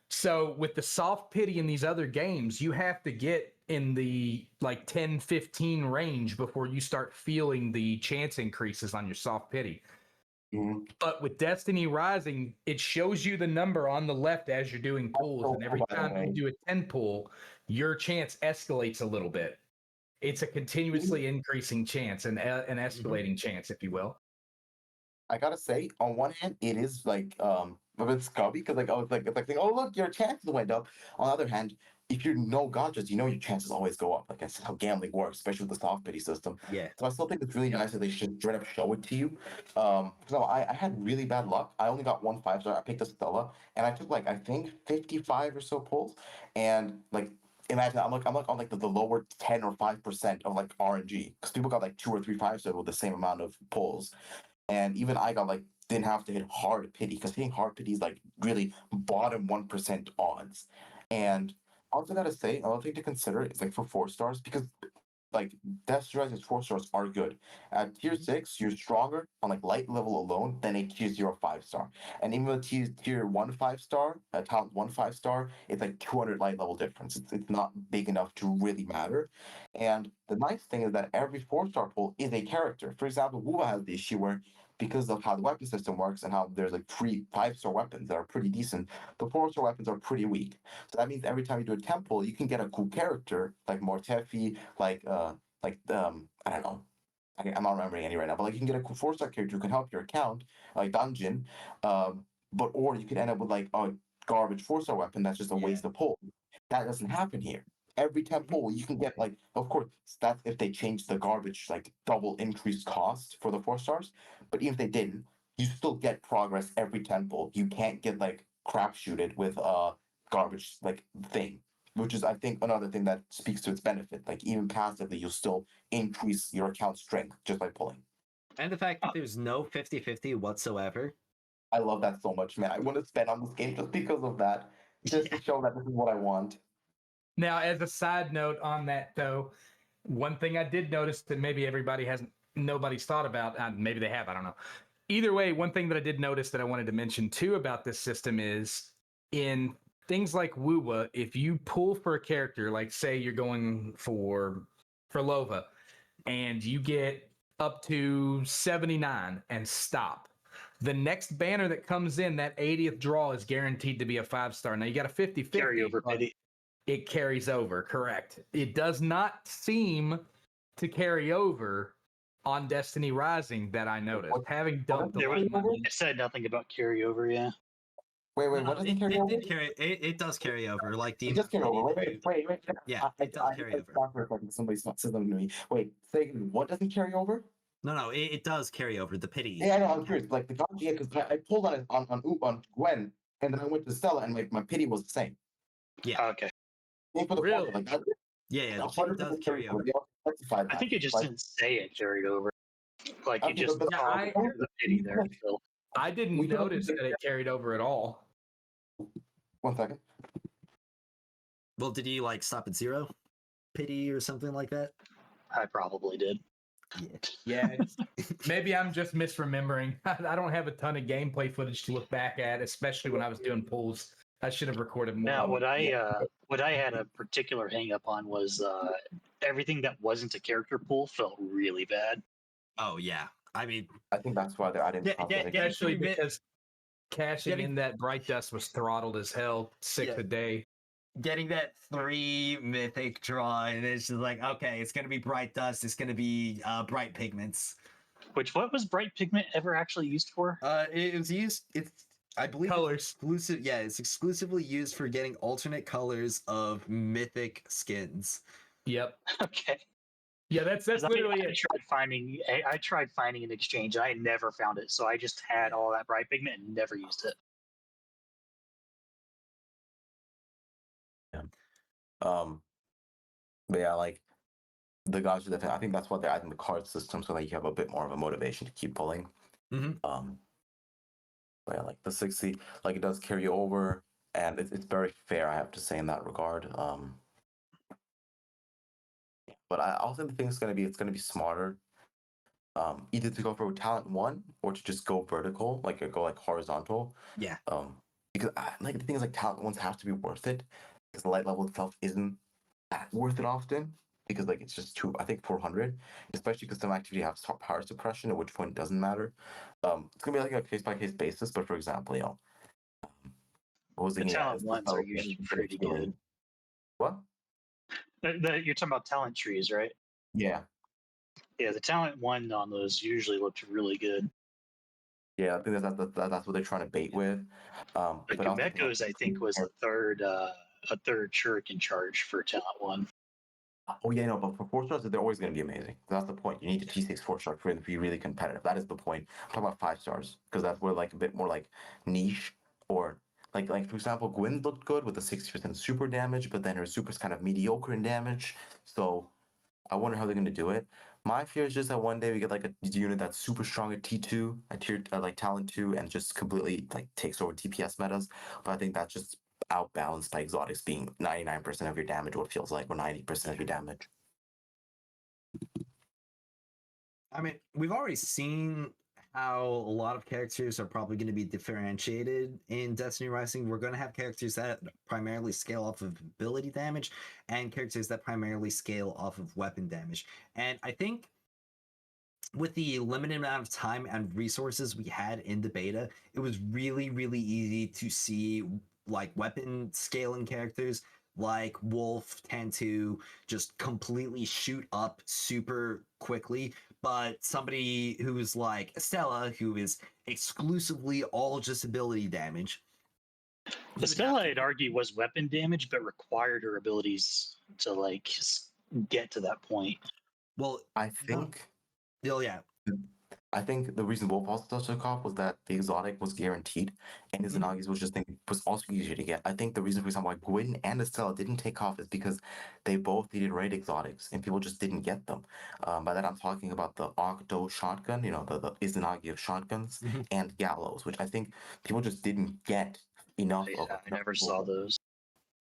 So with the soft pity in these other games, you have to get in the like 10, 15 range before you start feeling the chance increases on your soft pity.
Mhm.
But with Destiny Rising, it shows you the number on the left as you're doing pulls.
so
And every
cool, by the
time you
way.
do a 10 pull, your chance escalates a little bit. It's a continuously increasing chance and an escalating chance, if you will.
I gotta say, on one hand, it is like a bit scummy because like I was like it's like saying, oh look, your chances went up. On the other hand, if you know gotchas, you know your chances always go up. Like that's how gambling works, especially with the soft pity system.
Yeah.
So I still think it's really nice that they should straight up show it to you. So I had really bad luck. I only got one 5-star. I picked a Stella, and I took like I think 55 or so pulls, and like. Imagine I'm like on like the lower 10 or 5% of like RNG because people got like 2 or 3 5-stars with the same amount of pulls. And even I got like didn't have to hit hard pity because hitting hard pity is like really bottom 1% odds. And I also gotta say another thing to consider is like for 4-stars because like Death Rise's 4-stars are good. At tier 6, you're stronger on like light level alone than a tier 0 5-star. And even with tier 1 5-star, talent 1 5-star, it's like 200 light level difference. It's not big enough to really matter. And the nice thing is that every 4-star pull is a character. For example, Wuva has the issue where because of how the weapon system works and how there's like 3 5-star weapons that are pretty decent, the 4-star weapons are pretty weak. So that means every time you do a temple, you can get a cool character like Mortefi, like I don't know. I'm not remembering any right now, but like you can get a cool 4-star character who can help your account, like dungeon. But or you could end up with like a garbage 4-star weapon that's just a waste of pull. That doesn't happen here. Every 10 pull, you can get like, of course, that's if they change the garbage like double increased cost for the 4-stars. But even if they didn't, you still get progress every 10 pull. You can't get like crapshooted with a garbage like thing, which is I think another thing that speaks to its benefit. Like even passively, you'll still increase your account strength just by pulling.
And the fact that there's no 50-50 whatsoever.
I love that so much, man. I want to spend on this game just because of that, just to show that this is what I want.
Now, as a side note on that, though, one thing I did notice that maybe nobody's thought about, maybe they have, I don't know. Either way, one thing that I did notice that I wanted to mention too about this system is in things like WUWA, if you pull for a character, like say you're going for Lova, and you get up to 79 and stop, the next banner that comes in, that 80th draw is guaranteed to be a 5-star. Now you got a 50-50.
Carryover pity.
It carries over, correct. It does not seem to carry over on Destiny Rising that I noticed. Having dumped a lot of money.
It said nothing about carryover, yeah.
Wait,
No,
what does it
it,
carry
it
over?
did carry. It does carry over. Like the
It just carry over. Wait.
Yeah, it does carry over.
Stop for a second. Somebody said something to me. Wait, say again, what doesn't carry over?
No, it does carry over. The pity.
Yeah, I know. I'm curious. Like the gotcha, yeah, because I pulled on it on Gwen, and then I went to Stella, and like my pity was the same.
Yeah.
Okay.
Same for the
Really?
Like that,
Yeah, the pity does
100%
carry over.
They also specified
I
that.
think it just
Like,
didn't say it carried over. Like
Okay,
it just
but
saw
I-
the pity there still.
I didn't
We don't-
notice that it carried over at all.
1 second.
Well, did you like stop at 0 pity or something like that?
I probably did.
Yeah, maybe I'm just misremembering. I don't have a ton of gameplay footage to look back at, especially when I was doing pulls. I should have recorded more.
Now, what I had a particular hang up on was everything that wasn't a character pool felt really bad.
Oh yeah. I mean,
I think that's why they're adding
Yeah,
cosmetic.
yeah,
Especially
Getting-
because cashing
getting-
in that bright dust was throttled as hell, 6
Yeah.
a day.
getting that 3 mythic draw, and it's just like, okay, it's gonna be bright dust, it's gonna be bright pigments.
What was bright pigment ever actually used for?
It was used. It's I believe
Colors.
It's exclusive. Yeah, it's exclusively used for getting alternate colors of mythic skins.
Yep.
Okay.
Yeah, that's
'Cause
literally
I
it.
tried finding an exchange. I never found it, so I just had all that bright pigment and never used it.
But yeah, like the gods are definitely. I think that's why they're adding the card system so that you have a bit more of a motivation to keep pulling.
Mhm.
But yeah, like the 60, like it does carry over, and it's very fair, I have to say, in that regard. But I also think it's gonna be smarter. Either to go for talent 1 or to just go vertical, like or go like horizontal.
Yeah.
Because like the thing is like talent 1s have to be worth it because the light level itself isn't that worth it often because like it's just too, I think 400, especially because some activity has power suppression, at which point it doesn't matter. It's gonna be like a case by case basis, but for example, what was
The
thinking
talent ones are usually pretty good.
What?
You're talking about talent trees, right?
Yeah.
Yeah, the talent 1 on those usually looked really good.
Yeah, I think that's what they're trying to bait with.
But
But I also
Kumeku's, I think, was a third shuriken charge for talent 1.
Oh yeah, no, but for 4 stars, they're always going to be amazing. That's the point. You need to T6 4 star for it to be really competitive. That is the point. I'm talking about 5 stars because that's where like a bit more like niche or like for example, Gwen looked good with the 60% super damage, but then her super's kind of mediocre in damage. So I wonder how they're going to do it. My fear is just that one day we get like a unit that's super strong at T2, at tier like talent 2, and just completely like takes over DPS metas. But I think that's just outbalanced by exotics being 99% of your damage, what it feels like, or 90% of your damage.
I mean, we've already seen how a lot of characters are probably going to be differentiated in Destiny Rising. We're going to have characters that primarily scale off of ability damage and characters that primarily scale off of weapon damage. And I think with the limited amount of time and resources we had in the beta, it was really, really easy to see like weapon scaling characters like Wolf tend to just completely shoot up super quickly. But somebody who's like Estella, who is exclusively all just ability damage.
Estella, I'd argue, was weapon damage, but required her abilities to like get to that point.
Well,
I think.
yeah.
I think the reason Wolf also took off was that the exotic was guaranteed, and Izanagi's was also easier to get. I think the reason, for example, why Gwyn and Estella didn't take off is because they both needed raid exotics, and people just didn't get them. By that I'm talking about the Octo shotgun, the Izanagi of shotguns, and Gallows, which I think people just didn't get enough of.
I never saw those.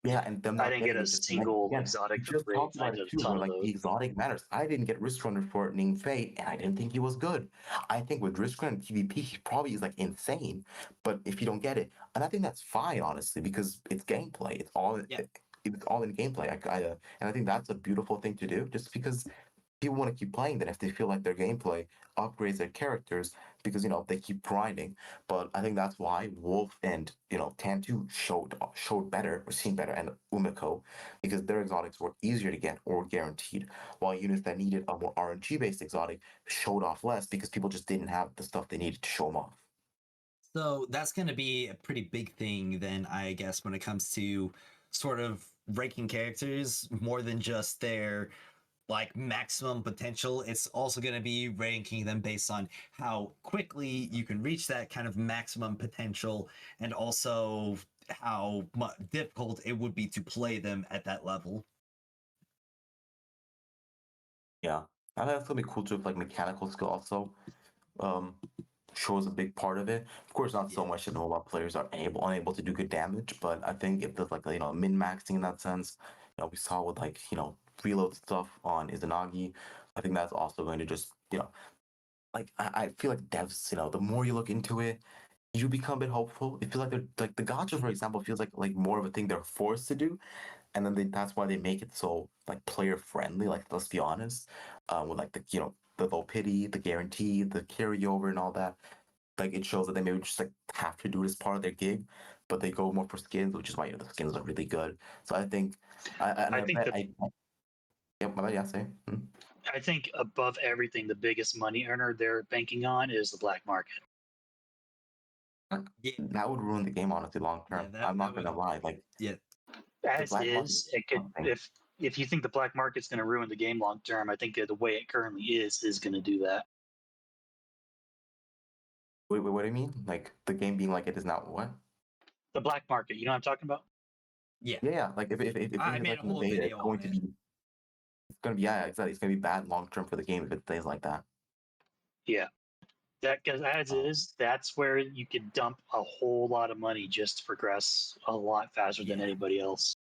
Yeah, and them
I didn't get a single exotic
just
raid.
talked
I
about
did
it
a
too,
ton
where
of
like
those.
the exotic matters. I didn't get Risk Runner for Ning Fate, and I didn't think he was good. I think with Risk Runner PvP, he probably is like insane. But if you don't get it, and I think that's fine, honestly, because it's gameplay. It's all in gameplay. And I think that's a beautiful thing to do, just because people want to keep playing that if they feel like their gameplay upgrades their characters because they keep grinding. But I think that's why Wolf and Tantu showed better or seemed better, and Umiko, because their exotics were easier to get or guaranteed, while units that needed a more RNG based exotic showed off less because people just didn't have the stuff they needed to show them off.
So that's going to be a pretty big thing then, I guess, when it comes to sort of ranking characters more than just their like maximum potential. It's also going to be ranking them based on how quickly you can reach that kind of maximum potential, and also how difficult it would be to play them at that level.
Yeah, I think that's gonna be cool too. If like mechanical skill also shows a big part of it. Of course, not so much that a lot of players are unable to do good damage, but I think if there's like min maxing in that sense, we saw with like reload stuff on Izanagi, I think that's also going to just like I feel like devs, the more you look into it, you become a bit hopeful. It feels like they're like the gacha, for example, feels like more of a thing they're forced to do, and then that's why they make it so like player friendly. Like let's be honest, with like the the low pity, the guarantee, the carryover, and all that. Like it shows that they maybe just like have to do it as part of their gig, but they go more for skins, which is why the skins are really good. So I think,
I think the
yep, my bad, yeah, say.
I think above everything, the biggest money earner they're banking on is the black market.
Yeah,
That would ruin the game honestly long
yeah,
term. I'm not gonna lie, like
yeah.
the
As
black market
is, it could
something.
if you think the black market's going to ruin the game long term, I think the way it currently is going to do that.
Wait, what do you mean? Like the game being like it is now what?
The black market, you know what I'm talking about?
Yeah.
Yeah, like if it
I
is
made
like
a
in the
whole
beta,
video on it.
it's gonna be yeah, exactly. It's gonna be bad long term for the game if it stays like that.
Yeah, that because as is, that's where you could dump a whole lot of money just to progress a lot faster than
Yeah.
anybody else.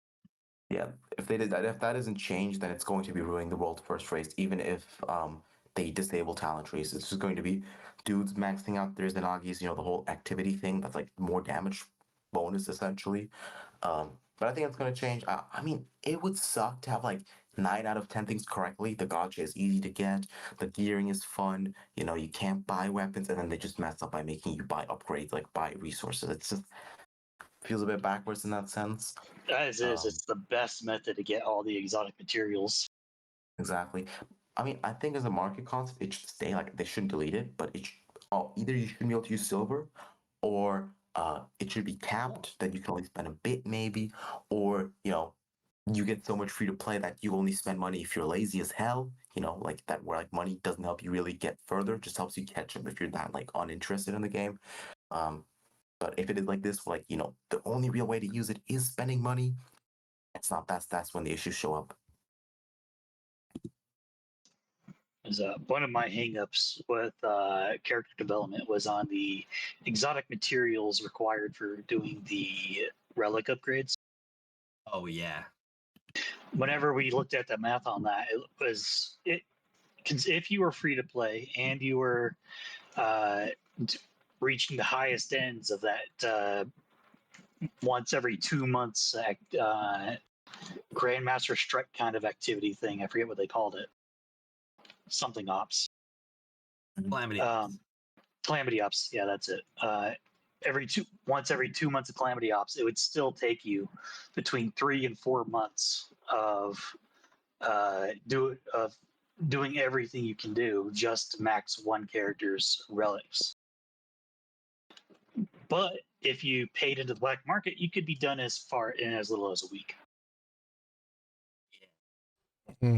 Yeah, if that isn't changed, then it's going to be ruining the world's first race. Even if they disable talent races, it's just going to be dudes maxing out their Zanagis. You know the whole activity thing. That's like more damage bonus essentially. But I think it's going to change. I mean, it would suck to have like 9 out of 10 things correctly. The gacha is easy to get. The gearing is fun. You know, you can't buy weapons, and then they just mess up by making you buy upgrades, like buy resources. It's just feels a bit backwards in that sense.
As is, it's the best method to get all the exotic materials.
Exactly. I mean, I think as a market concept, it should stay like they shouldn't delete it, but either you shouldn't be able to use silver, or it should be capped that you can only spend a bit maybe, or you know, you get so much free to play that you only spend money if you're lazy as hell. You know, like that where like money doesn't help you really get further, just helps you catch up if you're that like uninterested in the game. Um, but if it is like this, like you know, the only real way to use it is spending money. It's not. That's when the issues show up.
Is one of my hangups with character development was on the exotic materials required for doing the relic upgrades.
Oh yeah.
Whenever we looked at the math on that, it was it because if you were free to play and you were uh, reaching the highest ends of that once every 2 months Grandmaster Strike kind of activity thing, I forget what they called it, something ops.
Calamity.
Calamity ops, yeah, that's it. Once every 2 months of calamity ops, it would still take you between 3 and 4 months of doing everything you can do just to max one character's relics. But if you paid into the black market, you could be done as far in as little as a week.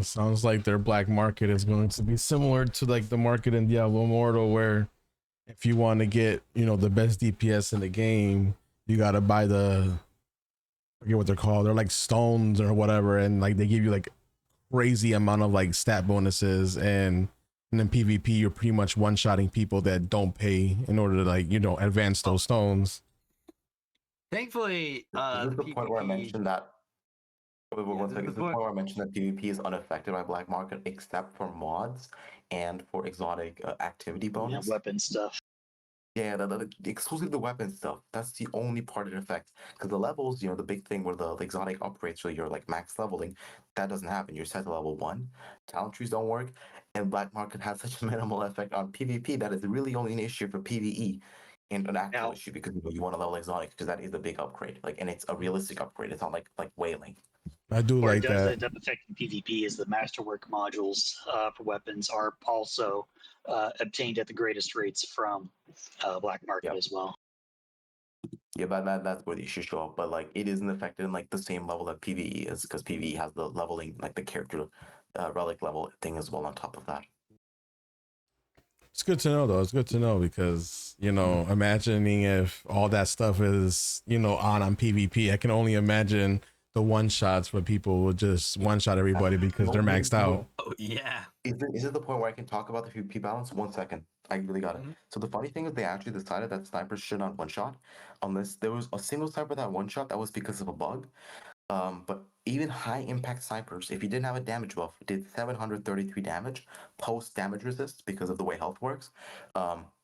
Sounds like their black market is going to be similar to like the market in Diablo Immortal, where if you want to get, you know, the best DPS in the game, you got to buy I forget what they're called. They're like stones or whatever. And like they give you like crazy amount of like stat bonuses. And then PvP, you're pretty much one-shotting people that don't pay in order to like, you know, advance those stones.
Thankfully,
This is the point where I
PvP
mentioned that. Wait,
Yeah,
one
this
second.
is
This is the point where I mentioned that PvP is unaffected by black market except for mods and for exotic activity bonus.
Weapon stuff.
Yeah, exclusively the weapon stuff. That's the only part it affects. Because the levels, you know, the big thing where the exotic upgrades, so you're like max leveling, that doesn't happen. You're set to level 1. Talent trees don't work, and black market has such a minimal effect on PvP that is really only an issue for PvE. And an actual
Now-
issue because you want to level exotic because that is a big upgrade. Like, and it's a realistic upgrade. It's not like whaling.
I do
Where
like
it does
that.
end up affecting PvP is the masterwork modules for weapons are also obtained at the greatest rates from black market
Yep.
as well.
Yeah, but that's where the issues show up. But like, it isn't affected in like the same level that PVE is because PVE has the leveling, like the character relic level thing as well on top of that.
It's good to know though. It's good to know because, you know, imagining if all that stuff is, you know, on PvP, I can only imagine the one shots where people will just one shot everybody because they're maxed out.
Oh yeah.
Is it the point where I can talk about the PvP balance? 1 second. I really got it.
Mhm.
So the funny thing is they actually decided that snipers should not one shot unless there was a single sniper that one shot that was because of a bug. But even high impact snipers, if you didn't have a damage buff, did 733 damage post damage resist because of the way health works,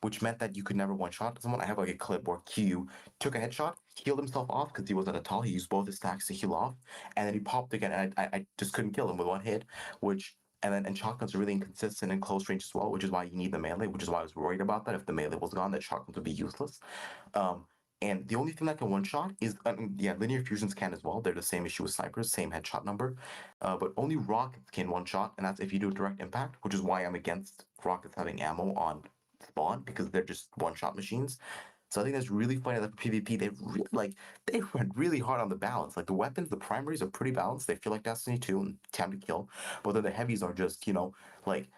which meant that you could never one shot someone. I have like a clip where Q took a headshot, healed himself off because he was at a tall. He used both his stacks to heal off, and then he popped again, and I just couldn't kill him with one hit, which And shotguns are really inconsistent in close range as well, which is why you need the melee, which is why I was worried about that. If the melee was gone, that shotguns would be useless. Um, and the only thing that can one shot is, yeah, linear fusions can as well. They're the same issue with snipers, same headshot number. But only rockets can one shot, and that's if you do direct impact, which is why I'm against rockets having ammo on spawn, because they're just one shot machines. So I think that's really funny that for PvP they went really hard on the balance. Like the weapons, the primaries are pretty balanced. They feel like Destiny 2 and time to kill. But then the heavies are just, like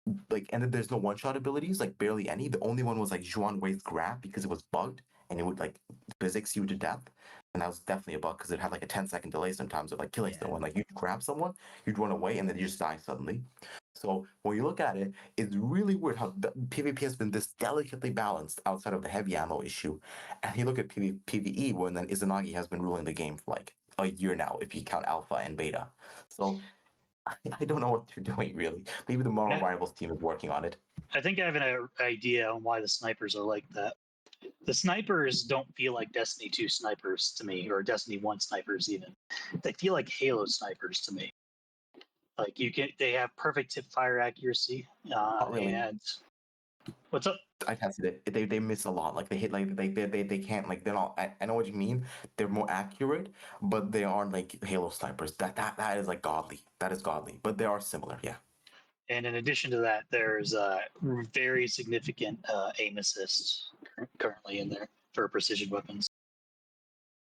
and then there's no one-shot abilities, like barely any. The only one was like Zhuan Wei's grab because it was bugged and it would like physics you to death. And that was definitely a bug because it had like a 10-second delay sometimes of like killing
Yeah.
someone. Like you'd grab someone, you'd run away, and then you just die suddenly. So when you look at it, it's really weird how PvP has been this delicately balanced outside of the heavy ammo issue. And you look at PvE when then Izanagi has been ruling the game for like a year now, if you count alpha and beta. So I don't know what they're doing really. Maybe the Moral
Yeah.
Rivals team is working on it.
I think I have an idea on why the snipers are like that. The snipers don't feel like Destiny 2 snipers to me, or Destiny 1 snipers even. They feel like Halo snipers to me. Like they have perfect tip fire accuracy.
Not really.
And what's up?
I tested it. They miss a lot. Like they hit they can't like they're not. I know what you mean. They're more accurate, but they aren't like Halo snipers. That is like godly. That is godly. But they are similar. Yeah.
And in addition to that, there's very significant aim assist currently in there for precision weapons.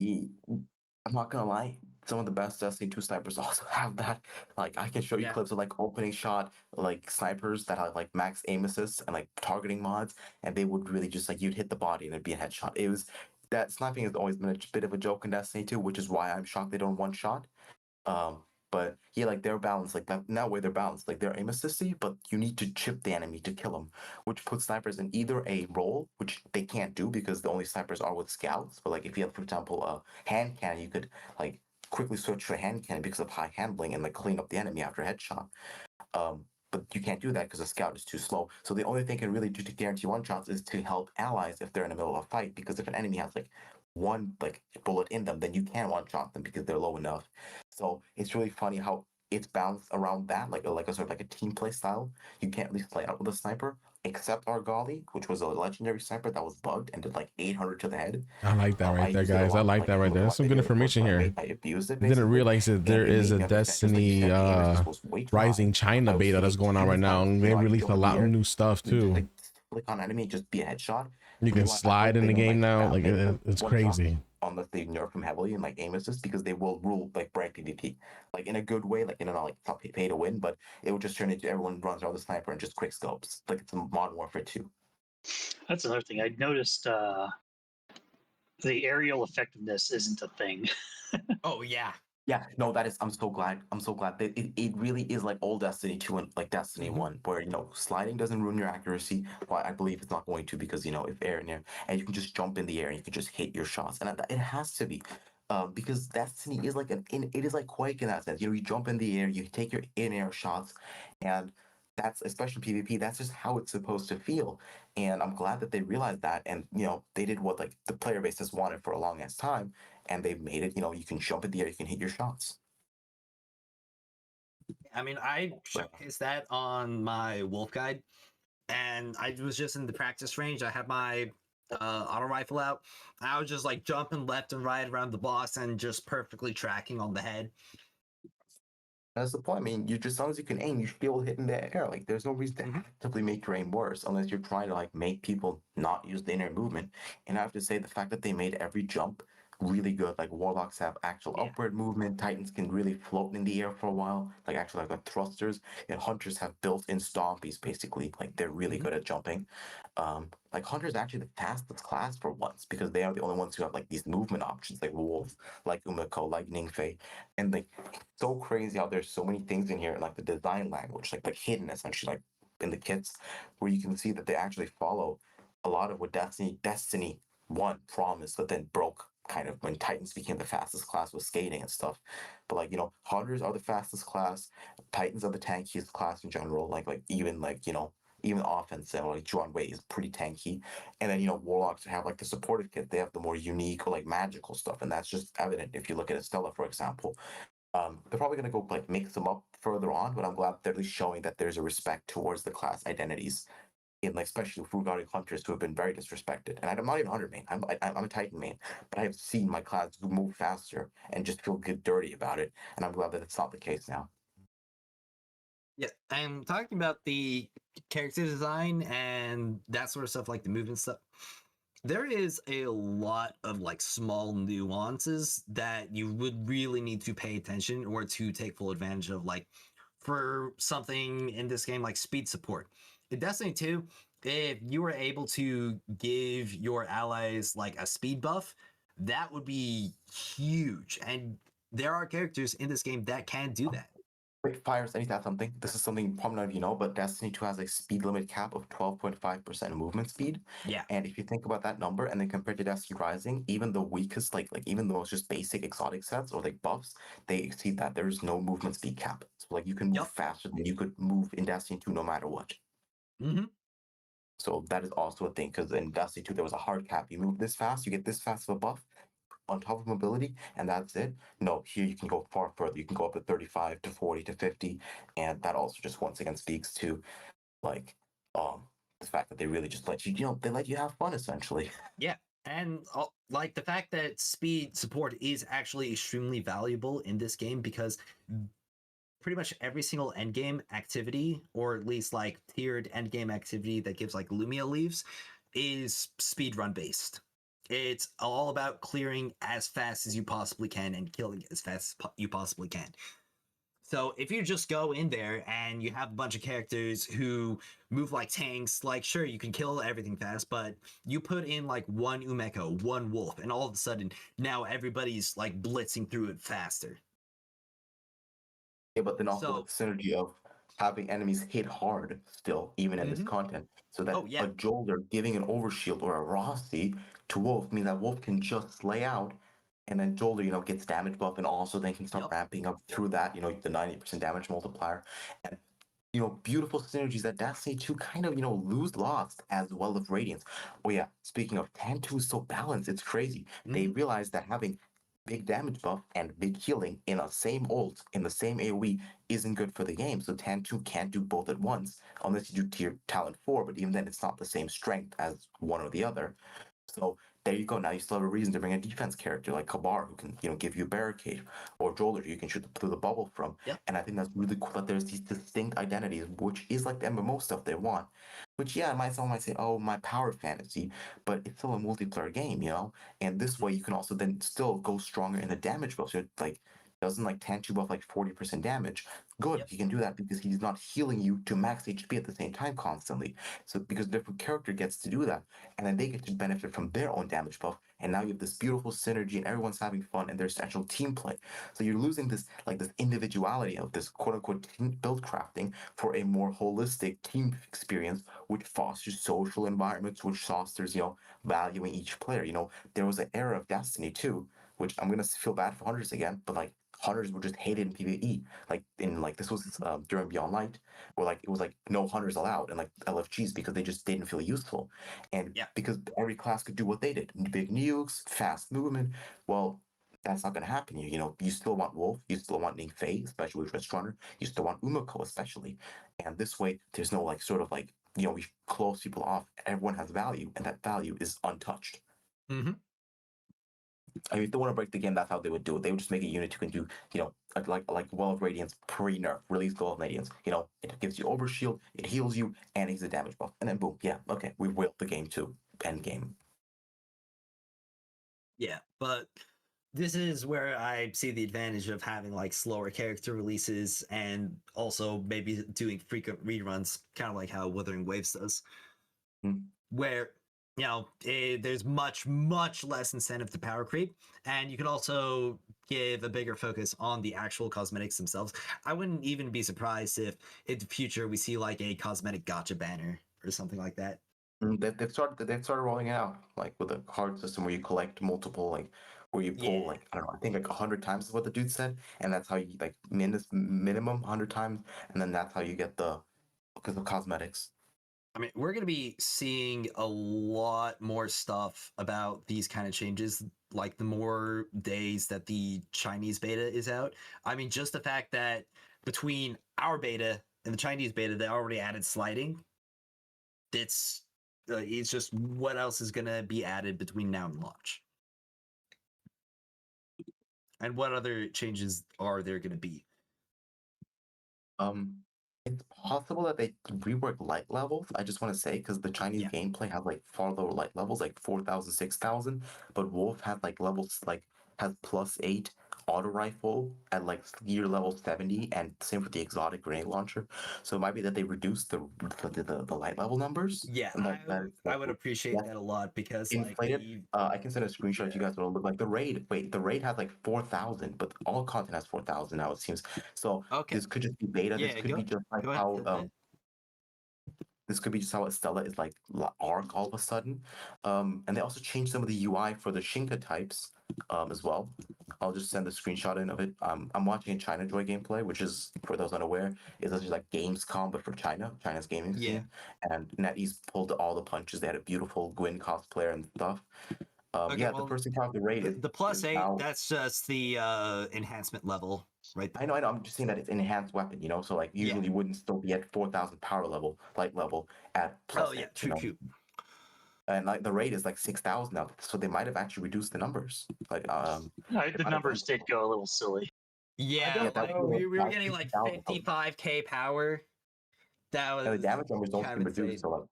I'm not gonna lie. Some of the best Destiny 2 snipers also have that. Like I can show you
Yeah.
clips of like opening shot like snipers that have like max aim assist and like targeting mods, and they would really just like you'd hit the body and it'd be a headshot. It was that sniping has always been a bit of a joke in Destiny 2, which is why I'm shocked they don't one shot. But yeah, like they're balanced, like that way they're balanced. Like they're aim assisty, but you need to chip the enemy to kill them, which puts snipers in either a role, which they can't do because the only snipers are with scouts. But like if you have, for example, a hand cannon, you could like quickly switch to a hand cannon because of high handling and like clean up the enemy after a headshot. But you can't do that because a scout is too slow. So the only thing you can really do to guarantee one shots is to help allies if they're in the middle of a fight. Because if an enemy has like one like bullet in them, then you can one shot them because they're low enough. So it's really funny how it's balanced around that, like a sort of like a team play style. You can't really play out with a sniper, except Argali, which was a legendary sniper that was bugged and did like 800 to the head.
I like that right there, guys. I like that right there. That's some good information here.
I abused it.
I didn't realize that there is a Destiny Rising China beta that's going on right now. And they released a lot of new stuff too.
Click on enemy, just be a headshot.
You can slide in the game now. Like it's crazy.
Unless they nerf them heavily and like aim assist, because they will rule like brand PvP, like in a good way, like like not pay to win, but it will just turn into everyone runs around the sniper and just quick scopes, like it's Modern Warfare 2.
That's another thing. I noticed the aerial effectiveness isn't a thing.
Oh yeah.
Yeah, no, that is. I'm so glad. I'm so glad that it really is like old Destiny 2 and like Destiny 1, where sliding doesn't ruin your accuracy. Well, I believe it's not going to, because if air in air, and you can just jump in the air and you can just hit your shots, and it has to be, because Destiny is like it is like Quake in that sense. You jump in the air, you take your in air shots, and that's, especially PvP, that's just how it's supposed to feel. And I'm glad that they realized that, and they did what like the player base has wanted for a long ass time, and they've made it. You can jump in the air, you can hit your shots.
I mean, I showcased that on my wolf guide, and I was just in the practice range. I had my auto rifle out. I was just like jumping left and right around the boss and just perfectly tracking on the head.
That's the point. I mean, you just, as long as you can aim, you should be able to hit in the air. Like, there's no reason to actively make your aim worse unless you're trying to like make people not use the inner movement. And I have to say, the fact that they made every jump really good. Like warlocks have actual upward movement. Titans can really float in the air for a while. Like actually like the thrusters, and hunters have built-in stompies. Basically, like they're really good at jumping. Like hunters are actually the fastest class for once, because they are the only ones who have like these movement options, like wolves, like Umiko, like Ningfei, and like so crazy how there's so many things in here, and like the design language, like hidden essentially, like in the kits, where you can see that they actually follow a lot of what Destiny 1 promised, but then broke kind of when Titans became the fastest class with skating and stuff. But like hunters are the fastest class, Titans are the tankiest class in general. Like even even offensive, like Zhuan Wei is pretty tanky, and then warlocks have like the supportive kit. They have the more unique or like magical stuff, and that's just evident if you look at Estella, for example. They're probably gonna go like mix them up further on, but I'm glad they're at least showing that there's a respect towards the class identities in like especially regarding hunters who have been very disrespected. And I'm not even a hunter main. I'm a Titan main, but I have seen my class move faster and just feel good dirty about it. And I'm glad that it's not the case now.
Yeah, I'm talking about the character design and that sort of stuff, like the movement stuff. There is a lot of like small nuances that you would really need to pay attention or to take full advantage of, like for something in this game like speed support. In Destiny 2, if you were able to give your allies like a speed buff, that would be huge. And there are characters in this game that can do that.
Wait, Fires, I need to add something. This is something probably none of you know, but Destiny 2 has a speed limit cap of 12.5% movement speed.
Yeah.
And if you think about that number and then compared to Destiny Rising, even the weakest, like even those just basic exotic sets or like buffs, they exceed that. There's no movement speed cap. So like you can move
Yep.
faster than you could move in Destiny 2 no matter what.
Mm-hmm.
So that is also a thing because in Destiny 2 there was a hard cap. You move this fast, you get this fast of a buff on top of mobility, and that's it. No, here you can go far further. You can go up to 35 to 40 to 50, and that also just once again speaks to like the fact that they really just let you, they let you have fun essentially.
Yeah, and like the fact that speed support is actually extremely valuable in this game, because pretty much every single endgame activity, or at least like tiered endgame activity that gives like Lumia leaves, is speed run based. It's all about clearing as fast as you possibly can and killing as fast as you possibly can. So if you just go in there and you have a bunch of characters who move like tanks, like sure, you can kill everything fast, but you put in like one Umeko, one Wolf, and all of a sudden now everybody's like blitzing through it faster.
Yeah, but then also
So-
the synergy of having enemies hit hard still, even in this
Mhm.
content. So that
Oh, yeah.
a Jolder giving an overshield or a Rossi to Wolf means that Wolf can just lay out, and then Jolder, gets damage buff and also then can start
Yep.
ramping up through that, the 90% damage multiplier. And beautiful synergies that Destiny 2 kind of, lost as well as Radiance. Oh yeah, speaking of, Tan 2 is so balanced, it's crazy. They
Mhm.
realized that having big damage buff and big healing in a same ult, in the same AoE, isn't good for the game. So Tan 2 can't do both at once, unless you do tier talent 4, but even then it's not the same strength as one or the other. So there you go. Now you still have a reason to bring a defense character like Kabar, who can, give you a barricade, or Joler, who you can shoot through the bubble from.
Yep.
And I think that's really cool that there's these distinct identities, which is like the MMO stuff they want. Which someone might say, oh, my power fantasy, but it's still a multiplayer game, And this way you can also then still go stronger in the damage buff. So like doesn't like Tantu buff like 40% damage. Good,
Yep.
he can do that because he's not healing you to max HP at the same time constantly. So because different character gets to do that, and then they get to benefit from their own damage buff, and now you have this beautiful synergy and everyone's having fun and there's actual team play. So you're losing this this individuality of this quote unquote team build crafting for a more holistic team experience, which fosters social environments, which fosters valuing each player. There was an era of Destiny 2, which I'm gonna feel bad for hunters again, but like hunters were just hated in PvE. Like in this was during Beyond Light, where it was no hunters allowed and LFGs because they just didn't feel useful, and
Yeah.
because every class could do what they did, big nukes, fast movement. Well, that's not gonna happen. You still want Wolf, you still want Ning Fei, especially with Wrist Runner, you still want Umako, especially, and this way there's no we close people off. Everyone has value, and that value is untouched.
Mm-hmm.
I mean, if they want to break the game, that's how they would do it. They would just make a unit who can do, like Well of Radiance pre-nerf, release Well of Radiance. It gives you overshield, it heals you, and it's a damage buff. And then boom, yeah, okay, we willed the game to end game.
Yeah, but this is where I see the advantage of having like slower character releases and also maybe doing frequent reruns, kind of like how Wuthering Waves does, where there's much less incentive to power creep, and you can also give a bigger focus on the actual cosmetics themselves. I wouldn't even be surprised if in the future we see like a cosmetic gotcha banner or something like that.
They've started rolling it out with a card system where you collect multiple where you pull
Yeah.
I don't know, I think 100 times is what the dude said, and that's how you minimum 100 times, and then that's how you get the because of cosmetics.
I mean, we're going to be seeing a lot more stuff about these kind of changes, like the more days that the Chinese beta is out. I mean, just the fact that between our beta and the Chinese beta, they already added sliding. It's just what else is going to be added between now and launch, and what other changes are there going to be?
It's possible that they rework light levels. I just want to say because the Chinese
Yeah.
gameplay has like far lower light levels, like 4,000, 6,000, but Wolf has like levels has +8 auto rifle at like gear level 70, and same for the exotic grenade launcher. So it might be that they reduce the light level numbers.
Yeah,
and
I would appreciate
that's
that a lot because like
inflated. I can send a screenshot if you guys want to look like the raid. Wait, the raid has like 4,000, but all content has 4,000 now, it seems. So
okay,
this could just be beta. This
yeah,
could be just like
go ahead.
how this could be just how Estella is like arc all of a sudden. And they also changed some of the UI for the Shinka types as well. I'll just send the screenshot in of it. I'm watching a China Joy gameplay, which is, for those unaware, is actually like Gamescom but for China's gaming
Yeah.
scene. And NetEase pulled all the punches. They had a beautiful Gwyn cosplayer and stuff.
Okay,
Yeah,
well,
the first thing about the raid is
the +8.
now,
That's just the enhancement level, right?
I know. I'm just saying that it's an enhanced weapon, you know. So like usually you wouldn't still be at 4,000 power level, light level at +8.
Oh yeah,
you know?
true.
And like the rate is like 6,000 now, so they might have actually reduced the numbers. Like
The
might have
numbers
done-
did go a little silly.
Yeah,
don't
that
like,
was
we were
about
getting like
50,000.
55k power. That was
and the damage numbers don't
kind
seem
of insane.
reduced. So like,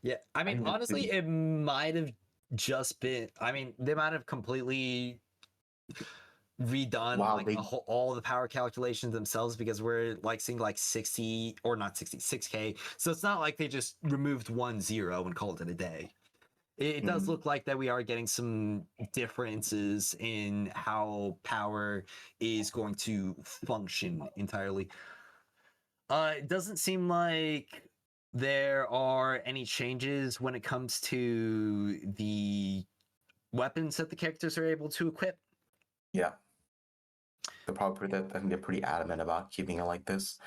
Yeah, I mean,
think it's
honestly,
pretty-
it might have just been. I mean, they might have completely redone
Wow,
like all the power calculations themselves because we're like seeing like 60 or not 60, 6k. So it's not like they just removed 1 0 and called it a day. It does
Mhm.
look like that we are getting some differences in how power is going to function entirely. It doesn't seem like there are any changes when it comes to the weapons that the characters are able to equip.
yeah, the probably that I think they're pretty adamant about keeping it like this.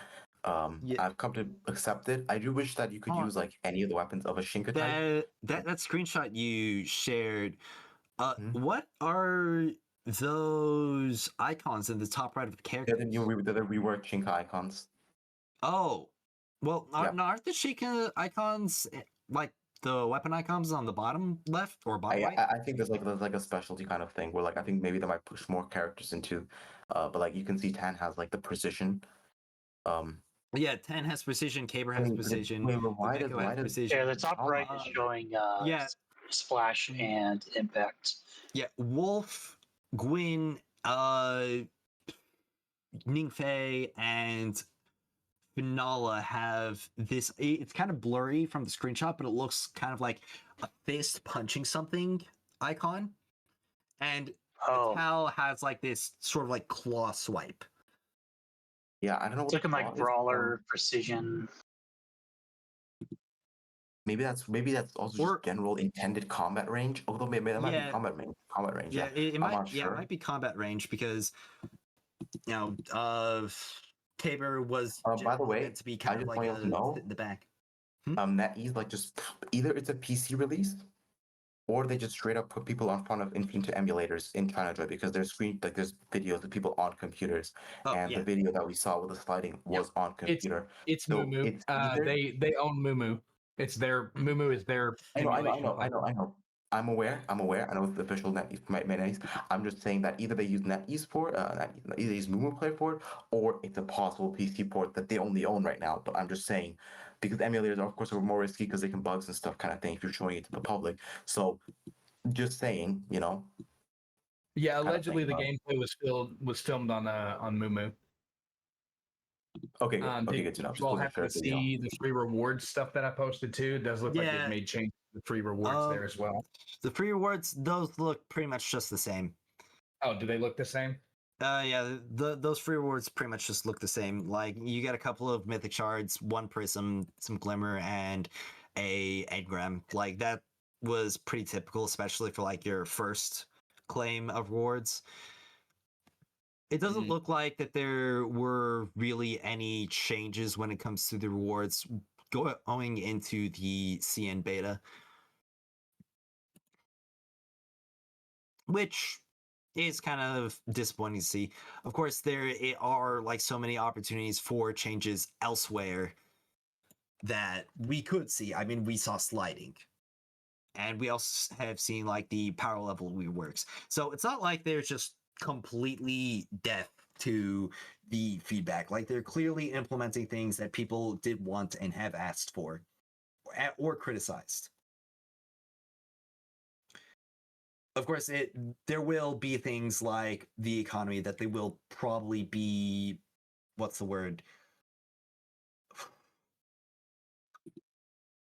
Yeah.
I've come to accept it. I do wish that you could
Oh.
use like any of the weapons of a Shinka type.
That screenshot you shared,
Mhm.
what are those icons in the top right of the character?
They're the reworked Shinka icons.
Oh, well,
Yeah.
aren't the Sheikah icons like the weapon icons on the bottom left or bottom right?
I think there's like a specialty kind of thing where like I think maybe they might push more characters into, but like you can see Tan has like the precision.
Yeah, 10 has precision, Caber has
Wait,
precision,
wait, but why
Umeko
why
has
does-
precision.
Yeah, the top right is showing
yeah.
splash and impact.
Yeah, Wolf, Gwyn, Ningfei, and Finala have this. It's kind of blurry from the screenshot, but it looks kind of like a fist punching something icon. And
Oh,
Tal has like this sort of like claw swipe.
Yeah, I don't know
it's
what
looking
the
like
plot is.
brawler precision.
Maybe that's also
Or-
just general intended combat range. Although maybe that might
Yeah.
be combat range.
Yeah, it
I'm
might.
not
Yeah,
sure.
it might be combat range because you know, Tabor was
By the
generally
way,
meant to be
I
kind of
just
like
want you to know,
the back.
NetEase like just either it's a PC release, or they just straight up put people on front of into emulators in China Joy because there's there's videos of people on computers,
Oh
and
yeah,
the video that we saw with the sliding was on computer.
It's
So
Mumu.
it's either-
They own Mumu. It's their Mumu is their
I
emulation
know.
platform.
I'm aware. I know it's the official NetEase. I'm just saying that either they use NetEase for either they use Moomoo Play for it, or it's a possible PC port that they only own right now. But I'm just saying, because emulators are of course are more risky because they can bugs and stuff kind of thing if you're showing it to the public. So just saying, you know.
Yeah,
kind of
allegedly the
thing,
gameplay was filmed on Mumu.
Okay, good. Okay,
Did
good to know.
you
Just
all
wasn't
happen to
sure if you know.
see the free rewards stuff that I posted too? It does look like
Yeah.
they've made changes to the free rewards there as well.
the free rewards those look pretty much just the same.
Oh, do they look the same?
Yeah, those free rewards pretty much just look the same. Like you get a couple of mythic shards, 1 prism, some glimmer, and a engram. Like that was pretty typical, especially for like your first claim of rewards. It doesn't
Mhm.
look like that there were really any changes when it comes to the rewards going into the CN beta, which is kind of disappointing to see. Of course, there are like so many opportunities for changes elsewhere that we could see. I mean, we saw sliding, and we also have seen like the power level reworks. So it's not like they're just completely deaf to the feedback. Like they're clearly implementing things that people did want and have asked for or criticized. Of course, there will be things like the economy that they will probably be, what's the word,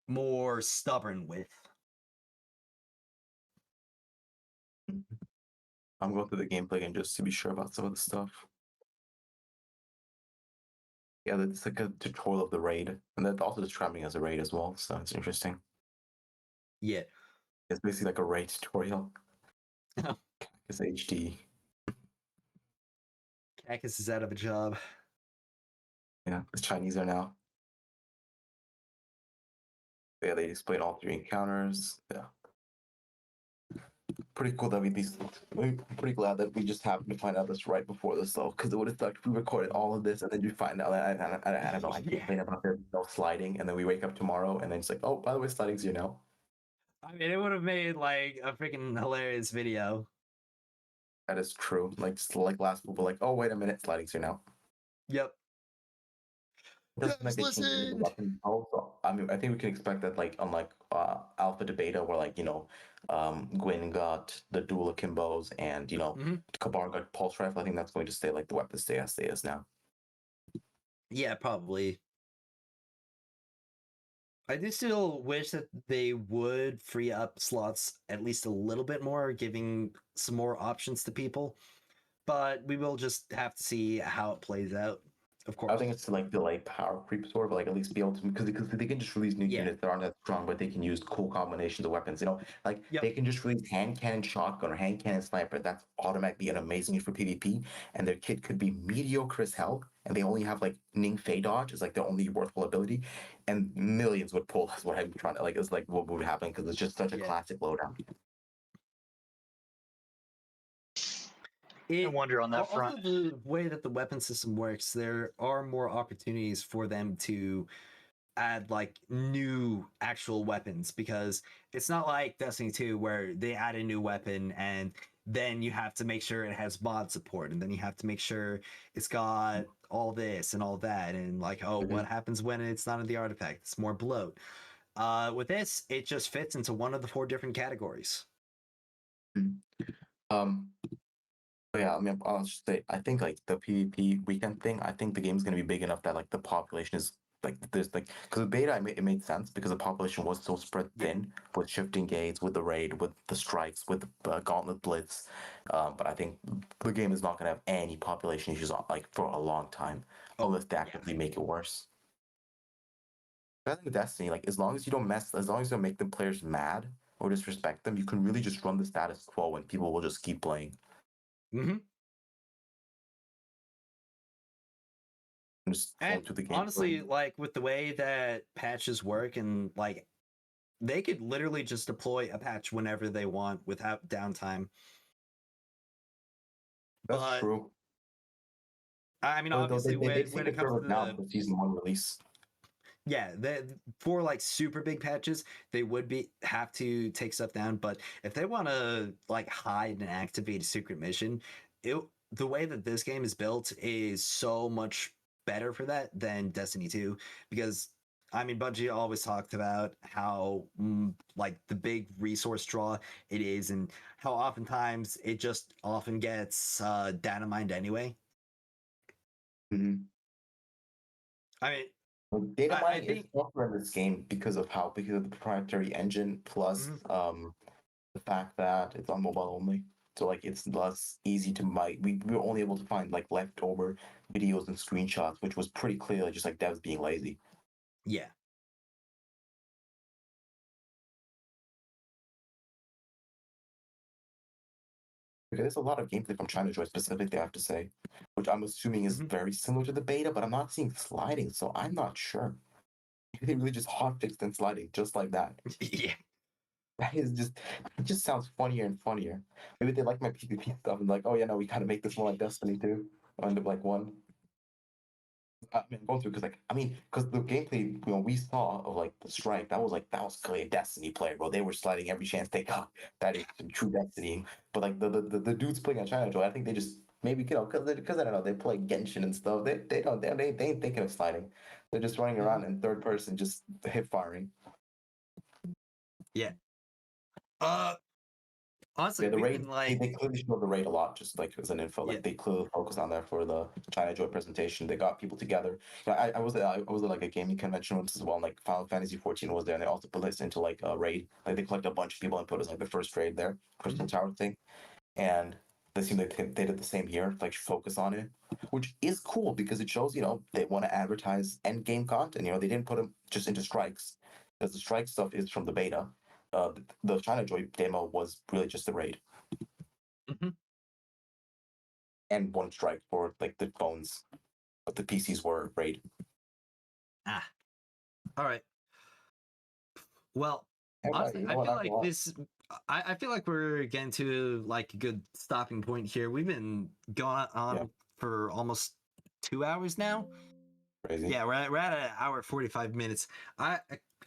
more stubborn with.
I'm going through the gameplay again just to be sure about some of the stuff. Yeah, it's like a tutorial of the raid, and that's also describing as a raid as well, so it's interesting.
Yeah.
It's basically like a raid tutorial.
Oh.
It's HD.
Cactus is out of a job.
Yeah, the Chinese are now. Yeah, they explain all 3 encounters. Yeah. Pretty cool that we're pretty glad that we just happened to find out this right before this though, because it would have sucked if we recorded all of this and then you find out I don't know, I
Yeah.
complain about there's no sliding, and then we wake up tomorrow and then it's like, oh, by the way, sliding's here now.
I mean, it would have made like a freaking hilarious video.
That is true. Like just like last people like, oh wait a minute, sliding's here now.
Yep.
Doesn't make it change the weapon. Also, I mean, I think we can expect that, like, unlike Alpha to Beta, where like Gwyn got the dual akimbos, and Kabar got pulse rifle. I think that's going to stay like the weapons stay as they is now.
Yeah, probably. I do still wish that they would free up slots at least a little bit more, giving some more options to people. But we will just have to see how it plays out. Of course.
I think it's to like delay power creep sort of, like at least be able to, because they can just release new units that aren't that strong, but they can use cool combinations of weapons. Like they can just release hand cannon shotgun or hand cannon sniper. That's automatically an amazing for PvP, and their kit could be mediocre as hell, and they only have like Ning Fei dodge is like their only worthwhile ability, and millions would pull. That's what I'm trying to like. Is like what would happen because it's just such a classic loadout.
I wonder on that front.
Also, the way that the weapon system works, there are more opportunities for them to add like new actual weapons, because it's not like Destiny 2 where they add a new weapon and then you have to make sure it has mod support, and then you have to make sure it's got all this and all that, and like, oh, what happens when it's not in the artifact? It's more bloat. With this, it just fits into one of the 4 different categories.
Yeah, I mean, I'll just say, I think like the PvP weekend thing, I think the game's gonna be big enough that like the population is like there's like, because with beta it made sense because the population was so spread thin with shifting gates, with the raid, with the strikes, with the gauntlet blitz. But I think the game is not gonna have any population issues like for a long time, unless they actively make it worse. I think with Destiny, like as long as you don't make the players mad or disrespect them, you can really just run the status quo and people will just keep playing.
And honestly, like with the way that patches work, and like they could literally just deploy a patch whenever they want without downtime.
That's true.
I mean, obviously, when it comes to
the season 1 release,
yeah, for like super big patches, they would have to take stuff down. But if they want to like hide and activate a secret mission, the way that this game is built is so much better for that than Destiny 2, because I mean, Bungie always talked about how like the big resource draw it is, and how oftentimes it just often gets data mined anyway. I mean,
data mining is tougher in this game because of the proprietary engine, plus the fact that it's on mobile only. So like it's less easy to mine. We were only able to find like leftover videos and screenshots, which was pretty clearly just like devs being lazy.
Yeah.
Okay, there's a lot of gameplay from China Joy specifically, I have to say, which I'm assuming is very similar to the beta, but I'm not seeing sliding, so I'm not sure. they really just hotfixed and sliding just like that.
Yeah.
That is just it just sounds funnier and funnier. Maybe they like my PvP stuff and like, oh yeah, no, we gotta make this more like Destiny 2. End of like one. I mean, going through because like I mean, because the gameplay we saw of like the strike, that was clearly a Destiny player, bro. They were sliding every chance they got. That is some true Destiny. But like the dudes playing on China Joy, I think they just maybe because I don't know they play Genshin and stuff. They ain't thinking of sliding. They're just running around in third person, just hip firing.
Yeah. Honestly,
Yeah, the
we've
raid,
been like,
they clearly showed the raid a lot, just like as an info.
Yeah.
Like they clearly focused on that for the China Joy presentation. They got people together. You know, I was at like a gaming convention once as well. And, like Final Fantasy 14 was there, and they also put this into like a raid. Like they collected a bunch of people and put it as like the first raid there, Crystal Tower thing. And they seemed like they did the same here, like focus on it, which is cool because it shows they want to advertise end game content. They didn't put them just into strikes because the strike stuff is from the beta. The China Joy demo was really just the raid
Mhm.
and one strike for like the phones, but the PCs were raid.
all right. Well, honestly, I feel like this. I feel like we're getting to like a good stopping point here. We've been going on for almost 2 hours now.
Crazy.
Yeah, we're at an hour 45 minutes. I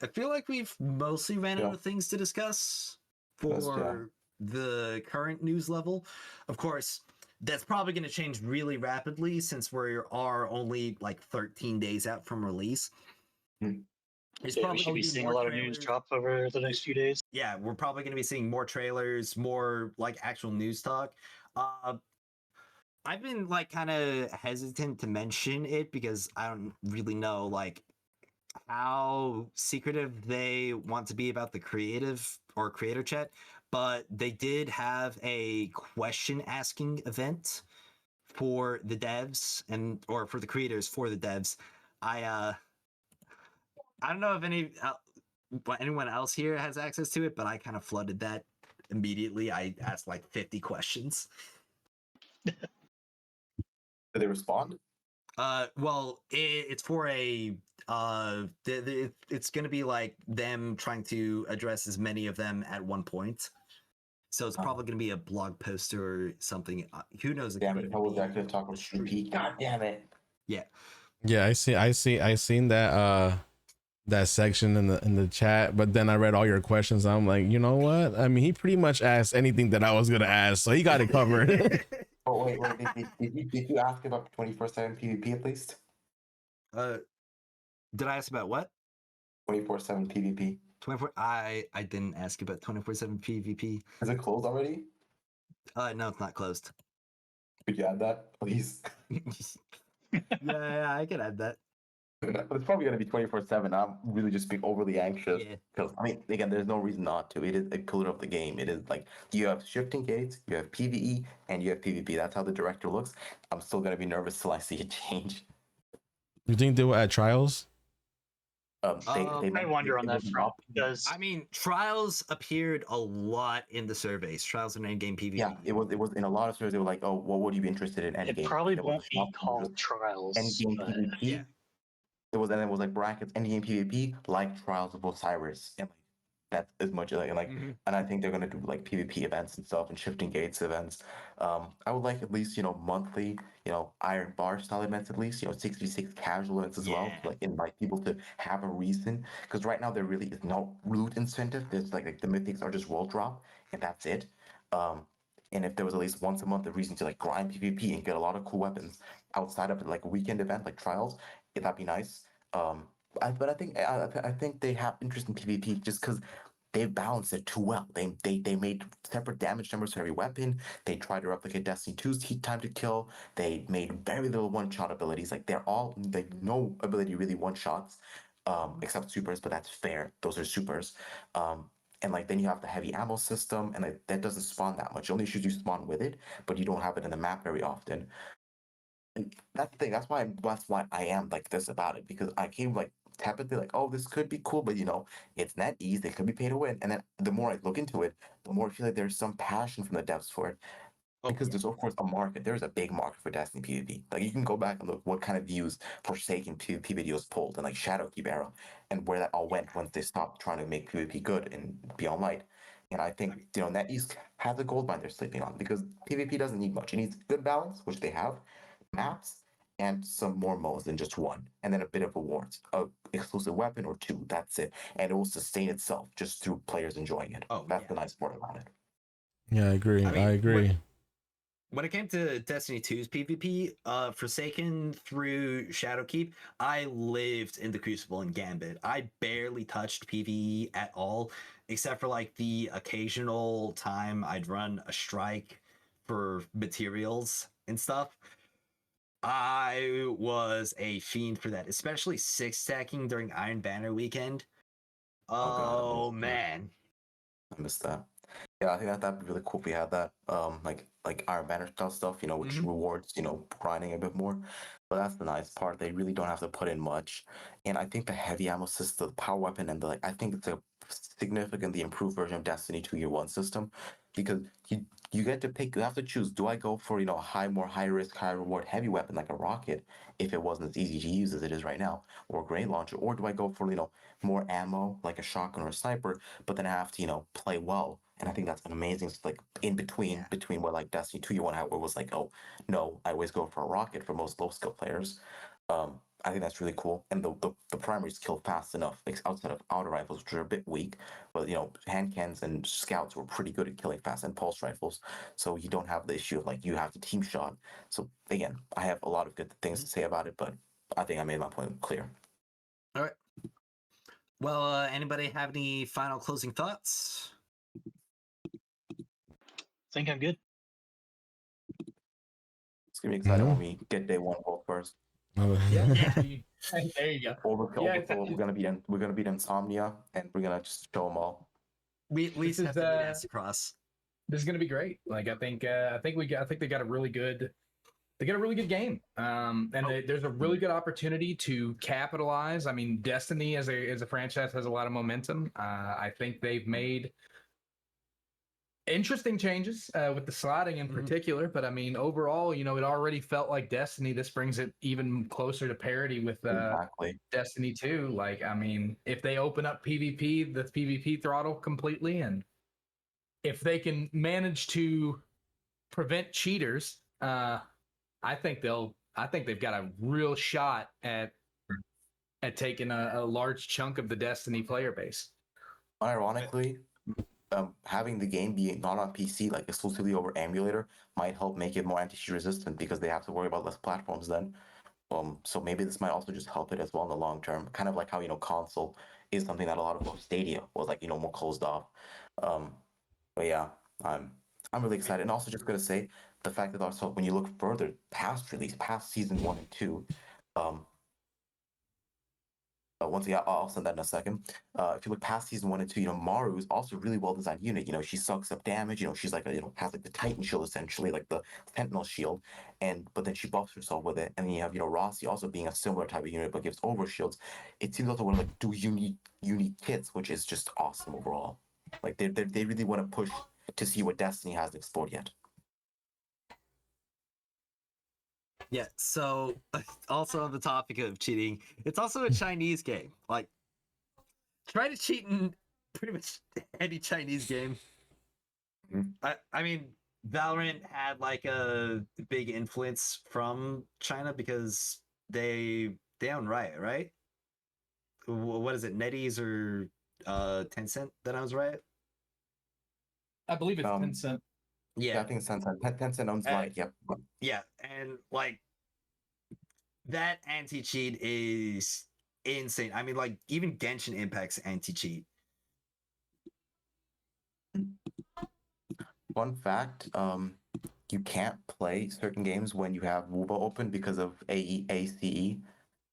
feel like we've mostly ran out of things to discuss for the current news level. Of course, that's probably going to change really rapidly since we are only like 13 days out from release. There's
Yeah, we
probably
should
gonna
be seeing a
more
lot of news
trailers.
drop over the next few days.
Yeah, we're probably going to be seeing more trailers, more like actual news talk. I've been like kind of hesitant to mention it because I don't really know like how secretive they want to be about the creative or creator chat, but they did have a question asking event for the devs or for the creators for the devs. I don't know if anyone else here has access to it, but I kind of flooded that immediately. I asked like 50 questions.
Did they respond?
Well, it's for a it's going to be like them trying to address as many of them at one point. So it's probably going to be a blog post or something. Who knows?
Damn it! If I was there, I could have talked with PvP. God damn it!
Yeah.
Yeah, I seen that that section in the chat, but then I read all your questions. I'm like, you know what? I mean, he pretty much asked anything that I was gonna ask, so he got it covered.
Oh wait, did you ask about 24/7 PvP at least?
Did I ask about what?
24/7 PvP.
24. I didn't ask about 24/7 PvP.
Is it closed already?
No, it's not closed.
Could you add that, please?
yeah, I can add that.
It's probably gonna be 24/7. I'm really just being overly anxious because I mean, again, there's no reason not to. It is a pillar of the game. It is like you have shifting gates, you have PvE, and you have PvP. That's how the director looks. I'm still gonna be nervous till I see it change.
You think they will add trials?
I wonder on that front because
I mean, trials appeared a lot in the surveys. Trials and endgame PvP.
Yeah, it was in a lot of surveys. They were like, "Oh, what would you be interested in endgame?"
it probably won't be called trials.
Endgame
but-
PvP.
Yeah.
And it was like brackets endgame PvP like Trials of Osiris, and like that's as much like and I think they're gonna do like PvP events and stuff and shifting gates events. I would like at least monthly Iron Bar style events at least 66 casual events as well to like invite people to have a reason because right now there really is no loot incentive. There's like the mythics are just world drop and that's it. And if there was at least once a month a reason to like grind PvP and get a lot of cool weapons outside of like a weekend event like trials, that'd be nice. But I think they have interest in PvP just because they balanced it too well. They made separate damage numbers for every weapon. They tried to replicate Destiny 2's heat time to kill. They made very little one-shot abilities. Like they're all like no ability really one-shots, except supers, but that's fair. Those are supers. And like then you have the heavy ammo system, and that doesn't spawn that much. Only issues you spawn with it, but you don't have it in the map very often. And that's the thing. That's why I am like this about it because I came like tepidly like, oh, this could be cool, but it's not easy. It could be pay to win. And then the more I look into it, the more I feel like there's some passion from the devs for it.
Oh,
because
yeah.
there's of course a market. There's a big market for Destiny PvP. Like you can go back and look what kind of views Forsaken PvP videos pulled and like Shadowkeep era, and where that all went once they stopped trying to make PvP good and Beyond Light. And I think NetEase has a gold mine they're sleeping on because PvP doesn't need much. It needs good balance, which they have, maps, and some more modes than just one, and then a bit of rewards, a exclusive weapon or two. That's it, and it will sustain itself just through players enjoying it.
Oh,
That's
yeah.
the nice part about it.
Yeah, I agree.
I mean,
I agree.
When it came to Destiny 2's PvP, Forsaken through Shadowkeep, I lived in the Crucible and Gambit. I barely touched PvE at all, except for like the occasional time I'd run a strike for materials and stuff. I was a fiend for that, especially six stacking during Iron Banner weekend.
Oh god,
Oh man.
I missed that. Yeah, I think that'd be really cool if we had that. Like Iron Banner style stuff, which
Mhm.
rewards, grinding a bit more. But that's the nice part. They really don't have to put in much. And I think the heavy ammo system, the power weapon, and I think it's a significantly improved version of Destiny 2 Year One system. Because you get to pick, you have to choose, do I go for, a more high risk, high reward heavy weapon like a rocket, if it wasn't as easy to use as it is right now, or a grenade launcher, or do I go for, more ammo like a shotgun or a sniper, but then I have to, play well. And I think that's an amazing in between
Yeah.
what like Destiny 2 you want to where it was like, oh no, I always go for a rocket for most low skill players. I think that's really cool. And the primaries kill fast enough, outside of auto rifles, which are a bit weak, but hand cannons and scouts were pretty good at killing fast, and pulse rifles. So you don't have the issue of like you have to team shot. So again, I have a lot of good things to say about it, but I think I made my point clear.
All right. Well, anybody have any final closing thoughts?
Think I'm good.
It's gonna be exciting
Mhm.
when we get day one gold first.
Oh,
Yeah. There you go.
Overkill,
Yeah,
overkill. We're gonna beat Insomnia, and we're gonna just show them all.
We at least
This
have
is,
to beat Across.
this is going to be great. Like I think they got a really good game. There's a really good opportunity to capitalize. I mean, Destiny as a franchise has a lot of momentum. I think they've made interesting changes with the slotting in particular, but I mean, overall, it already felt like Destiny. This brings it even closer to parity with
Exactly.
Destiny 2. Like, I mean, if they open up PvP, the PvP throttle completely, and if they can manage to prevent cheaters, I think they've got a real shot at taking a large chunk of the Destiny player base.
Unironically, having the game be not on PC, like exclusively over emulator, might help make it more anti-cheat resistant because they have to worry about less platforms then. So maybe this might also just help it as well in the long term. Kind of like how console is something that a lot of Stadia was like more closed off. But yeah, I'm really excited, and also just gonna say the fact that also when you look further past release, past season 1 and 2, um, once again, I'll send that in a second. If you look past season 1 and 2, Maru is also a really well designed unit. She sucks up damage. She's like has like the Titan shield essentially, like the Sentinel shield, but then she buffs herself with it. And then you have Rossi also being a similar type of unit, but gives over shields. It seems also one of like two unique kits, which is just awesome overall. Like they really want to push to see what Destiny hasn't explored yet.
Yeah, so also on the topic of cheating, it's also a Chinese game. Like, try to cheat in pretty much any Chinese game. I mean, Valorant had like a big influence from China because they own Riot, right? What is it, NetEase or Tencent that owns Riot?
I believe it's
Um,
Tencent.
Yeah, I think Tencent owns Riot. Yep.
Yeah, and like that anti-cheat is insane. I mean, like even Genshin Impact's anti-cheat.
Fun fact, you can't play certain games when you have WUBA open because of ACE.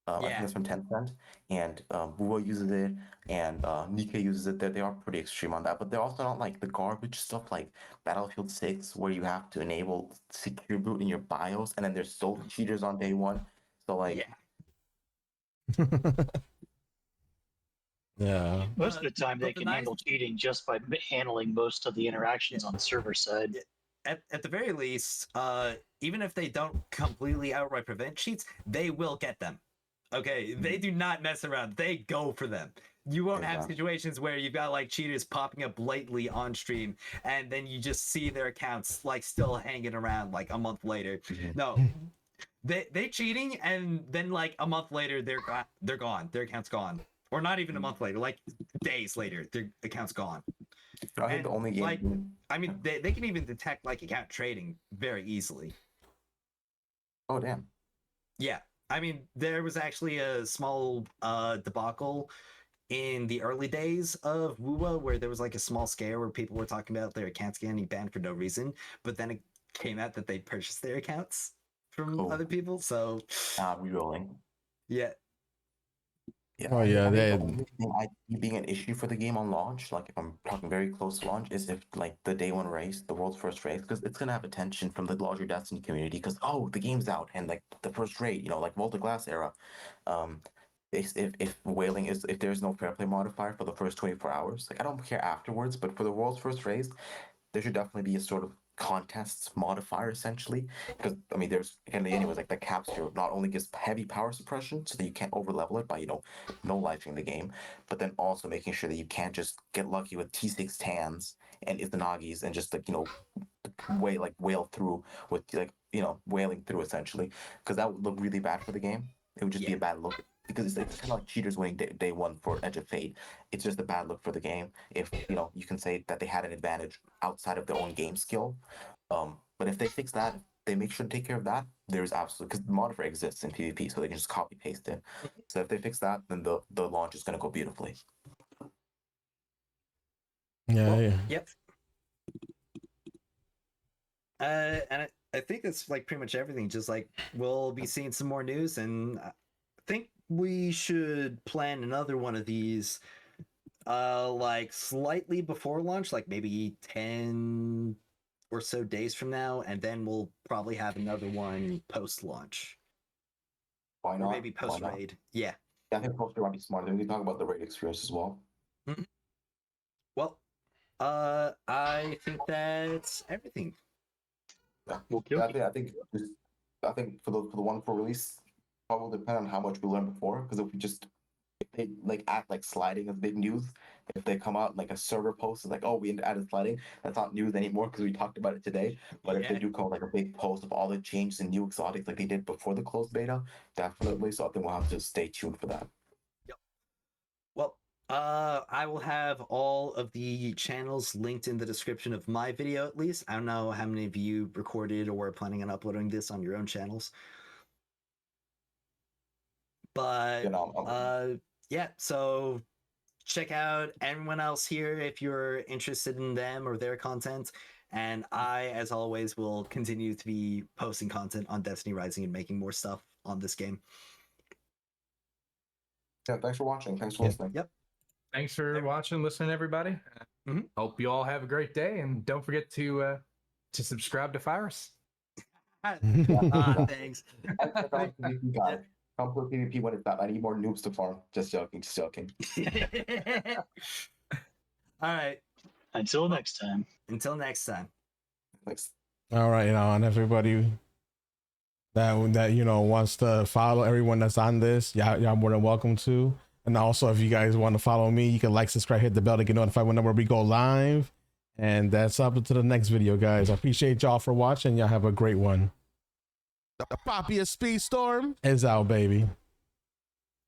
I think
Yeah.
that's from Tencent, and WUBA uses it, and Nikkei uses it. They are pretty extreme on that, but they're also not like the garbage stuff like Battlefield 6, where you have to enable secure boot in your BIOS, and then there's still cheaters on day one. So like,
Yeah.
Yeah.
Most of the time, they
but the
can
nice-
handle cheating just by handling most of the interactions on the server side.
at the very least, even if they don't completely outright prevent cheats, they will get them. Okay, they do not mess around. They go for them. You won't have
Exactly.
situations where you've got like cheaters popping up blatantly on stream, and then you just see their accounts like still hanging around like a month later.
Mhm.
No, they cheating, and then like a month later they're gone. Their account's gone, or not even a month later, like days later, their account's gone.
I think
And,
the only game.
like, I mean, they can even detect like account trading very easily.
Oh damn.
Yeah, I mean, there was actually a small debacle in the early days of WUWA where there was like a small scare where people were talking about their accounts getting banned for no reason, but then it came out that they purchased their accounts from
Cool.
other people. So
Rerolling.
yeah,
Yeah.
Oh, yeah,
I think
they-
the only thing I see being an issue for the game on launch, like if I'm talking very close to launch, is if like the day one race, the world's first race, because it's gonna have attention from the larger Destiny community. Because the game's out and like the first raid, like Vault of Glass era, um, if whaling is if there's no fair play modifier for the first 24 hours, like I don't care afterwards, but for the world's first race, there should definitely be a sort of contests modifier essentially, because I mean there's anyways like the capture not only gives heavy power suppression so that you can't over level it by no lifing the game, but then also making sure that you can't just get lucky with T6 tans and Izanagis and just like whale through with like whaling through essentially, because that would look really bad for the game. It would just be
Yeah.
a bad look, because it's kind of like cheaters winning day one for Edge of Fate. It's just a bad look for the game if you can say that they had an advantage outside of their own game skill. But if they fix that, they make sure to take care of that. There's absolutely, because the modifier exists in PvP, so they can just copy paste it. So if they fix that, then the launch is going to go beautifully.
Yeah,
Well,
yeah.
yep. And I think that's like pretty much everything. Just like we'll be seeing some more news, and I think we should plan another one of these, like slightly before launch, like maybe 10 or so days from now, and then we'll probably have another one post launch,
Why
or
not?
maybe
Why
post
not?
raid. Yeah.
Yeah, I think poster might be smart. Then we can talk about the raid experience as well.
Well, I think that's everything.
Yeah.
Okay.
I think for the one for release, probably depend on how much we learn before. Because if they like act like sliding is big news, if they come out like a server post is like, oh, we added sliding, that's not news anymore because we talked about it today. But if they do come out like a big post of all the changes and new exotics like they did before the closed beta, definitely. So I think we'll have to stay tuned for that.
Well, I will have all of the channels linked in the description of my video, at least. I don't know how many of you recorded or are planning on uploading this on your own channels. But, yeah, so check out everyone else here if you're interested in them or their content. And I, as always, will continue to be posting content on Destiny Rising and making more stuff on this game.
Yeah, thanks for watching. Thanks for
Yeah.
listening.
Yep.
Thanks for watching, listening, everybody.
Mhm.
Hope you all have a great day, and don't forget to subscribe to Virus.
Thanks.
PvP guy. Come play PvP when it's not. I need more noobs to farm. Just joking. Just joking.
All right.
Until next time.
Until next time.
Thanks.
All right, and everybody that wants to follow everyone that's on this, y'all more than welcome to. And also, if you guys want to follow me, you can like, subscribe, hit the bell to get notified whenever we go live. And that's up to the next video, guys. I appreciate y'all for watching. Y'all have a great one. The Papi of Speedstorm is out, baby.